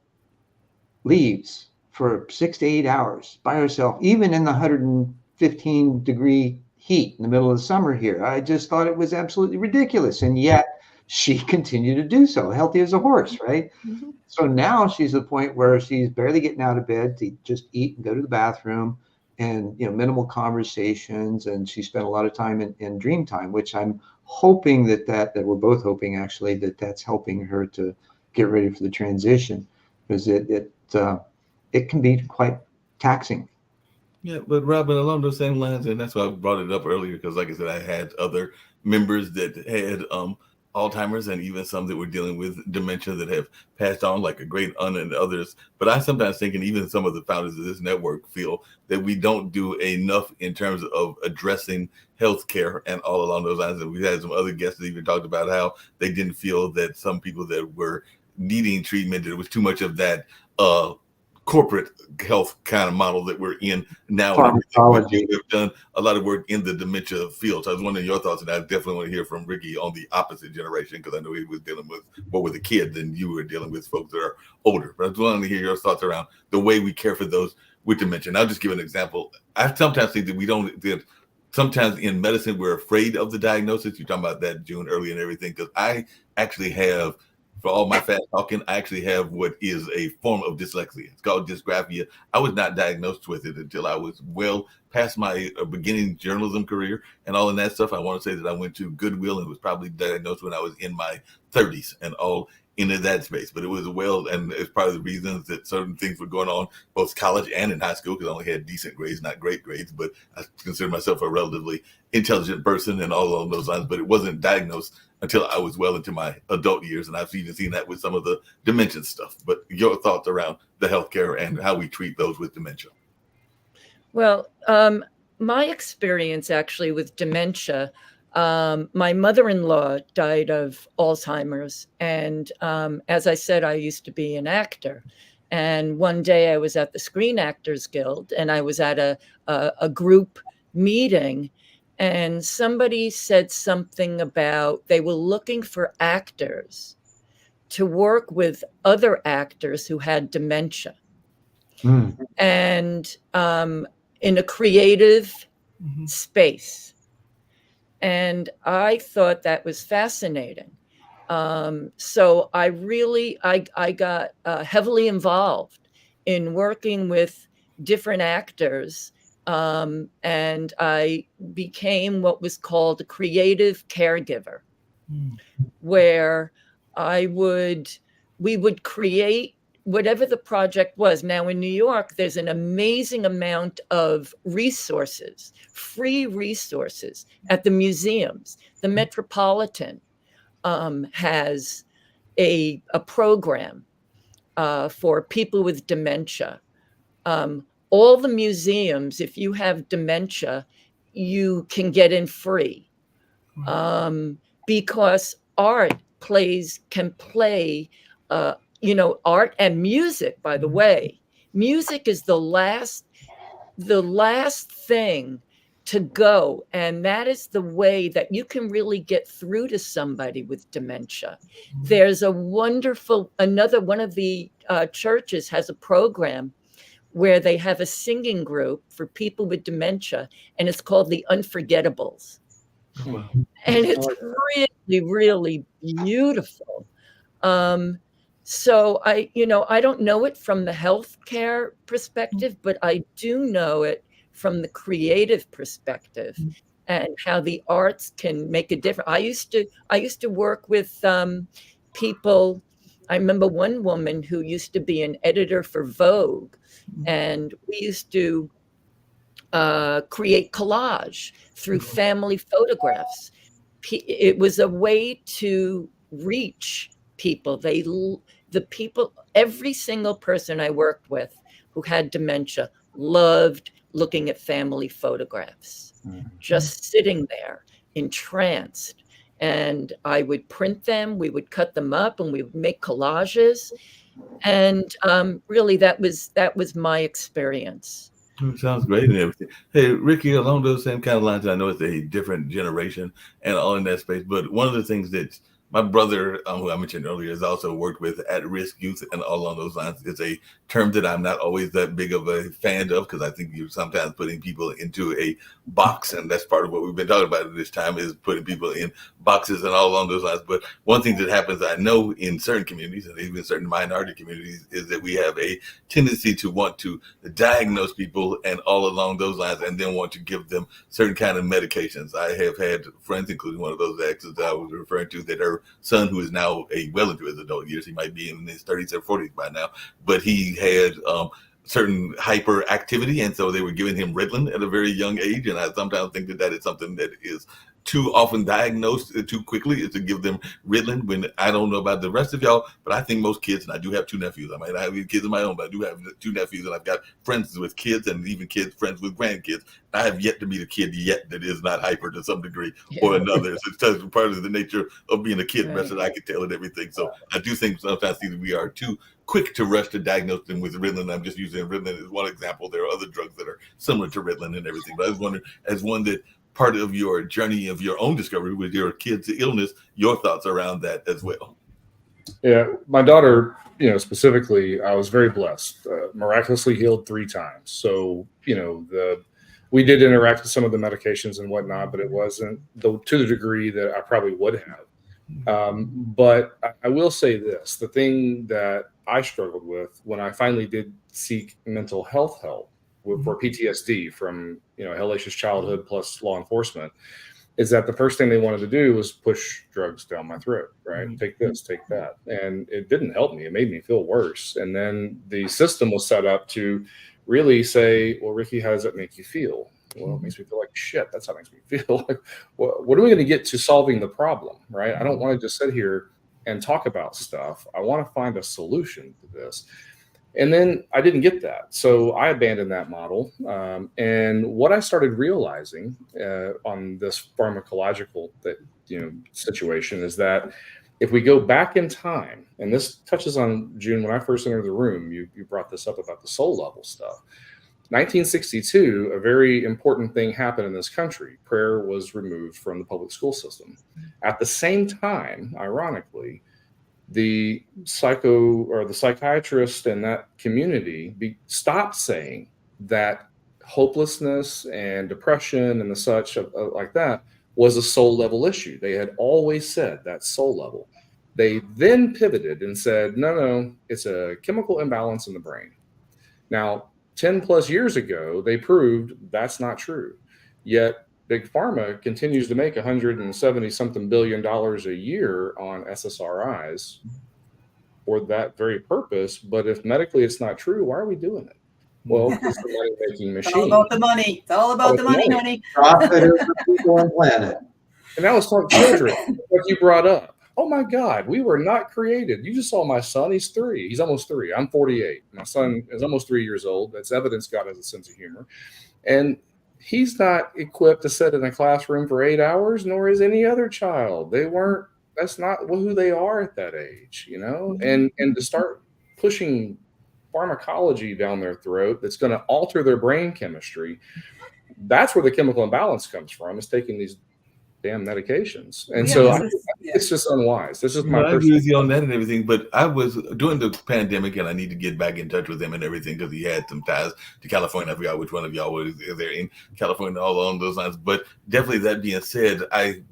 leaves for 6 to 8 hours by herself, even in the 115-degree heat in the middle of the summer here. I just thought it was absolutely ridiculous. And yet she continued to do so, healthy as a horse, right? Mm-hmm. So now she's at the point where she's barely getting out of bed to just eat and go to the bathroom, and minimal conversations. And she spent a lot of time in dream time, which I'm hoping that we're both hoping actually that's helping her to get ready for the transition, because it can be quite taxing. Yeah, but Robin, along those same lines, and that's why I brought it up earlier, because like I said, I had other members that had Alzheimer's, and even some that were dealing with dementia that have passed on, like a great aunt and others. But I sometimes think, and even some of the founders of this network feel, that we don't do enough in terms of addressing healthcare and all along those lines. And we had some other guests that even talked about how they didn't feel that some people that were needing treatment, there was too much of that corporate health kind of model that we're in now. Pharmacology. We've done a lot of work in the dementia field. So I was wondering your thoughts, and I definitely want to hear from Ricky on the opposite generation, because I know he was dealing with more with the kids than you were dealing with folks that are older. But I just wanted to hear your thoughts around the way we care for those with dementia. And I'll just give an example. I sometimes think that sometimes in medicine, we're afraid of the diagnosis. You're talking about that, June, early and everything, because I actually have, for all my fast talking, I actually have what is a form of dyslexia. It's called dysgraphia. I was not diagnosed with it until I was well past my beginning journalism career and all of that stuff. I want to say that I went to Goodwill and was probably diagnosed when I was in my 30s and all into that space. But it was and it's part of the reasons that certain things were going on both college and in high school, because I only had decent grades, not great grades, but I consider myself a relatively intelligent person and all along those lines. But it wasn't diagnosed until I was well into my adult years. And I've even seen that with some of the dementia stuff. But your thoughts around the healthcare and how we treat those with dementia? Well, my experience actually with dementia, my mother-in-law died of Alzheimer's. And as I said, I used to be an actor. And one day I was at the Screen Actors Guild, and I was at a group meeting, and somebody said something about they were looking for actors to work with other actors who had dementia. And in a creative space. And I thought that was fascinating. So I got heavily involved in working with different actors. And I became what was called a creative caregiver, where we would create whatever the project was. Now in New York, there's an amazing amount of resources, free resources at the museums. The Metropolitan has a program for people with dementia. All the museums, if you have dementia, you can get in free, because art can play art and music, by the way. Music is the last thing to go. And that is the way that you can really get through to somebody with dementia. There's another one of the churches has a program where they have a singing group for people with dementia, and it's called the Unforgettables. And it's really, really beautiful. So I don't know it from the healthcare perspective, but I do know it from the creative perspective and how the arts can make a difference. I used to work with people. I remember one woman who used to be an editor for Vogue, and we used to create collage through family photographs. It was a way to reach people. Every single person I worked with who had dementia loved looking at family photographs, just sitting there entranced. And I would print them, we would cut them up, and we would make collages. And really, that was my experience. Sounds great and everything. Hey, Ricky, along those same kind of lines, I know it's a different generation and all in that space, but one of the things that my brother, who I mentioned earlier, has also worked with at-risk youth and all along those lines. It's a term that I'm not always that big of a fan of, because I think you're sometimes putting people into a box, and that's part of what we've been talking about at this time, is putting people in boxes and all along those lines. But one thing that happens, I know, in certain communities and even certain minority communities, is that we have a tendency to want to diagnose people and all along those lines, and then want to give them certain kind of medications. I have had friends, including one of those exes that I was referring to, that her son, who is now well into his adult years, he might be in his 30s or 40s by now, but he had certain hyperactivity, and so they were giving him Ritalin at a very young age. And I sometimes think that is something that is too often diagnosed too quickly is to give them Ritalin. When I don't know about the rest of y'all, but I think most kids, and I do have two nephews. I might not have kids of my own, but I do have two nephews, and I've got friends with kids, and even kids friends with grandkids. I have yet to meet a kid yet that is not hyper to some degree or another. It's just part of the nature of being a kid, best that I can tell and everything. So I do think sometimes we are too quick to rush to diagnose them with Ritalin. I'm just using Ritalin as one example. There are other drugs that are similar to Ritalin and everything. But I was wondering, as one that part of your journey of your own discovery with your kid's illness, your thoughts around that as well. Yeah, my daughter, specifically, I was very blessed, miraculously healed 3 times. So, we did interact with some of the medications and whatnot, but it wasn't to the degree that I probably would have. But I will say this, the thing that I struggled with when I finally did seek mental health help for PTSD from, hellacious childhood plus law enforcement, is that the first thing they wanted to do was push drugs down my throat, right? Take this, take that. And it didn't help me. It made me feel worse. And then the system was set up to really say, well, Ricky, how does that make you feel? Well, it makes me feel like shit. That's how it makes me feel. Like, what are we going to get to solving the problem, right? I don't want to just sit here and talk about stuff. I want to find a solution to this. And then I didn't get that. So I abandoned that model. And what I started realizing on this pharmacological situation is that if we go back in time, and this touches on, June, when I first entered the room, you brought this up about the soul level stuff. 1962, a very important thing happened in this country. Prayer was removed from the public school system. At the same time, ironically, the psychiatrist in that community stopped saying that hopelessness and depression and the such like that was a soul level issue. They had always said that soul level. They then pivoted and said, no, it's a chemical imbalance in the brain. Now, 10 plus years ago, they proved that's not true. Yet Big Pharma continues to make $170-something billion a year on SSRIs for that very purpose. But if medically it's not true, why are we doing it? Well, it's the money-making machine. It's all about the money. It's all about the money, honey. Profit is the people on planet. And now let's talk children, like you brought up. Oh my God, we were not created. You just saw my son. He's 3. He's almost 3. I'm 48. My son is almost 3 years old. That's evidence God has a sense of humor. And he's not equipped to sit in a classroom for 8 hours, nor is any other child. That's not who they are at that age, and to start pushing pharmacology down their throat that's going to alter their brain chemistry. That's where the chemical imbalance comes from, is taking these damn medications. And it's just unwise. This is I agree with you on that and everything, but I was during the pandemic, and I need to get back in touch with him and everything because he had some ties to California. I forgot which one of y'all was there in California, all along those lines. But definitely, that being said, I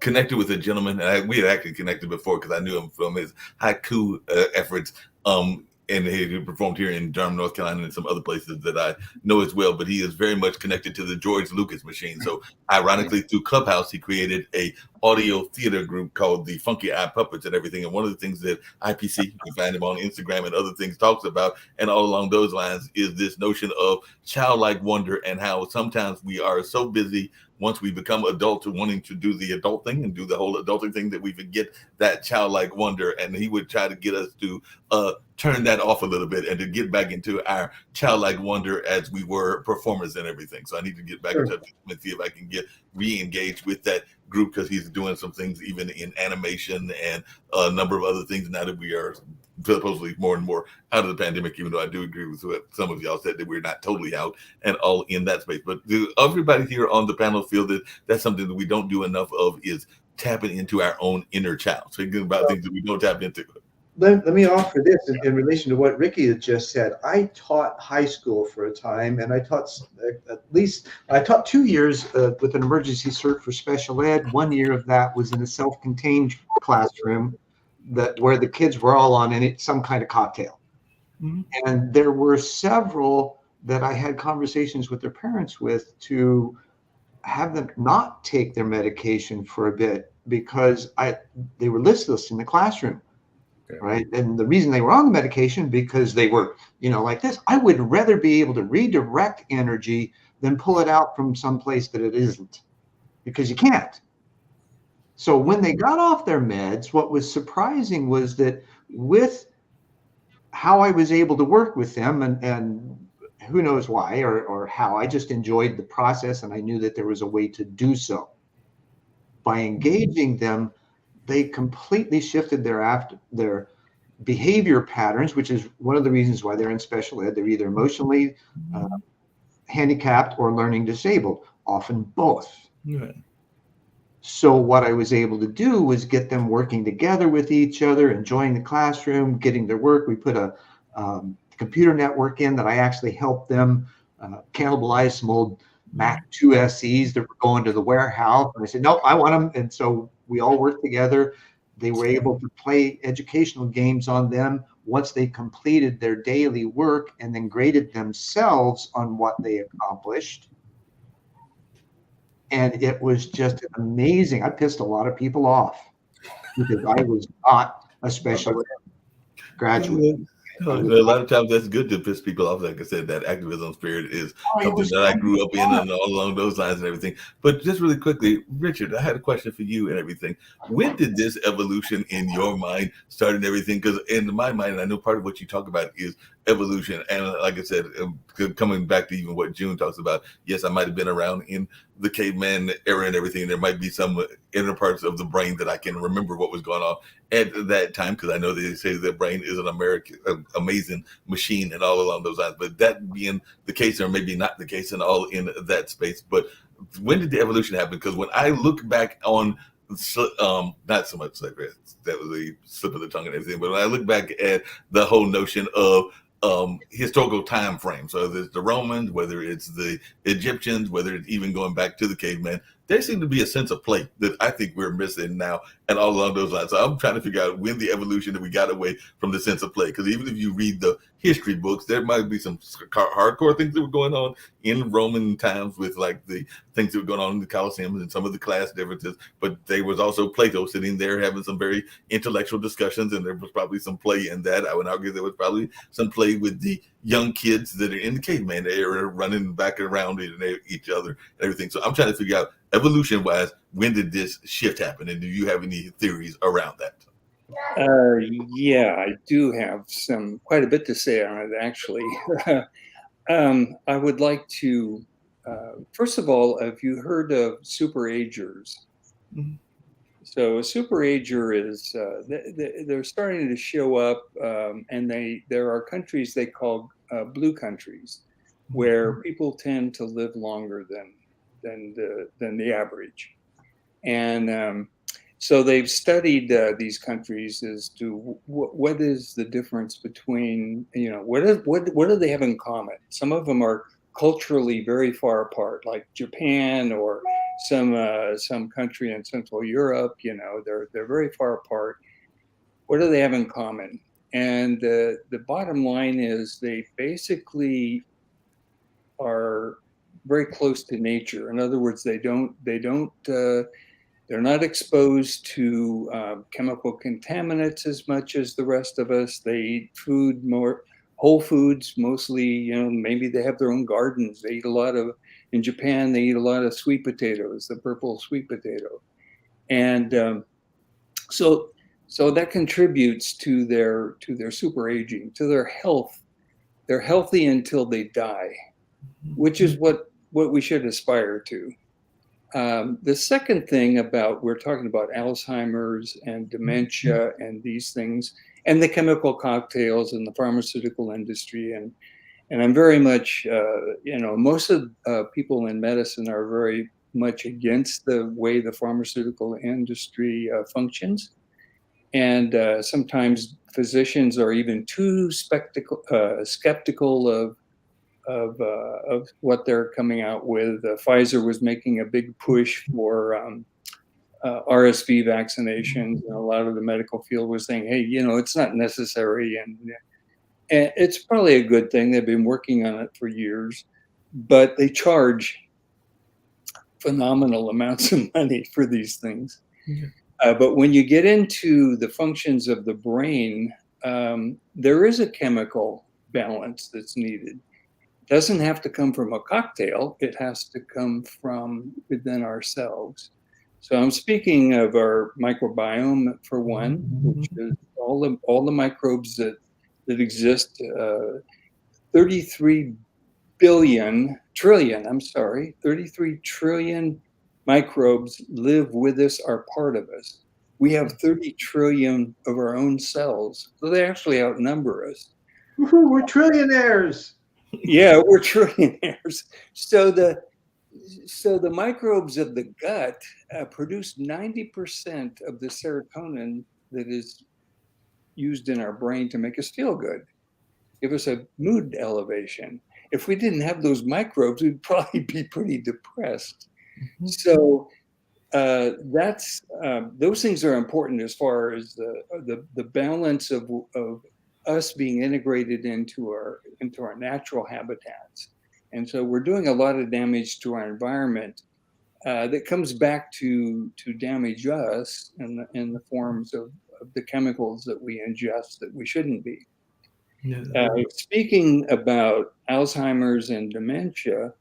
connected with a gentleman, and we had actually connected before because I knew him from his haiku efforts. And he performed here in Durham, North Carolina, and some other places that I know as well. But he is very much connected to the George Lucas machine. So, ironically, through Clubhouse, he created a audio theater group called the Funky Eye Puppets and everything. And one of the things that IPC, you can find him on Instagram and other things, talks about, and all along those lines, is this notion of childlike wonder and how sometimes we are so busy once we become adults wanting to do the adult thing and do the whole adulting thing that we forget that childlike wonder. And he would try to get us to turn that off a little bit and to get back into our childlike wonder as we were performers and everything. So I need to get back in touch with him and see if I can get re-engaged with that group, because he's doing some things even in animation and a number of other things now that we are supposedly more and more out of the pandemic, even though I do agree with what some of y'all said that we're not totally out and all in that space. But everybody here on the panel feel that that's something that we don't do enough of, is tapping into our own inner child. Thinking about things that we don't tap into. Let me offer this in relation to what Ricky had just said. I taught high school for a time, and I taught 2 years with an emergency cert for special ed. 1 year of that was in a self-contained classroom where the kids were all on some kind of cocktail. Mm-hmm. And there were several that I had conversations with their parents with to have them not take their medication for a bit because they were listless in the classroom. Right. And the reason they were on the medication, because they were, like this. I would rather be able to redirect energy than pull it out from some place that it isn't, because you can't. So when they got off their meds, what was surprising was that with how I was able to work with them, and who knows why or how, I just enjoyed the process and I knew that there was a way to do so. By engaging them, they completely shifted their behavior patterns, which is one of the reasons why they're in special ed. They're either emotionally handicapped or learning disabled, often both. Right. So what I was able to do was get them working together with each other, enjoying the classroom, getting their work. We put a computer network in that I actually helped them cannibalize some old Mac 2 SEs that were going to the warehouse. And I said, nope, I want them. And so we all worked together. They were able to play educational games on them once they completed their daily work and then graded themselves on what they accomplished. And it was just amazing. I pissed a lot of people off because I was not a special ed graduate. A lot of times that's good to piss people off. Like I said, that activism spirit is something that I grew up in and all along those lines and everything. But just really quickly, Richard, I had a question for you and everything. When did this evolution in your mind start and everything? Because in my mind, and I know part of what you talk about is evolution. And like I said, coming back to even what June talks about, yes, I might have been around in the caveman era and everything. There might be some inner parts of the brain that I can remember what was going on at that time, because I know they say the brain is an amazing machine and all along those lines. But that being the case, or maybe not the case, and all in that space. But when did the evolution happen? Because when I look back on not so much like that was a slip of the tongue and everything, but when I look back at the whole notion of historical time frame, so whether it's the Romans, whether it's the Egyptians, whether it's even going back to the caveman, there seems to be a sense of play that I think we're missing now, and all along those lines. So I'm trying to figure out when the evolution that we got away from the sense of play, because even if you read the history books, there might be some hardcore things that were going on in Roman times with like the things that were going on in the Colosseum and some of the class differences, but there was also Plato sitting there having some very intellectual discussions, and there was probably some play in that. I would argue there was probably some play with the young kids that are in the caveman era running back around each other and everything. So I'm trying to figure out, evolution wise, when did this shift happen, and do you have any theories around that? Yeah, I do have quite a bit to say on it, actually. I would like to, first of all, have you heard of superagers? Mm-hmm. So a superager is, they're starting to show up, and there are countries they call blue countries, where people tend to live longer than the average. And so they've studied these countries as to what is the difference between, what do they have in common? Some of them are culturally very far apart, like Japan or some country in Central Europe. They're very far apart. What do they have in common? And the bottom line is they basically are very close to nature. In other words, they're not exposed to chemical contaminants as much as the rest of us. They eat food more whole foods, mostly. Maybe they have their own gardens. They eat in Japan, they eat a lot of sweet potatoes, the purple sweet potato. And so that contributes to their super aging, to their health. They're healthy until they die, which is what we should aspire to. The second thing we're talking about Alzheimer's and dementia and these things, and the chemical cocktails and the pharmaceutical industry. And I'm very much, most of people in medicine are very much against the way the pharmaceutical industry functions. And sometimes physicians are even too skeptical of what they're coming out with. Pfizer was making a big push for RSV vaccinations, and a lot of the medical field was saying, hey, it's not necessary, and it's probably a good thing. They've been working on it for years, but they charge phenomenal amounts of money for these things. Mm-hmm. But when you get into the functions of the brain, there is a chemical balance that's needed. It doesn't have to come from a cocktail. It has to come from within ourselves. So I'm speaking of our microbiome for one, which is all the microbes that exist. 33 trillion microbes live with us, are part of us. We have 30 trillion of our own cells, so they actually outnumber us. Woohoo, we're trillionaires. Yeah, we're trillionaires. So the microbes of the gut produce 90% of the serotonin that is used in our brain to make us feel good, give us a mood elevation. If we didn't have those microbes, we'd probably be pretty depressed. So that's those things are important as far as the balance of us being integrated into our natural habitats. And so we're doing a lot of damage to our environment that comes back to damage us in the forms of the chemicals that we ingest that we shouldn't be. Speaking about Alzheimer's and dementia,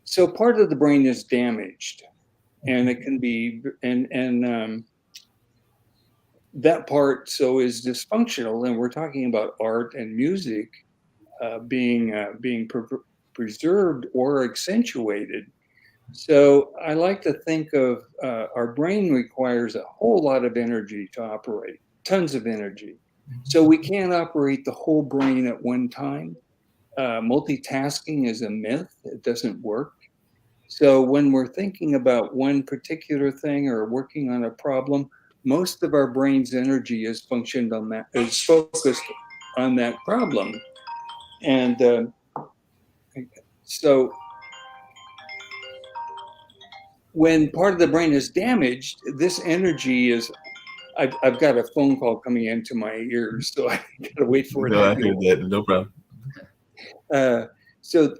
so part of the brain is damaged, and it can be, and that part is dysfunctional. And we're talking about art and music being preserved or accentuated. So I like to think of our brain requires a whole lot of energy to operate, tons of energy. So we can't operate the whole brain at one time. Multitasking is a myth. It doesn't work. So when we're thinking about one particular thing or working on a problem, most of our brain's energy is focused on that problem. And so when part of the brain is damaged, this energy is, I've got a phone call coming into my ears, so I gotta wait for it. No, I hear that. No problem. So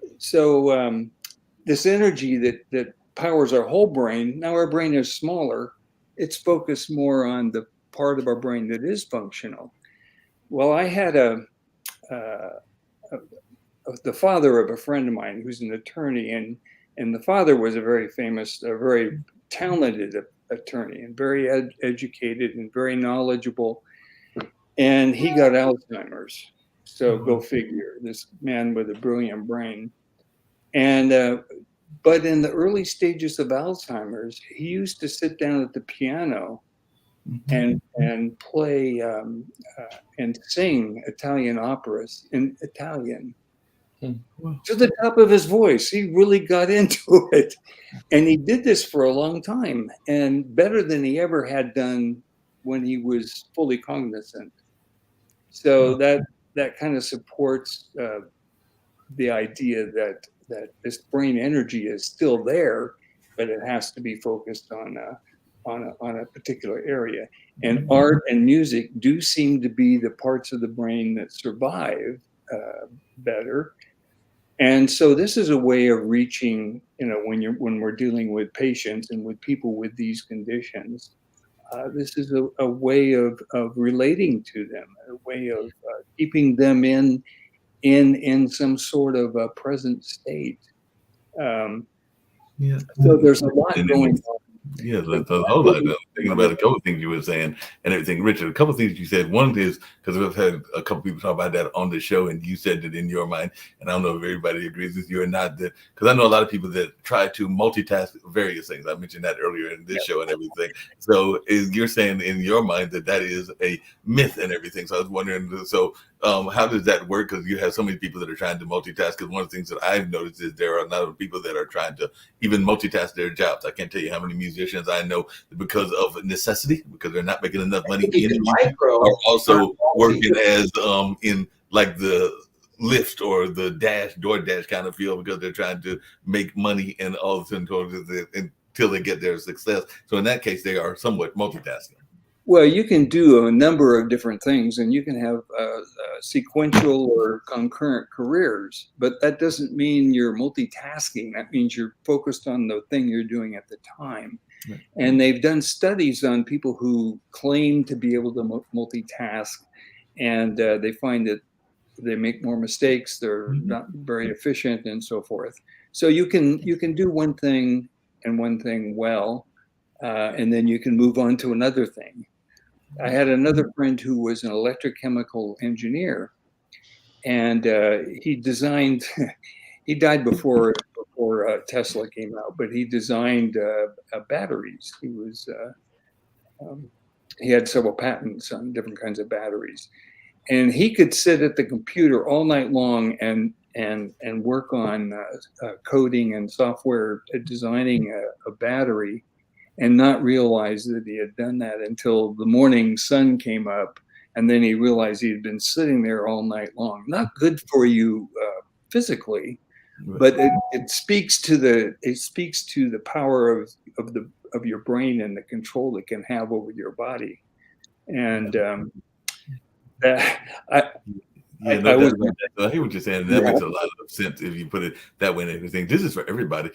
this energy that powers our whole brain, now our brain is smaller, it's focused more on the part of our brain that is functional. Well, I had the father of a friend of mine who's an attorney, and the father was a very famous, a very talented attorney, and very educated and very knowledgeable. And he got Alzheimer's. So go figure, this man with a brilliant brain. And but in the early stages of Alzheimer's, he used to sit down at the piano and play and sing Italian operas in Italian to the top of his voice. He really got into it, and he did this for a long time, and better than he ever had done when he was fully cognizant. So that kind of supports the idea that this brain energy is still there, but it has to be focused on a particular area. And art and music do seem to be the parts of the brain that survive better. And so this is a way of reaching, when we're dealing with patients and with people with these conditions, this is a way of relating to them, a way of keeping them in some sort of a present state. So there's a lot going on. Yeah, the whole lot. Thinking about a couple of things you were saying and everything, Richard. A couple of things you said. One is because we've had a couple of people talk about that on the show, and you said that in your mind. And I don't know if everybody agrees with you or not. That because I know a lot of people that try to multitask various things. I mentioned that earlier in this show and everything. So you're saying in your mind that is a myth and everything. So I was wondering. So how does that work? Because you have so many people that are trying to multitask. Because one of the things that I've noticed is there are a lot of people that are trying to even multitask their jobs. I can't tell you how many musicians I know because of necessity, because they're not making enough money, are also working as in like the Lyft or the DoorDash kind of field, because they're trying to make money and all of a sudden until they get their success. So in that case, they are somewhat multitasking. Well, you can do a number of different things, and you can have sequential or concurrent careers, but that doesn't mean you're multitasking. That means you're focused on the thing you're doing at the time. Right. And they've done studies on people who claim to be able to multitask, and they find that they make more mistakes. They're not very efficient, and so forth. So you can do one thing and one thing well, and then you can move on to another thing. I had another friend who was an electrochemical engineer, and he designed. He died before Tesla came out, but he designed batteries. He had several patents on different kinds of batteries, and he could sit at the computer all night long and work on coding and software designing a battery, and not realize that he had done that until the morning sun came up, and then he realized he had been sitting there all night long. Not good for you physically, but it speaks to the power of your brain and the control it can have over your body. And I hear what you're saying. That makes a lot of sense if you put it that way and everything. This is for everybody.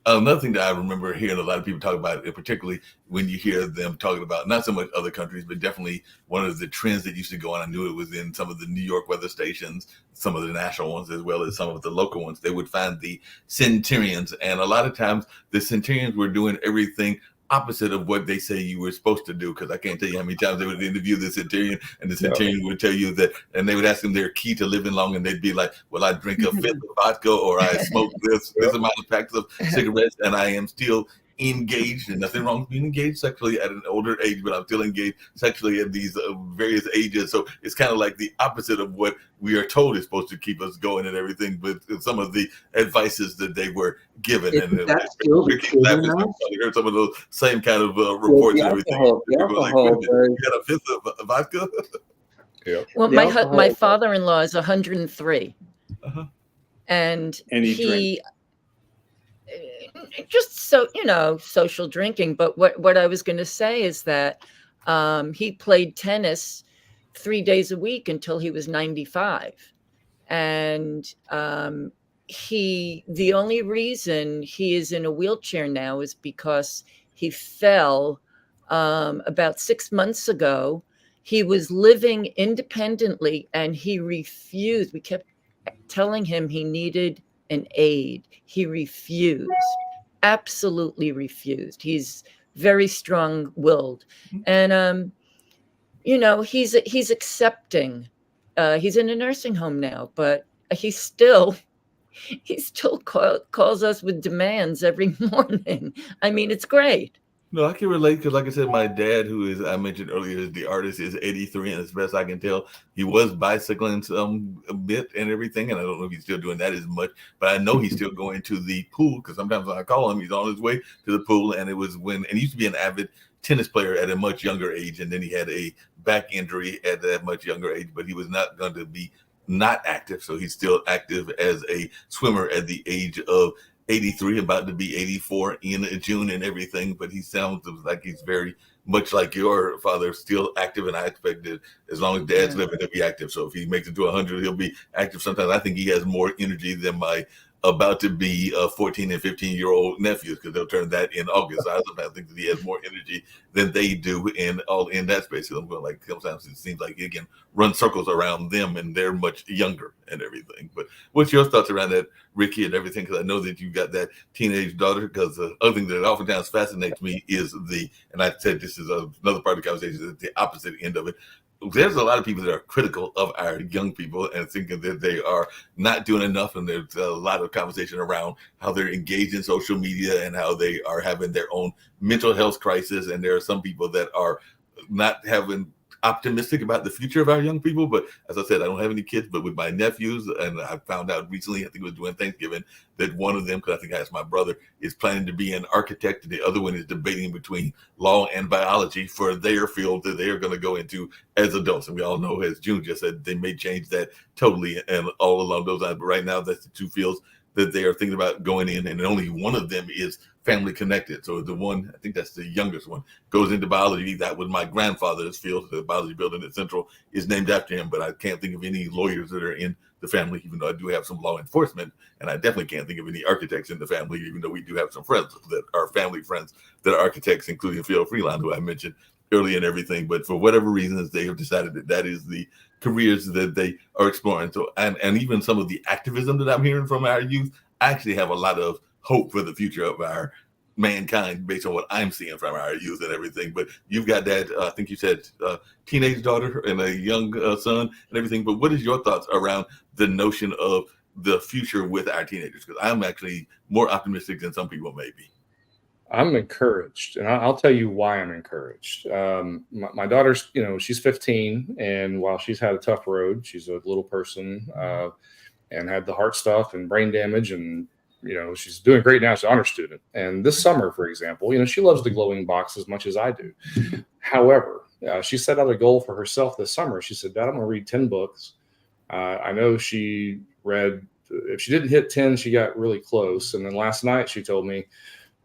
Another thing that I remember hearing a lot of people talk about, and particularly when you hear them talking about not so much other countries, but definitely one of the trends that used to go on. I knew it was in some of the New York weather stations, some of the national ones, as well as some of the local ones. They would find the centurions, and a lot of times the centurions were doing everything opposite of what they say you were supposed to do, because I can't tell you how many times they would interview the centurion, and the centurion would tell you that, and they would ask them their key to living long, and they'd be like, well, I drink a fifth of vodka, or I smoke this amount of packs of cigarettes, and I am still engaged, and nothing wrong with being engaged sexually at an older age, but I'm still engaged sexually at these various ages. So it's kind of like the opposite of what we are told is supposed to keep us going and everything, but some of the advices that they were given. Isn't that still the case now? I heard some of those same kind of reports and everything. You got a fifth of vodka? Yeah. Well, my father-in-law is 103, and he just social drinking. But what I was going to say is that he played tennis 3 days a week until he was 95, and the only reason he is in a wheelchair now is because he fell about 6 months ago. He was living independently, and he refused. We kept telling him he needed an aid. He refused, absolutely refused. He's very strong-willed, and he's accepting. He's in a nursing home now, but he still calls us with demands every morning. I mean, it's great. No, I can relate, because like I said, my dad, who I mentioned earlier, is the artist, is 83, and as best I can tell, he was bicycling a bit and everything, and I don't know if he's still doing that as much, but I know he's still going to the pool, because sometimes when I call him, he's on his way to the pool, and he used to be an avid tennis player at a much younger age, and then he had a back injury at that much younger age, but he was not going to be not active, so he's still active as a swimmer at the age of 83, about to be 84 in June and everything, but he sounds like he's very much like your father, still active, and I expect that as long as dad's living, he'll be active. So if he makes it to 100, he'll be active. Sometimes I think he has more energy than my about to be 14 and 15-year-old nephews, because they'll turn that in August. I sometimes think that he has more energy than they do in that space. I'm going, like, sometimes it seems like he can run circles around them, and they're much younger and everything. But what's your thoughts around that, Ricky, and everything? Because I know that you've got that teenage daughter. Because the other thing that oftentimes fascinates me is and I said this is another part of the conversation, is the opposite end of it. There's a lot of people that are critical of our young people and thinking that they are not doing enough. And there's a lot of conversation around how they're engaged in social media and how they are having their own mental health crisis. And there are some people that are not having optimistic about the future of our young people. But as I said, I don't have any kids, but with my nephews, and I found out recently, I think it was during Thanksgiving, that one of them, because I think I asked my brother, is planning to be an architect, and the other one is debating between law and biology for their field that they are going to go into as adults. And we all know, as June just said, they may change that totally and all along those lines. But right now, that's the two fields that they are thinking about going in, and only one of them is family connected. So the one, I think that's the youngest one, goes into biology. That was my grandfather's field. The biology building at Central is named after him, but I can't think of any lawyers that are in the family, even though I do have some law enforcement, and I definitely can't think of any architects in the family, even though we do have some friends that are family friends that are architects, including Phil Freeland, who I mentioned early and everything, but for whatever reasons, they have decided that that is the careers that they are exploring. So, and even some of the activism that I'm hearing from our youth, I actually have a lot of hope for the future of our mankind based on what I'm seeing from our youth and everything. But you've got that, I think you said, teenage daughter and a young son and everything. But what is your thoughts around the notion of the future with our teenagers? Because I'm actually more optimistic than some people may be. I'm encouraged, and I'll tell you why I'm encouraged. My daughter's, she's 15, and while she's had a tough road, she's a little person and had the heart stuff and brain damage, and she's doing great now. She's an honor student, and this summer, for example, she loves the glowing box as much as I do. However, she set out a goal for herself this summer. She said, "Dad, I'm going to read 10 books." I know she read. If she didn't hit 10, she got really close. And then last night she told me,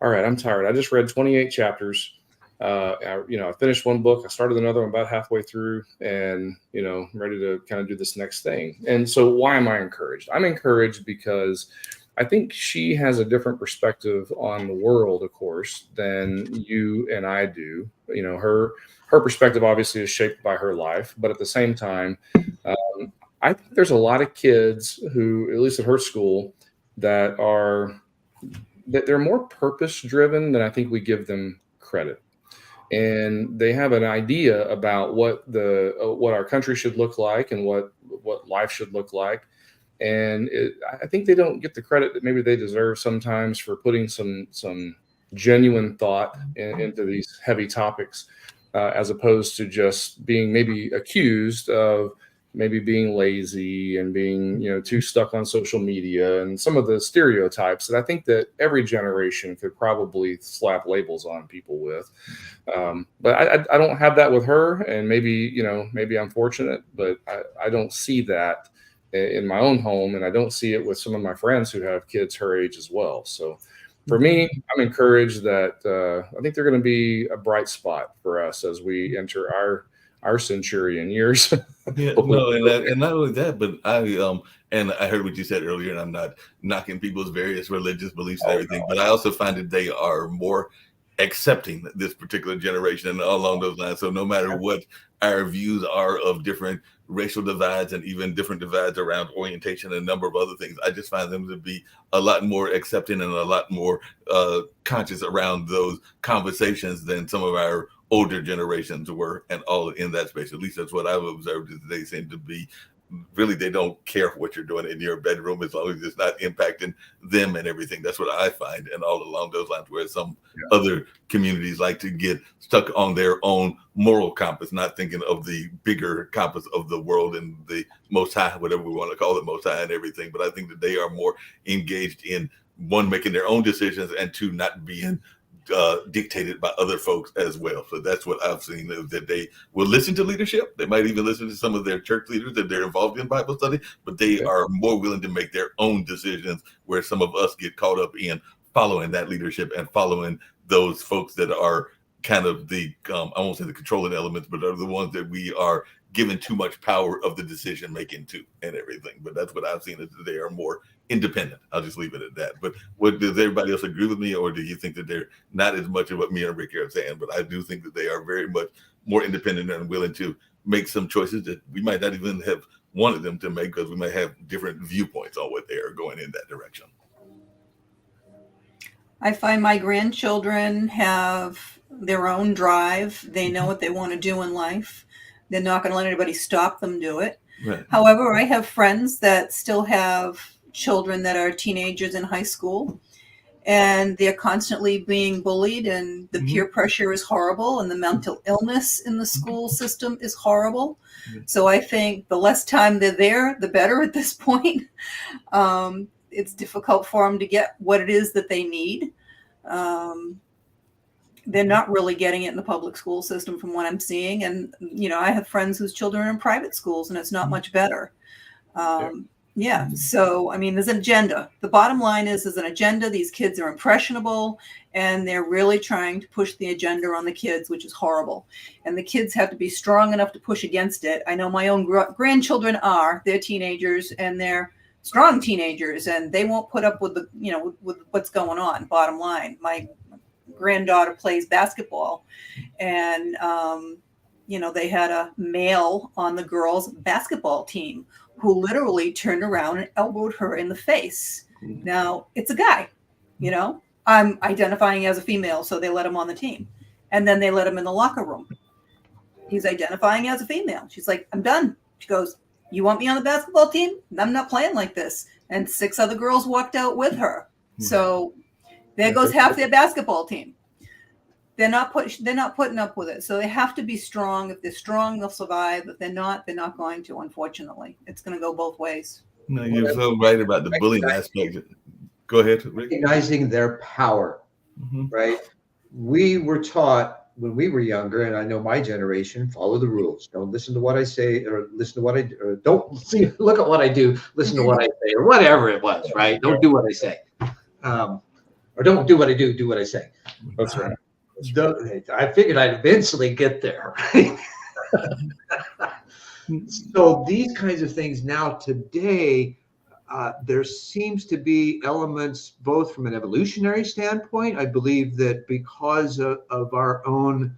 "All right, I'm tired. I just read 28 chapters. I finished one book. I started another one about halfway through, and I'm ready to kind of do this next thing." And so, why am I encouraged? I'm encouraged because I think she has a different perspective on the world, of course, than you and I do. Her perspective obviously is shaped by her life, but at the same time, I think there's a lot of kids who, at least at her school, that they're more purpose driven than I think we give them credit. And they have an idea about what our country should look like and what life should look like. And I think they don't get the credit that maybe they deserve sometimes for putting some genuine thought into these heavy topics, as opposed to just being maybe accused of maybe being lazy and being, too stuck on social media and some of the stereotypes that I think that every generation could probably slap labels on people with. But I don't have that with her, and maybe I'm fortunate, but I don't see that in my own home, and I don't see it with some of my friends who have kids her age as well. So for me, I'm encouraged that I think they're going to be a bright spot for us as we enter our centurion years. Yeah, no, and not only that, but I heard what you said earlier, and I'm not knocking people's various religious beliefs and everything, but I also find that they are more accepting this particular generation and all along those lines. So no matter what our views are of different racial divides and even different divides around orientation and a number of other things, I just find them to be a lot more accepting and a lot more conscious around those conversations than some of our older generations were, and all in that space. At least that's what I've observed, is they seem to be really, they don't care what you're doing in your bedroom as long as it's not impacting them and everything. That's what I find, and all along those lines, whereas some other communities like to get stuck on their own moral compass, not thinking of the bigger compass of the world and the Most High, whatever we want to call it, Most High and everything. But I think that they are more engaged in, one, making their own decisions, and two, not being dictated by other folks as well. So that's what I've seen, is that they will listen to leadership. They might even listen to some of their church leaders that they're involved in Bible study, but they are more willing to make their own decisions, where some of us get caught up in following that leadership and following those folks that are kind of the, I won't say the controlling elements, but are the ones that we are given too much power of the decision making to and everything. But that's what I've seen, is that they are more independent. I'll just leave it at that. But does everybody else agree with me, or do you think that they're not as much of what me and Ricky are saying? But I do think that they are very much more independent and willing to make some choices that we might not even have wanted them to make, because we might have different viewpoints on what they are going in that direction. I find my grandchildren have their own drive. They know what they want to do in life. They're not going to let anybody stop them do it. Right. However, I have friends that still have children that are teenagers in high school, and they're constantly being bullied, and the peer pressure is horrible, and the mental illness in the school system is horrible. So I think the less time they're there, the better at this point. It's difficult for them to get what it is that they need. They're not really getting it in the public school system from what I'm seeing. And, I have friends whose children are in private schools, and it's not much better. So, there's an agenda. The bottom line is there's an agenda. These kids are impressionable, and they're really trying to push the agenda on the kids, which is horrible. And the kids have to be strong enough to push against it. I know my own grandchildren they're teenagers, and they're strong teenagers, and they won't put up with with what's going on. Bottom line, my granddaughter plays basketball, And, they had a male on the girls' basketball team who literally turned around and elbowed her in the face. Now, it's a guy, I'm identifying as a female, so they let him on the team. And then they let him in the locker room. He's identifying as a female. She's like, I'm done. She goes, you want me on the basketball team? I'm not playing like this. And 6 other girls walked out with her. So there goes half their basketball team. They're not putting up with it. So they have to be strong. If they're strong, they'll survive. If they're not going to, unfortunately. It's going to go both ways. No, you're so right about the bullying aspect. Go ahead, Rick. Recognizing their power, right? We were taught when we were younger, and I know my generation, follow the rules. Don't listen to what I say, or listen to what I do, or don't see, look at what I do, listen to what I say, or whatever it was, right? Don't do what I say. Or don't do what I do what I say. That's right. I figured I'd eventually get there. Right? So these kinds of things now today, there seems to be elements both from an evolutionary standpoint. I believe that because of our own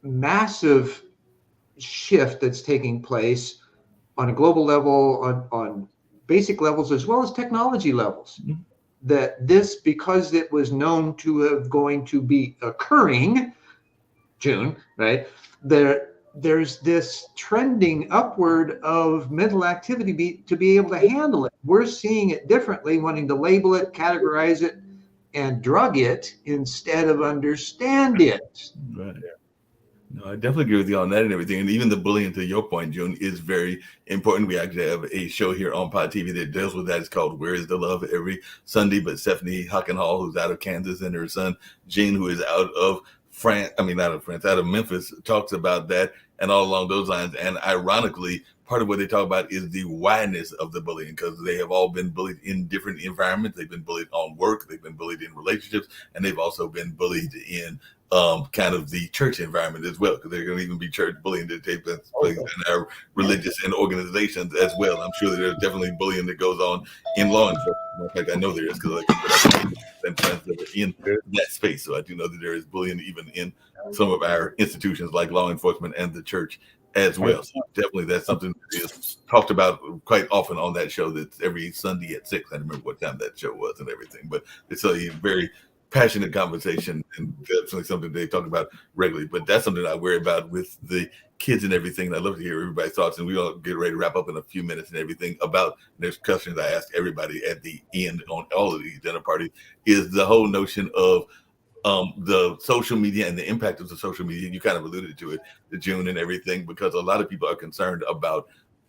massive shift that's taking place on a global level, on basic levels, as well as technology levels, that this, because it was known to have going to be occurring, June, right, there's this trending upward of mental activity to be able to handle it. We're seeing it differently, wanting to label it, categorize it, and drug it instead of understand it. Right. No, I definitely agree with you on that and everything. And even the bullying, to your point, June, is very important. We actually have a show here on Pod TV that deals with that. It's called Where is the Love every Sunday. But Stephanie Hockenhall, who's out of Kansas, and her son, Gene, who is out of out of Memphis, talks about that and all along those lines. And ironically, part of what they talk about is the whyness of the bullying, because they have all been bullied in different environments. They've been bullied on work, they've been bullied in relationships, and they've also been bullied in kind of the church environment as well, because they're going to even be church bullying that takes place in our religious and organizations as well. I'm sure that there's definitely bullying that goes on in law enforcement. In fact, I know there is, because and friends that are in that space. So I do know that there is bullying even in some of our institutions like law enforcement and the church as well. So definitely that's something that is talked about quite often on that show. That's every Sunday at 6. I don't remember what time that show was and everything, but it's a very passionate conversation, and definitely something they talk about regularly. But that's something I worry about with the kids and everything. And I love to hear everybody's thoughts, and we'll get ready to wrap up in a few minutes and everything about there's questions I ask everybody at the end on all of these dinner parties, is the whole notion of the social media and the impact of the social media. You kind of alluded to it, the June and everything, because a lot of people are concerned about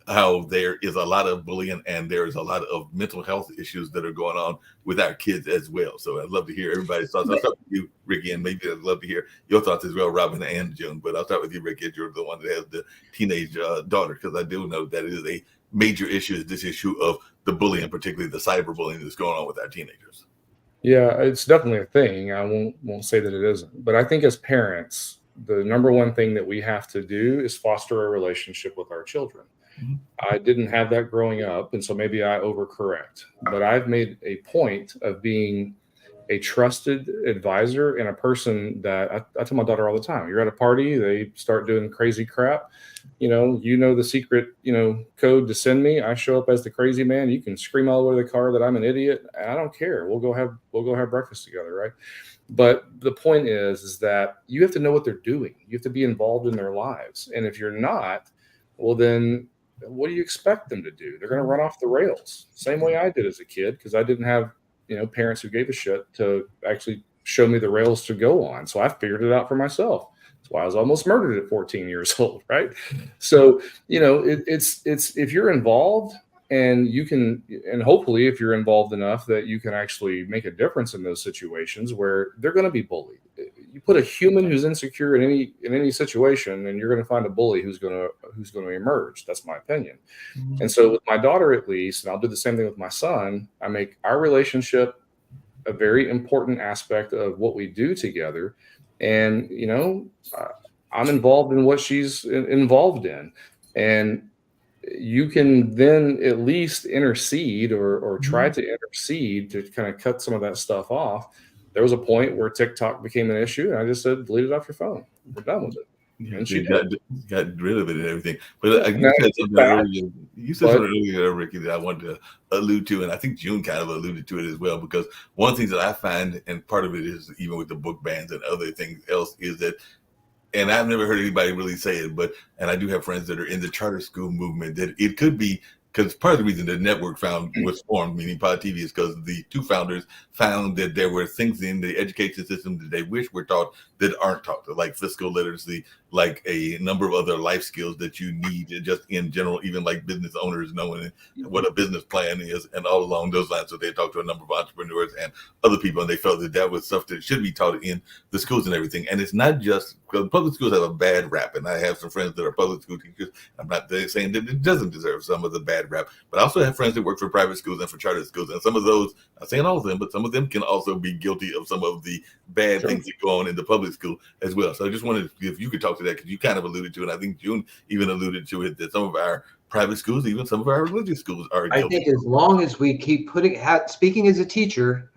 how there is a lot of bullying and there is a lot of mental health issues that are going on with our kids as well. So I'd love to hear everybody's thoughts. I'll start with you, Ricky, and maybe I'd love to hear your thoughts as well, Robin and June. But I'll start with you, Ricky, as you're the one that has the teenage daughter, because I do know that it is a major issue, is this issue of the bullying, particularly the cyberbullying that's going on with our teenagers. Yeah, it's definitely a thing. I won't say that it isn't. But I think as parents, the number one thing that we have to do is foster a relationship with our children. I didn't have that growing up, and so maybe I overcorrect. But I've made a point of being a trusted advisor and a person that I tell my daughter all the time. You're at a party, they start doing crazy crap. You know the secret, code to send me. I show up as the crazy man. You can scream all over the car that I'm an idiot. I don't care. We'll go have breakfast together, right? But the point is that you have to know what they're doing. You have to be involved in their lives. And if you're not, well, then what do you expect them to do? They're going to run off the rails. Same way I did as a kid, because I didn't have, parents who gave a shit to actually show me the rails to go on. So I figured it out for myself. That's why I was almost murdered at 14 years old, right? So, it's if you're involved, and you can, and hopefully if you're involved enough that you can actually make a difference in those situations where they're going to be bullied. You put a human who's insecure in any situation, and you're going to find a bully who's going to emerge. That's my opinion. Mm-hmm. And so with my daughter, at least, and I'll do the same thing with my son, I make our relationship a very important aspect of what we do together. And, I'm involved in what she's involved in. And you can then at least intercede or try to intercede to kind of cut some of that stuff off. there was a point where TikTok became an issue, and I just said, delete it off your phone. We're done with it. Yeah, And she got rid of it and everything. But Now you said something earlier, Ricky, that I wanted to allude to, and I think June kind of alluded to it as well, because one of the things that I find, and part of it is even with the book bans and other things else, is that, and I've never heard anybody really say it, and I do have friends that are in the charter school movement, that it could be, because part of the reason the network was formed, meaning Pod TV, is because the two founders found that there were things in the education system that they wish were taught that aren't taught, like fiscal literacy, like a number of other life skills that you need just in general, even like business owners knowing what a business plan is and all along those lines. So they talked to a number of entrepreneurs and other people, and they felt that that was stuff that should be taught in the schools and everything. And it's not just because public schools have a bad rap, and I have some friends that are public school teachers. I'm not saying that it doesn't deserve some of the bad rap, but I also have friends that work for private schools and for charter schools, and some of those, I'm not saying all of them, but some of them can also be guilty of some of the bad things that go on in the public school as well. So I just wanted, if you could talk to that, because you kind of alluded to it. I think June even alluded to it, that some of our private schools, even some of our religious schools, are guilty. I think as long as we keep speaking as a teacher,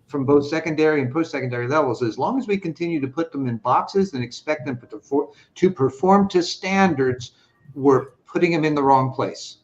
from both secondary and post-secondary levels, as long as we continue to put them in boxes and expect them to perform to standards, we're putting them in the wrong place.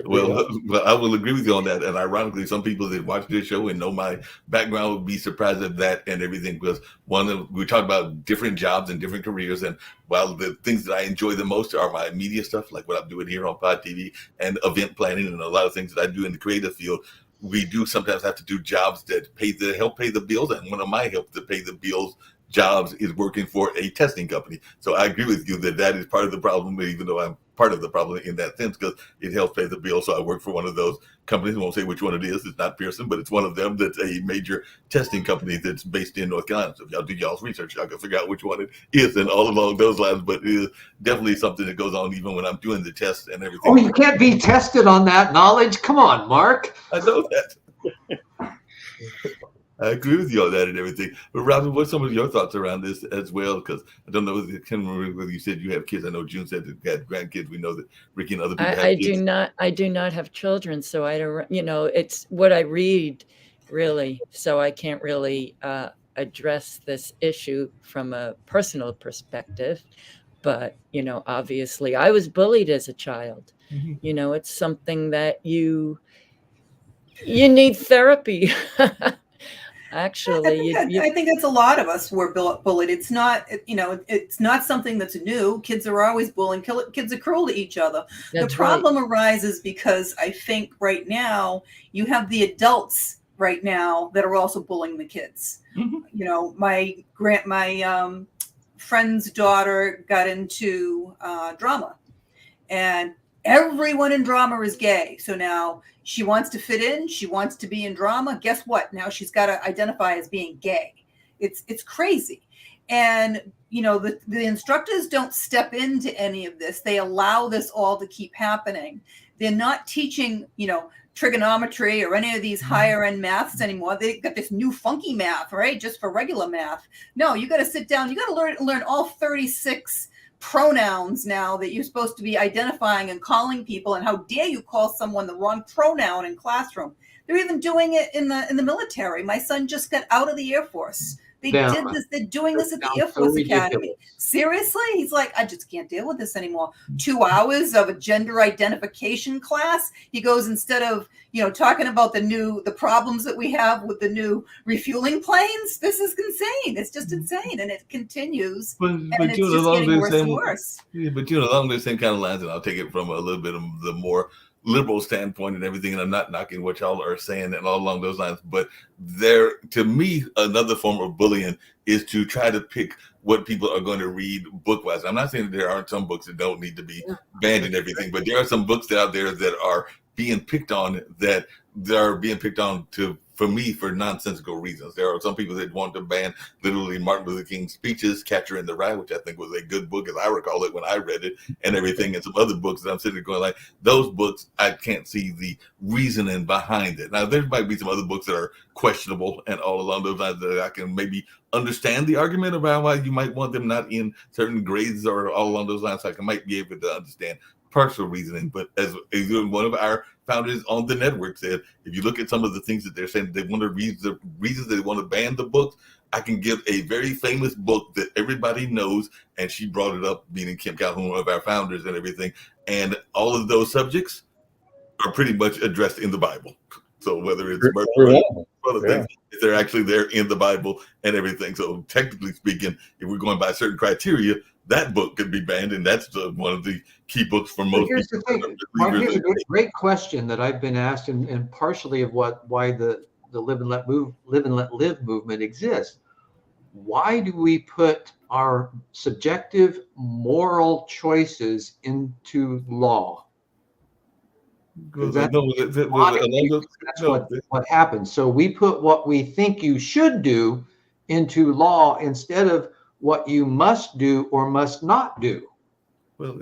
Well, I will agree with you on that. And ironically, some people that watch this show and know my background would be surprised at that and everything, because we talk about different jobs and different careers. And while the things that I enjoy the most are my media stuff, like what I'm doing here on Pod TV and event planning and a lot of things that I do in the creative field, we do sometimes have to do jobs that help pay the bills. And one of my help to pay the bills jobs is working for a testing company. So I agree with you that is part of the problem, even though I'm part of the problem in that sense, because it helps pay the bill. So I work for one of those companies. I won't say which one it is. It's not Pearson, but it's one of them. That's a major testing company that's based in North Carolina. So if y'all do y'all's research, y'all can figure out which one it is and all along those lines. But it is definitely something that goes on even when I'm doing the tests and everything. Oh, you can't be tested on that knowledge. Come on, Mark. I know that. I agree with you on that and everything. But Robin, what's some of your thoughts around this as well? Because I don't know, I can't remember whether you said you have kids. I know June said that you had grandkids. We know that Ricky and other people have kids. I do not have children, so I don't, it's what I read really. So I can't really address this issue from a personal perspective. But, obviously I was bullied as a child. Mm-hmm. It's something that you need therapy. Actually, I think that's a lot of us were bullied. It's not, it's not something that's new. Kids are always bullying. Kids are cruel to each other. The problem arises because I think right now you have the adults right now that are also bullying the kids. Mm-hmm. My friend's daughter got into drama, and everyone in drama is gay. So now she wants to fit in. She wants to be in drama. Guess what? Now she's got to identify as being gay. It's crazy. And, the instructors don't step into any of this. They allow this all to keep happening. They're not teaching, trigonometry or any of these higher end maths anymore. They got this new funky math, right? Just for regular math. No, you got to sit down. You got to learn all 36 pronouns now that you're supposed to be identifying and calling people, and how dare you call someone the wrong pronoun in classroom. They're even doing it in the military. My son just got out of the Air Force. They did this. They're doing this at the Air Force Academy. Seriously? He's like, I just can't deal with this anymore. 2 hours of a gender identification class. He goes, instead of, talking about the problems that we have with the new refueling planes. This is insane. It's just insane. And it continues. And it's just getting worse and worse. Yeah, but along the same kind of lines, and I'll take it from a little bit of the more liberal standpoint and everything, and I'm not knocking what y'all are saying and all along those lines, but to me, another form of bullying is to try to pick what people are going to read book-wise. I'm not saying that there aren't some books that don't need to be banned and everything, but there are some books out there that are being picked on for me, for nonsensical reasons. There are some people that want to ban literally Martin Luther King's speeches, Catcher in the Rye, which I think was a good book as I recall it when I read it, and everything, and some other books that I'm sitting there going like, those books, I can't see the reasoning behind it. Now, there might be some other books that are questionable and all along those lines that I can maybe understand the argument about why you might want them not in certain grades or all along those lines. So I might be able to understand personal reasoning, but as one of our founders on the network said, if you look at some of the things that they're saying, they want to read the reasons they want to ban the books. I can give a very famous book that everybody knows, and she brought it up, meaning Kim Calhoun, one of our founders and everything. And all of those subjects are pretty much addressed in the Bible. So whether it's murder or other things, they're actually there in the Bible and everything. So technically speaking, if we're going by certain criteria, that book could be banned, and that's one of the key books for most Here's the people. thing, Mark, here's a great question that I've been asked, and partially of why the Live and Let Live movement exists. Why do we put our subjective moral choices into law? That's what happens. So we put what we think you should do into law instead of what you must do or must not do. Well,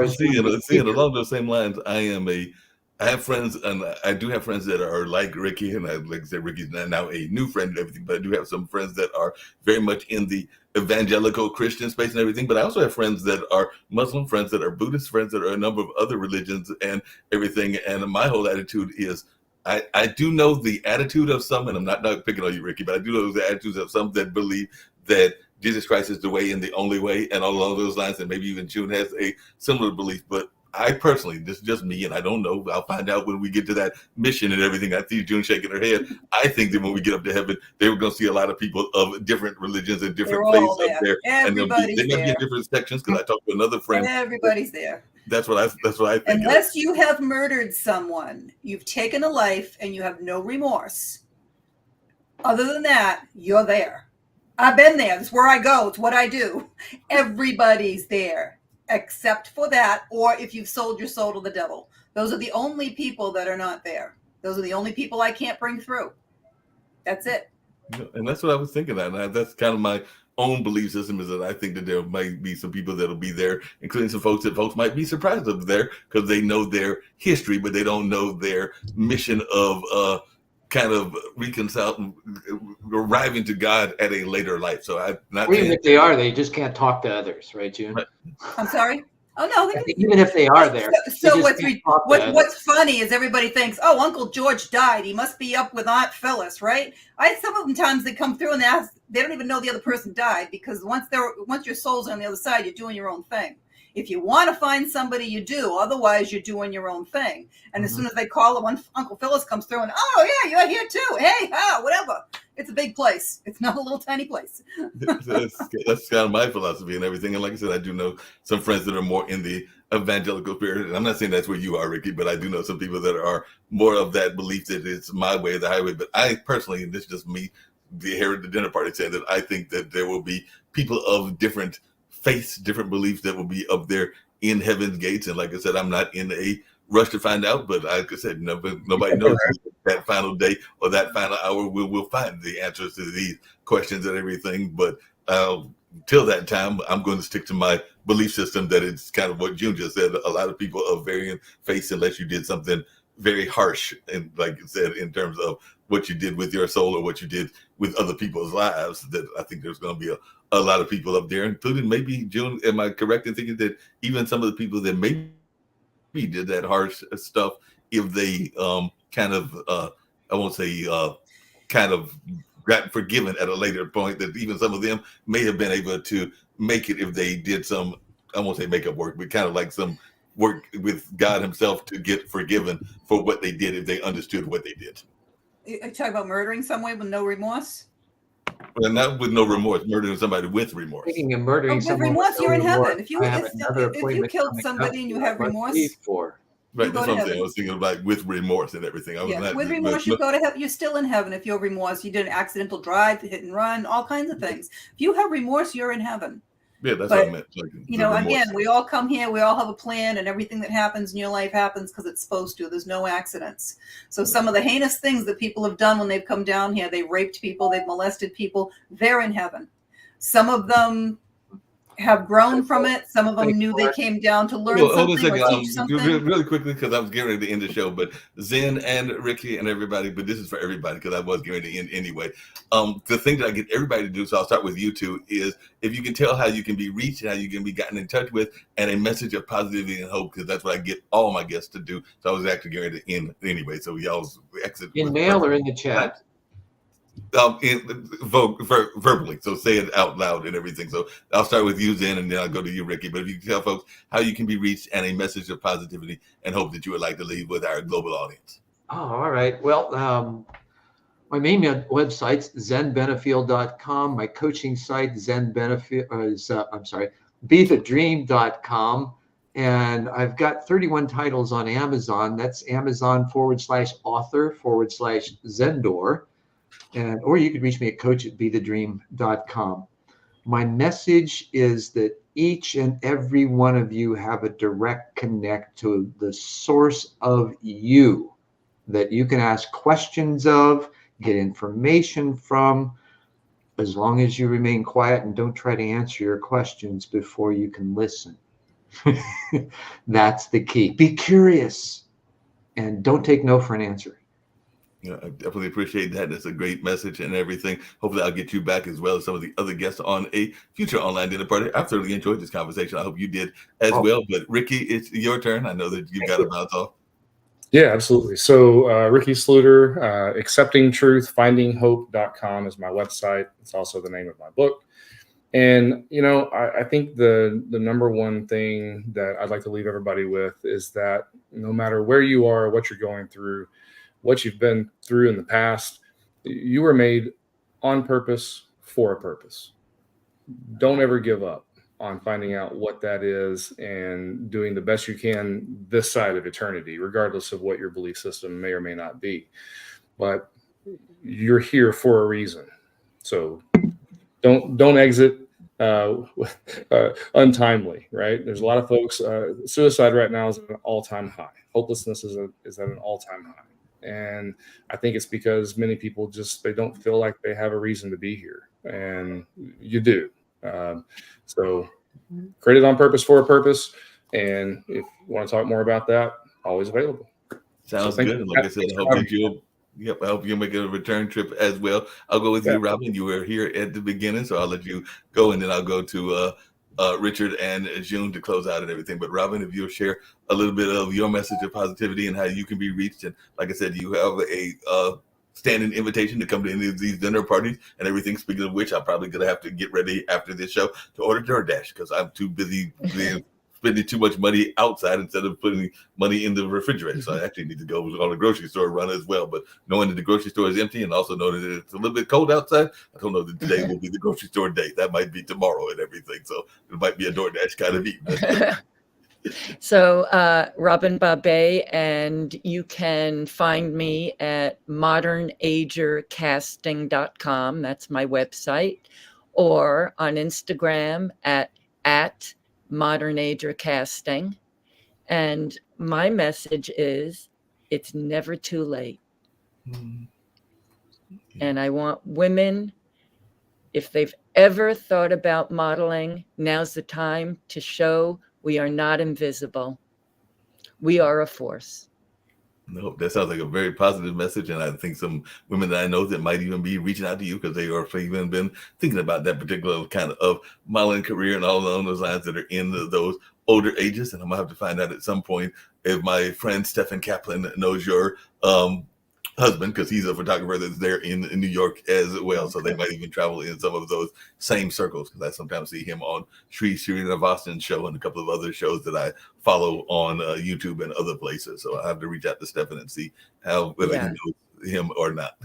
seeing along those same lines, I have friends, and I do have friends that are like Ricky, and like I said, Ricky's now a new friend and everything, but I do have some friends that are very much in the evangelical Christian space and everything, but I also have friends that are Muslim friends, that are Buddhist friends, that are a number of other religions and everything, and my whole attitude is, I do know the attitude of some, and I'm not picking on you, Ricky, but I do know the attitudes of some that believe that Jesus Christ is the way and the only way, and all along those lines, and maybe even June has a similar belief, but I personally, this is just me, and I don't know. I'll find out when we get to that mission and everything. I see June shaking her head. I think that when we get up to heaven, they were going to see a lot of people of different religions and different faiths up there. Everybody's and they might be in different sections, because I talked to another friend. Everybody's there. That's what I think. Unless you have murdered someone, you've taken a life, and you have no remorse. Other than that, you're there. I've been there. That's where I go. It's what I do. Everybody's there. Except for that, or if you've sold your soul to the devil. Those are the only people that are not there. Those are the only people I can't bring through. That's it. And that's what I was thinking. And that's kind of my own belief system, is that I think that there might be some people that'll be there, including some folks that folks might be surprised of there, because they know their history, but they don't know their mission of kind of arriving to God at a later life. So I'm not even if they are, they just can't talk to others, right, June? Right. I'm sorry? Oh, no. Even if they are there. So what's funny is everybody thinks, oh, Uncle George died. He must be up with Aunt Phyllis, right? Sometimes they come through and they don't even know the other person died, because once your soul's on the other side, you're doing your own thing. If you want to find somebody, you do. Otherwise, you're doing your own thing. And as soon as they call them, Uncle Phyllis comes through and, oh, yeah, you're here too. Hey, whatever. It's a big place. It's not a little tiny place. That's kind of my philosophy and everything. And like I said, I do know some friends that are more in the evangelical spirit. And I'm not saying that's where you are, Ricky, but I do know some people that are more of that belief that it's my way or the highway. But I personally, and this is just me, the dinner party, saying that I think that there will be people of different faiths, different beliefs that will be up there in heaven's gates. And like I said, I'm not in a rush to find out, but like I said, nobody knows that final day or that final hour we'll find the answers to these questions and everything. But till that time, I'm going to stick to my belief system that it's kind of what June just said. A lot of people of varying faiths, unless you did something very harsh, and like you said, in terms of what you did with your soul or what you did with other people's lives, that I think there's going to be a lot of people up there, including maybe June. Am I correct in thinking that even some of the people that maybe did that harsh stuff, if they kind of got forgiven at a later point, that even some of them may have been able to make it if they did some, I won't say makeup work, but kind of like some work with God himself to get forgiven for what they did if they understood what they did. You talk about murdering someone with no remorse? Well, not with no remorse, murdering somebody with remorse. Speaking of murdering someone with remorse, you're in heaven. If you killed somebody and you have remorse, right, that's what I'm saying. I was thinking about with remorse and everything. With remorse, you go to heaven. You're still in heaven if you have remorse. You did an accidental drive, hit and run, all kinds of things. If you have remorse, you're in heaven. Yeah, that's what I meant. Again, we all come here, we all have a plan, and everything that happens in your life happens because it's supposed to. There's no accidents. So some of the heinous things that people have done when they've come down here, they've raped people, they've molested people, they're in heaven. Some of them have grown from it. Some of them Thank knew you, they Mark. came down to learn Hold on a something second. or teach something. Really quickly, because I was getting ready to end the show, but Zen and Ricky and everybody, but this is for everybody because I was getting ready to end anyway. The thing that I get everybody to do, so I'll start with you two, is if you can tell how you can be reached and how you can be gotten in touch with, and a message of positivity and hope, because that's what I get all my guests to do. So I was actually getting ready to end anyway. So y'all's exit In was mail perfect. or in the chat? Verbally, so say it out loud and everything. So I'll start with you, Zen, and then I'll go to you, Ricky. But if you can tell folks how you can be reached and a message of positivity and hope that you would like to leave with our global audience. Oh, all right. Well, my main website's zenbenefield.com. My coaching site, zenbenefield, is, bethedream.com. And I've got 31 titles on Amazon. That's Amazon/author/Zendor. Or you could reach me at coach@bethedream.com. My message is that each and every one of you have a direct connect to the source of you that you can ask questions of, get information from, as long as you remain quiet and don't try to answer your questions before you can listen. That's the key. Be curious and don't take no for an answer. I definitely appreciate that. That's a great message and everything. Hopefully I'll get you back as well as some of the other guests on a future online dinner party. I've thoroughly enjoyed this conversation. I hope you did as well. But Ricky, it's your turn. I know that you've got to bounce off. Yeah, absolutely. So Ricky Sluter, acceptingtruthfindinghope.com is my website. It's also the name of my book. And, I think the number one thing that I'd like to leave everybody with is that no matter where you are, what you're going through, what you've been through in the past, you were made on purpose for a purpose. Don't ever give up on finding out what that is and doing the best you can this side of eternity, regardless of what your belief system may or may not be. But you're here for a reason. So don't exit untimely, right? There's a lot of folks, suicide right now is at an all-time high. Hopelessness is at an all-time high. And I think it's because many people they don't feel like they have a reason to be here. And you do. So created on purpose for a purpose. And if you want to talk more about that, always available. Sounds good. And like I said, I hope you'll make a return trip as well. I'll go with you, Robin. You were here at the beginning, so I'll let you go, and then I'll go to Richard and June to close out and everything. But Robin, if you'll share a little bit of your message of positivity and how you can be reached. And like I said, you have a standing invitation to come to any of these dinner parties and everything. Speaking of which, I'm probably going to have to get ready after this show to order DoorDash because I'm too busy spending too much money outside instead of putting money in the refrigerator. So I actually need to go on a grocery store run as well. But knowing that the grocery store is empty and also knowing that it's a little bit cold outside, I don't know that today will be the grocery store day. That might be tomorrow and everything. So it might be a DoorDash kind of evening. So Robin Babé, and you can find me at modernagercasting.com. That's my website, or on Instagram at modernagercasting. And my message is, it's never too late. And I want women, if they've ever thought about modeling, now's the time to show we are not invisible. We are a force. No, that sounds like a very positive message. And I think some women that I know that might even be reaching out to you because they are even been thinking about that particular kind of modeling career and all along those lines that are in those older ages. And I'm gonna have to find out at some point if my friend Stephen Kaplan knows your husband, because he's a photographer that's there in New York as well. So they might even travel in some of those same circles, because I sometimes see him on Sri Srinivasan's show and a couple of other shows that I follow on YouTube and other places. So I have to reach out to Stephen and see whether he knows him or not.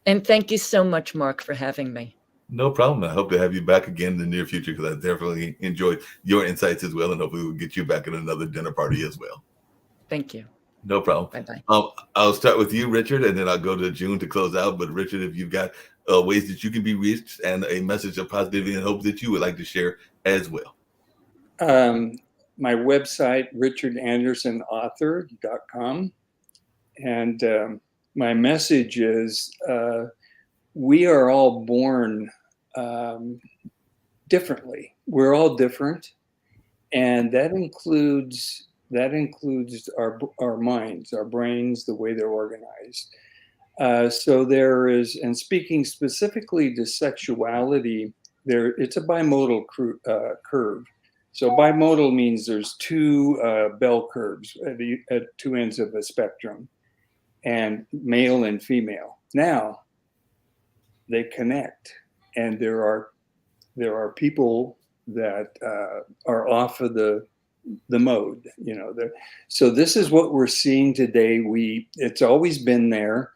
And thank you so much, Mark, for having me. No problem. I hope to have you back again in the near future, because I definitely enjoyed your insights as well. And hopefully we'll get you back at another dinner party as well. Thank you. No problem. Bye-bye. I'll start with you, Richard, and then I'll go to June to close out. But Richard, if you've got ways that you can be reached and a message of positivity and hope that you would like to share as well. My website, richardandersonauthor.com. And my message is we are all born differently. We're all different, and that includes our minds, our brains, the way they're organized. So there is, and speaking specifically to sexuality, it's a bimodal curve. So bimodal means there's two bell curves at two ends of a spectrum, and male and female. Now they connect, and there are people that are off of the mode. So this is what we're seeing today. It's always been there.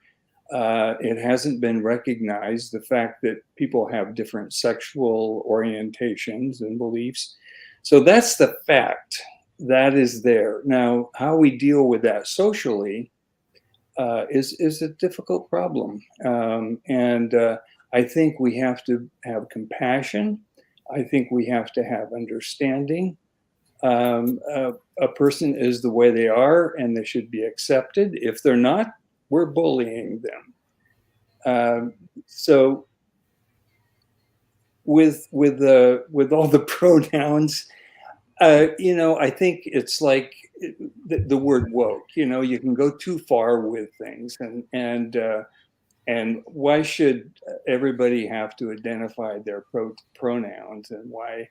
It hasn't been recognized, the fact that people have different sexual orientations and beliefs. So that's the fact that is there. Now, how we deal with that socially is a difficult problem. And I think we have to have compassion. I think we have to have understanding. A person is the way they are, and they should be accepted. If they're not, we're bullying them. So with all the pronouns, I think it's like the word woke. You can go too far with things, and why should everybody have to identify their pronouns, and why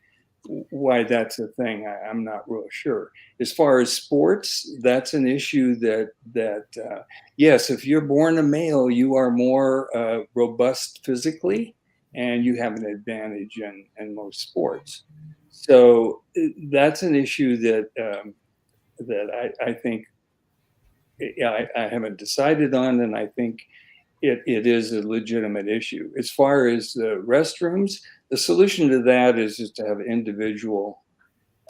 that's a thing? I'm not real sure. As far as sports, that's an issue that yes, if you're born a male, you are more robust physically, and you have an advantage in most sports. So that's an issue that I think I haven't decided on, and I think it is a legitimate issue. As far as the restrooms, the solution to that is just to have individual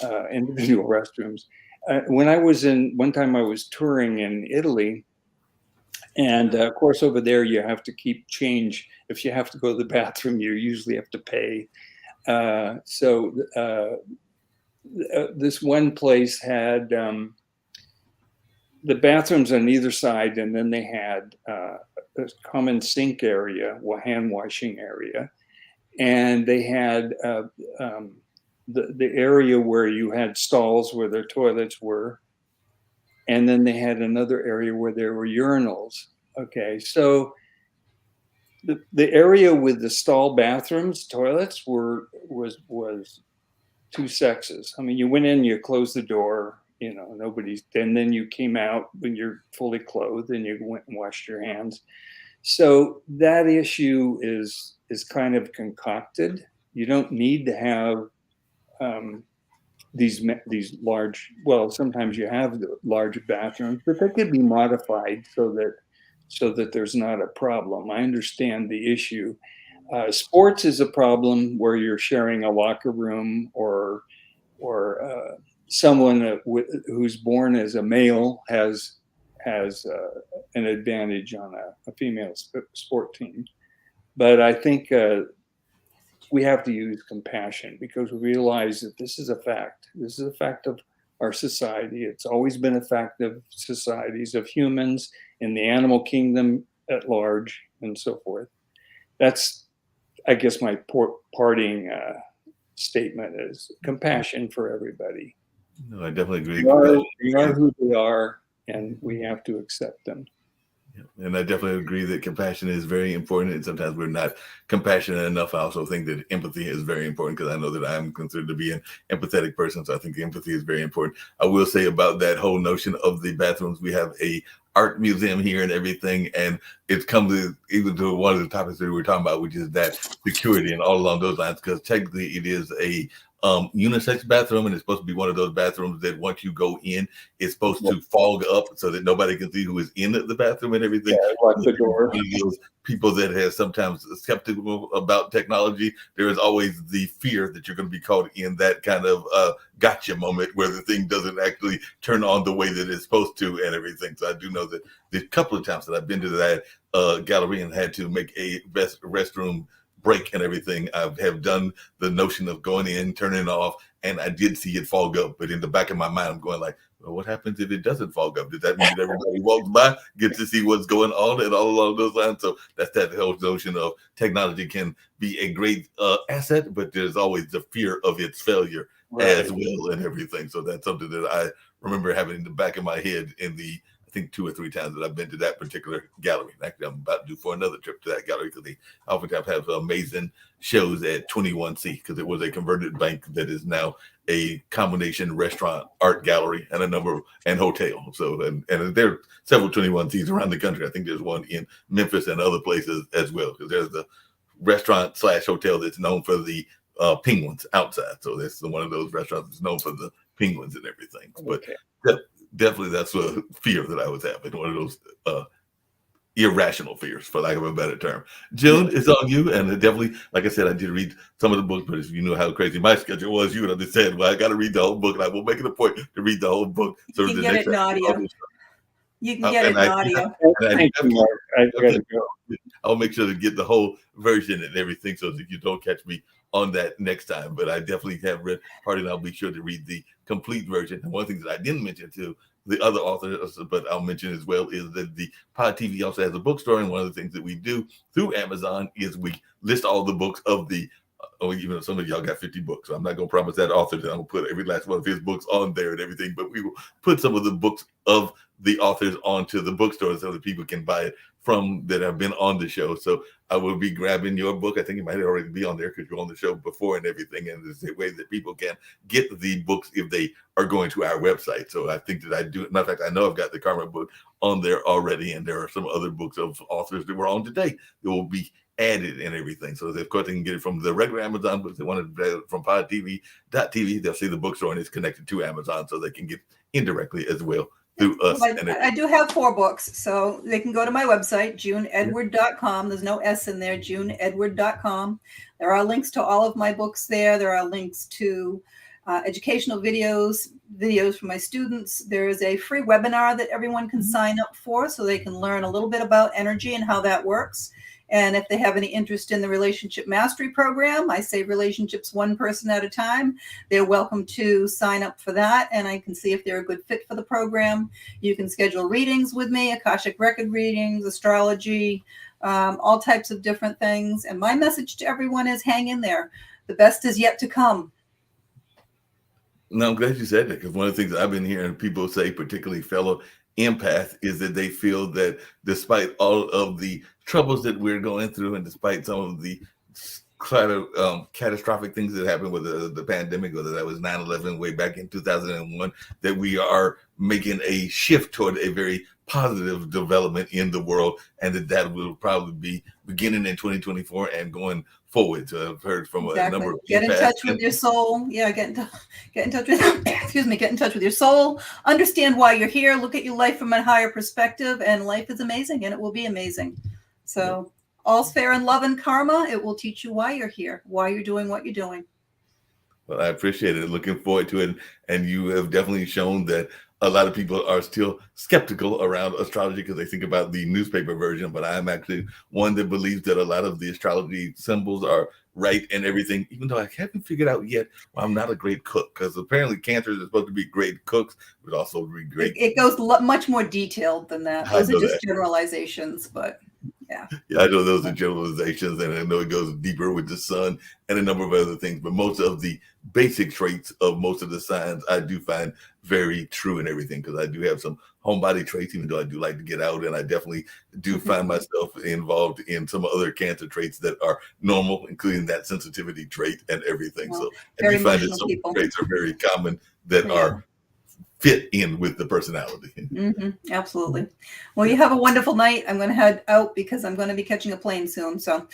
restrooms. One time I was touring in Italy, and of course over there you have to keep change. If you have to go to the bathroom, you usually have to pay. So this one place had the bathrooms on either side, and then they had a common sink area, hand washing area, and they had the area where you had stalls where their toilets were, and then they had another area where there were urinals. Okay, so the area with the stall bathrooms, toilets was two sexes. I mean, you went in, you closed the door, nobody's, and then you came out when you're fully clothed, and you went and washed your hands. So that issue is kind of concocted. You don't need to have these large. Well, sometimes you have the large bathrooms, but they could be modified so that there's not a problem. I understand the issue. Sports is a problem where you're sharing a locker room, or someone who's born as a male has an advantage on a female sport team. But I think we have to use compassion, because we realize that this is a fact. This is a fact of our society. It's always been a fact of societies, of humans in the animal kingdom at large, and so forth. That's, I guess, my parting statement is compassion for everybody. No, I definitely agree. We are who they are, and we have to accept them. And I definitely agree that compassion is very important, and sometimes we're not compassionate enough. I also think that empathy is very important, because I know that I'm considered to be an empathetic person, so I think empathy is very important. I will say about that whole notion of the bathrooms, we have a art museum here and everything, and it comes even to one of the topics that we were talking about, which is that security and all along those lines, because technically it is a unisex bathroom, and it's supposed to be one of those bathrooms that once you go in, it's supposed to fog up so that nobody can see who is in the bathroom and everything. Yeah, lock the door. Those people that have sometimes skeptical about technology, there is always the fear that you're going to be caught in that kind of gotcha moment where the thing doesn't actually turn on the way that it's supposed to and everything. So I do know that the couple of times that I've been to that gallery and had to make a restroom break and everything, I have done the notion of going in, turning it off, and I did see it fog up. But in the back of my mind, I'm going like, Well, what happens if it doesn't fog up? Does that mean that everybody walks by, gets to see what's going on, and all along those lines? So that's that whole notion of technology can be a great asset, but there's always the fear of its failure as well and everything. So that's something that I remember having in the back of my head in the, I think 2 or 3 times that I've been to that particular gallery. Actually, I'm about to do for another trip to that gallery because they oftentimes have amazing shows at 21C because it was a converted bank that is now a combination restaurant, art gallery, and a number and hotel. So and there are several 21Cs around the country. I think there's one in Memphis and other places as well because there's the restaurant / hotel that's known for the penguins outside. So that's one of those restaurants that's known for the penguins and everything. But definitely that's a fear that I was having, one of those irrational fears, for lack of a better term. June, it's on you. And definitely, like I said, I did read some of the books, but if you knew how crazy my schedule was, you would understand. Well, I got to read the whole book, and I will make it a point to read the whole book. So You can get it in audio. You can get it in audio. Thank you, Mark. I gotta go. I'll make sure to get the whole version and everything so that you don't catch me on that next time. But I definitely have read part, and I'll be sure to read the complete version. And one thing that I didn't mention to the other authors, but I'll mention as well, is that the Pod TV also has a bookstore. And one of the things that we do through Amazon is we list all the books of the, even though some of y'all got 50 books, so I'm not going to promise that author that I'm going to put every last one of his books on there and everything, but we will put some of the books of the authors onto the bookstore so that people can buy it from that have been on the show. So I will be grabbing your book. I think it might already be on there because you're on the show before and everything. And there's a way that people can get the books if they are going to our website. So I think that I do. Matter of fact, I know I've got the Karma book on there already. And there are some other books of authors that were on today that will be added and everything. So of course they can get it from the regular Amazon, but if they want it from podtv.tv, they'll see the bookstore and it's connected to Amazon so they can get indirectly as well. Us I do have 4 books, so they can go to my website, juneedward.com. There's no S in there, juneedward.com. There are links to all of my books there. There are links to educational videos for my students. There is a free webinar that everyone can sign up for so they can learn a little bit about energy and how that works. And if they have any interest in the Relationship Mastery Program, I save relationships one person at a time. They're welcome to sign up for that, and I can see if they're a good fit for the program. You can schedule readings with me, Akashic Record readings, astrology, all types of different things. And my message to everyone is hang in there. The best is yet to come. No, I'm glad you said that because one of the things that I've been hearing people say, particularly fellow empath, is that they feel that despite all of the troubles that we're going through and despite some of the catastrophic things that happened with the pandemic, whether that was 9/11 way back in 2001, that we are making a shift toward a very positive development in the world, and that will probably be beginning in 2024 and going forward. So I've heard from a number of get in touch with your soul. Yeah, get in touch with get in touch with your soul. Understand why you're here. Look at your life from a higher perspective, and life is amazing, and it will be amazing. So all's fair in love and karma. It will teach you why you're here, why you're doing what you're doing. Well, I appreciate it. Looking forward to it. And you have definitely shown that a lot of people are still skeptical around astrology because they think about the newspaper version, but I'm actually one that believes that a lot of the astrology symbols are right and everything, even though I haven't figured out yet why I'm not a great cook, because apparently cancers are supposed to be great cooks, but also be great. It goes much more detailed than that. Those are just generalizations, but yeah. Yeah, I know those are generalizations, and I know it goes deeper with the sun and a number of other things, but most of the basic traits of most of the signs I do find very true and everything, because I do have some homebody traits, even though I do like to get out, and I definitely do find myself involved in some other cancer traits that are normal, including that sensitivity trait and everything. Well, so I do find that some traits are very common that are fit in with the personality. Absolutely. Well, you have a wonderful night. I'm going to head out because I'm going to be catching a plane soon. So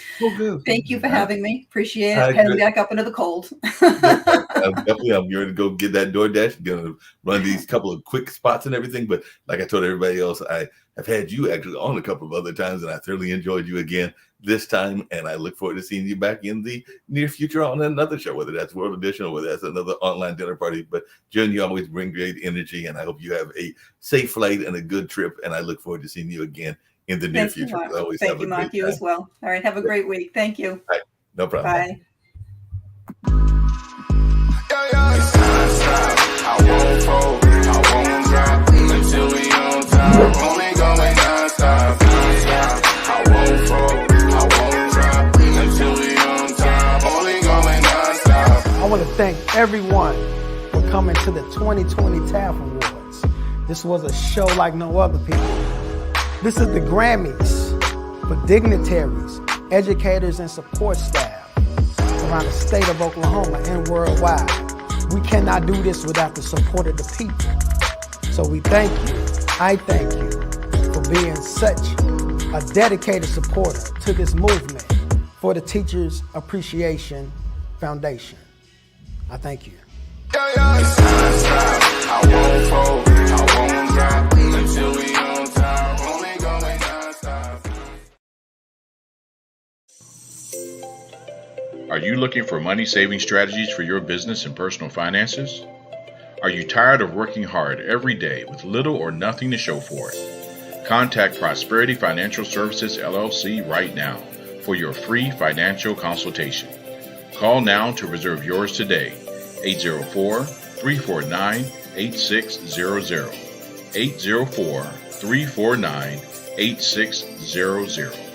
thank you for having me. Appreciate it. Heading back up into the cold. I'm going to go get that DoorDash, going to run these couple of quick spots and everything. But like I told everybody else, I have had you actually on a couple of other times, and I thoroughly enjoyed you again this time. And I look forward to seeing you back in the near future on another show, whether that's World Edition or whether that's another online dinner party. But Jen, you always bring great energy, and I hope you have a safe flight and a good trip. And I look forward to seeing you again in the near future. Thank you, Mark. You as well. All right. Have a great week. Thank you. Right. No problem. Bye. I won't fold. I won't thank everyone for coming to the 2020 TAF Awards. This was a show like no other, people. This is the Grammys for dignitaries, educators, and support staff around the state of Oklahoma and worldwide. We cannot do this without the support of the people. So we thank you, I thank you, for being such a dedicated supporter to this movement for the Teachers Appreciation Foundation. I thank you. Are you looking for money-saving strategies for your business and personal finances? Are you tired of working hard every day with little or nothing to show for it? Contact Prosperity Financial Services, LLC right now for your free financial consultation. Call now to reserve yours today. 804-349-8600. 804-349-8600.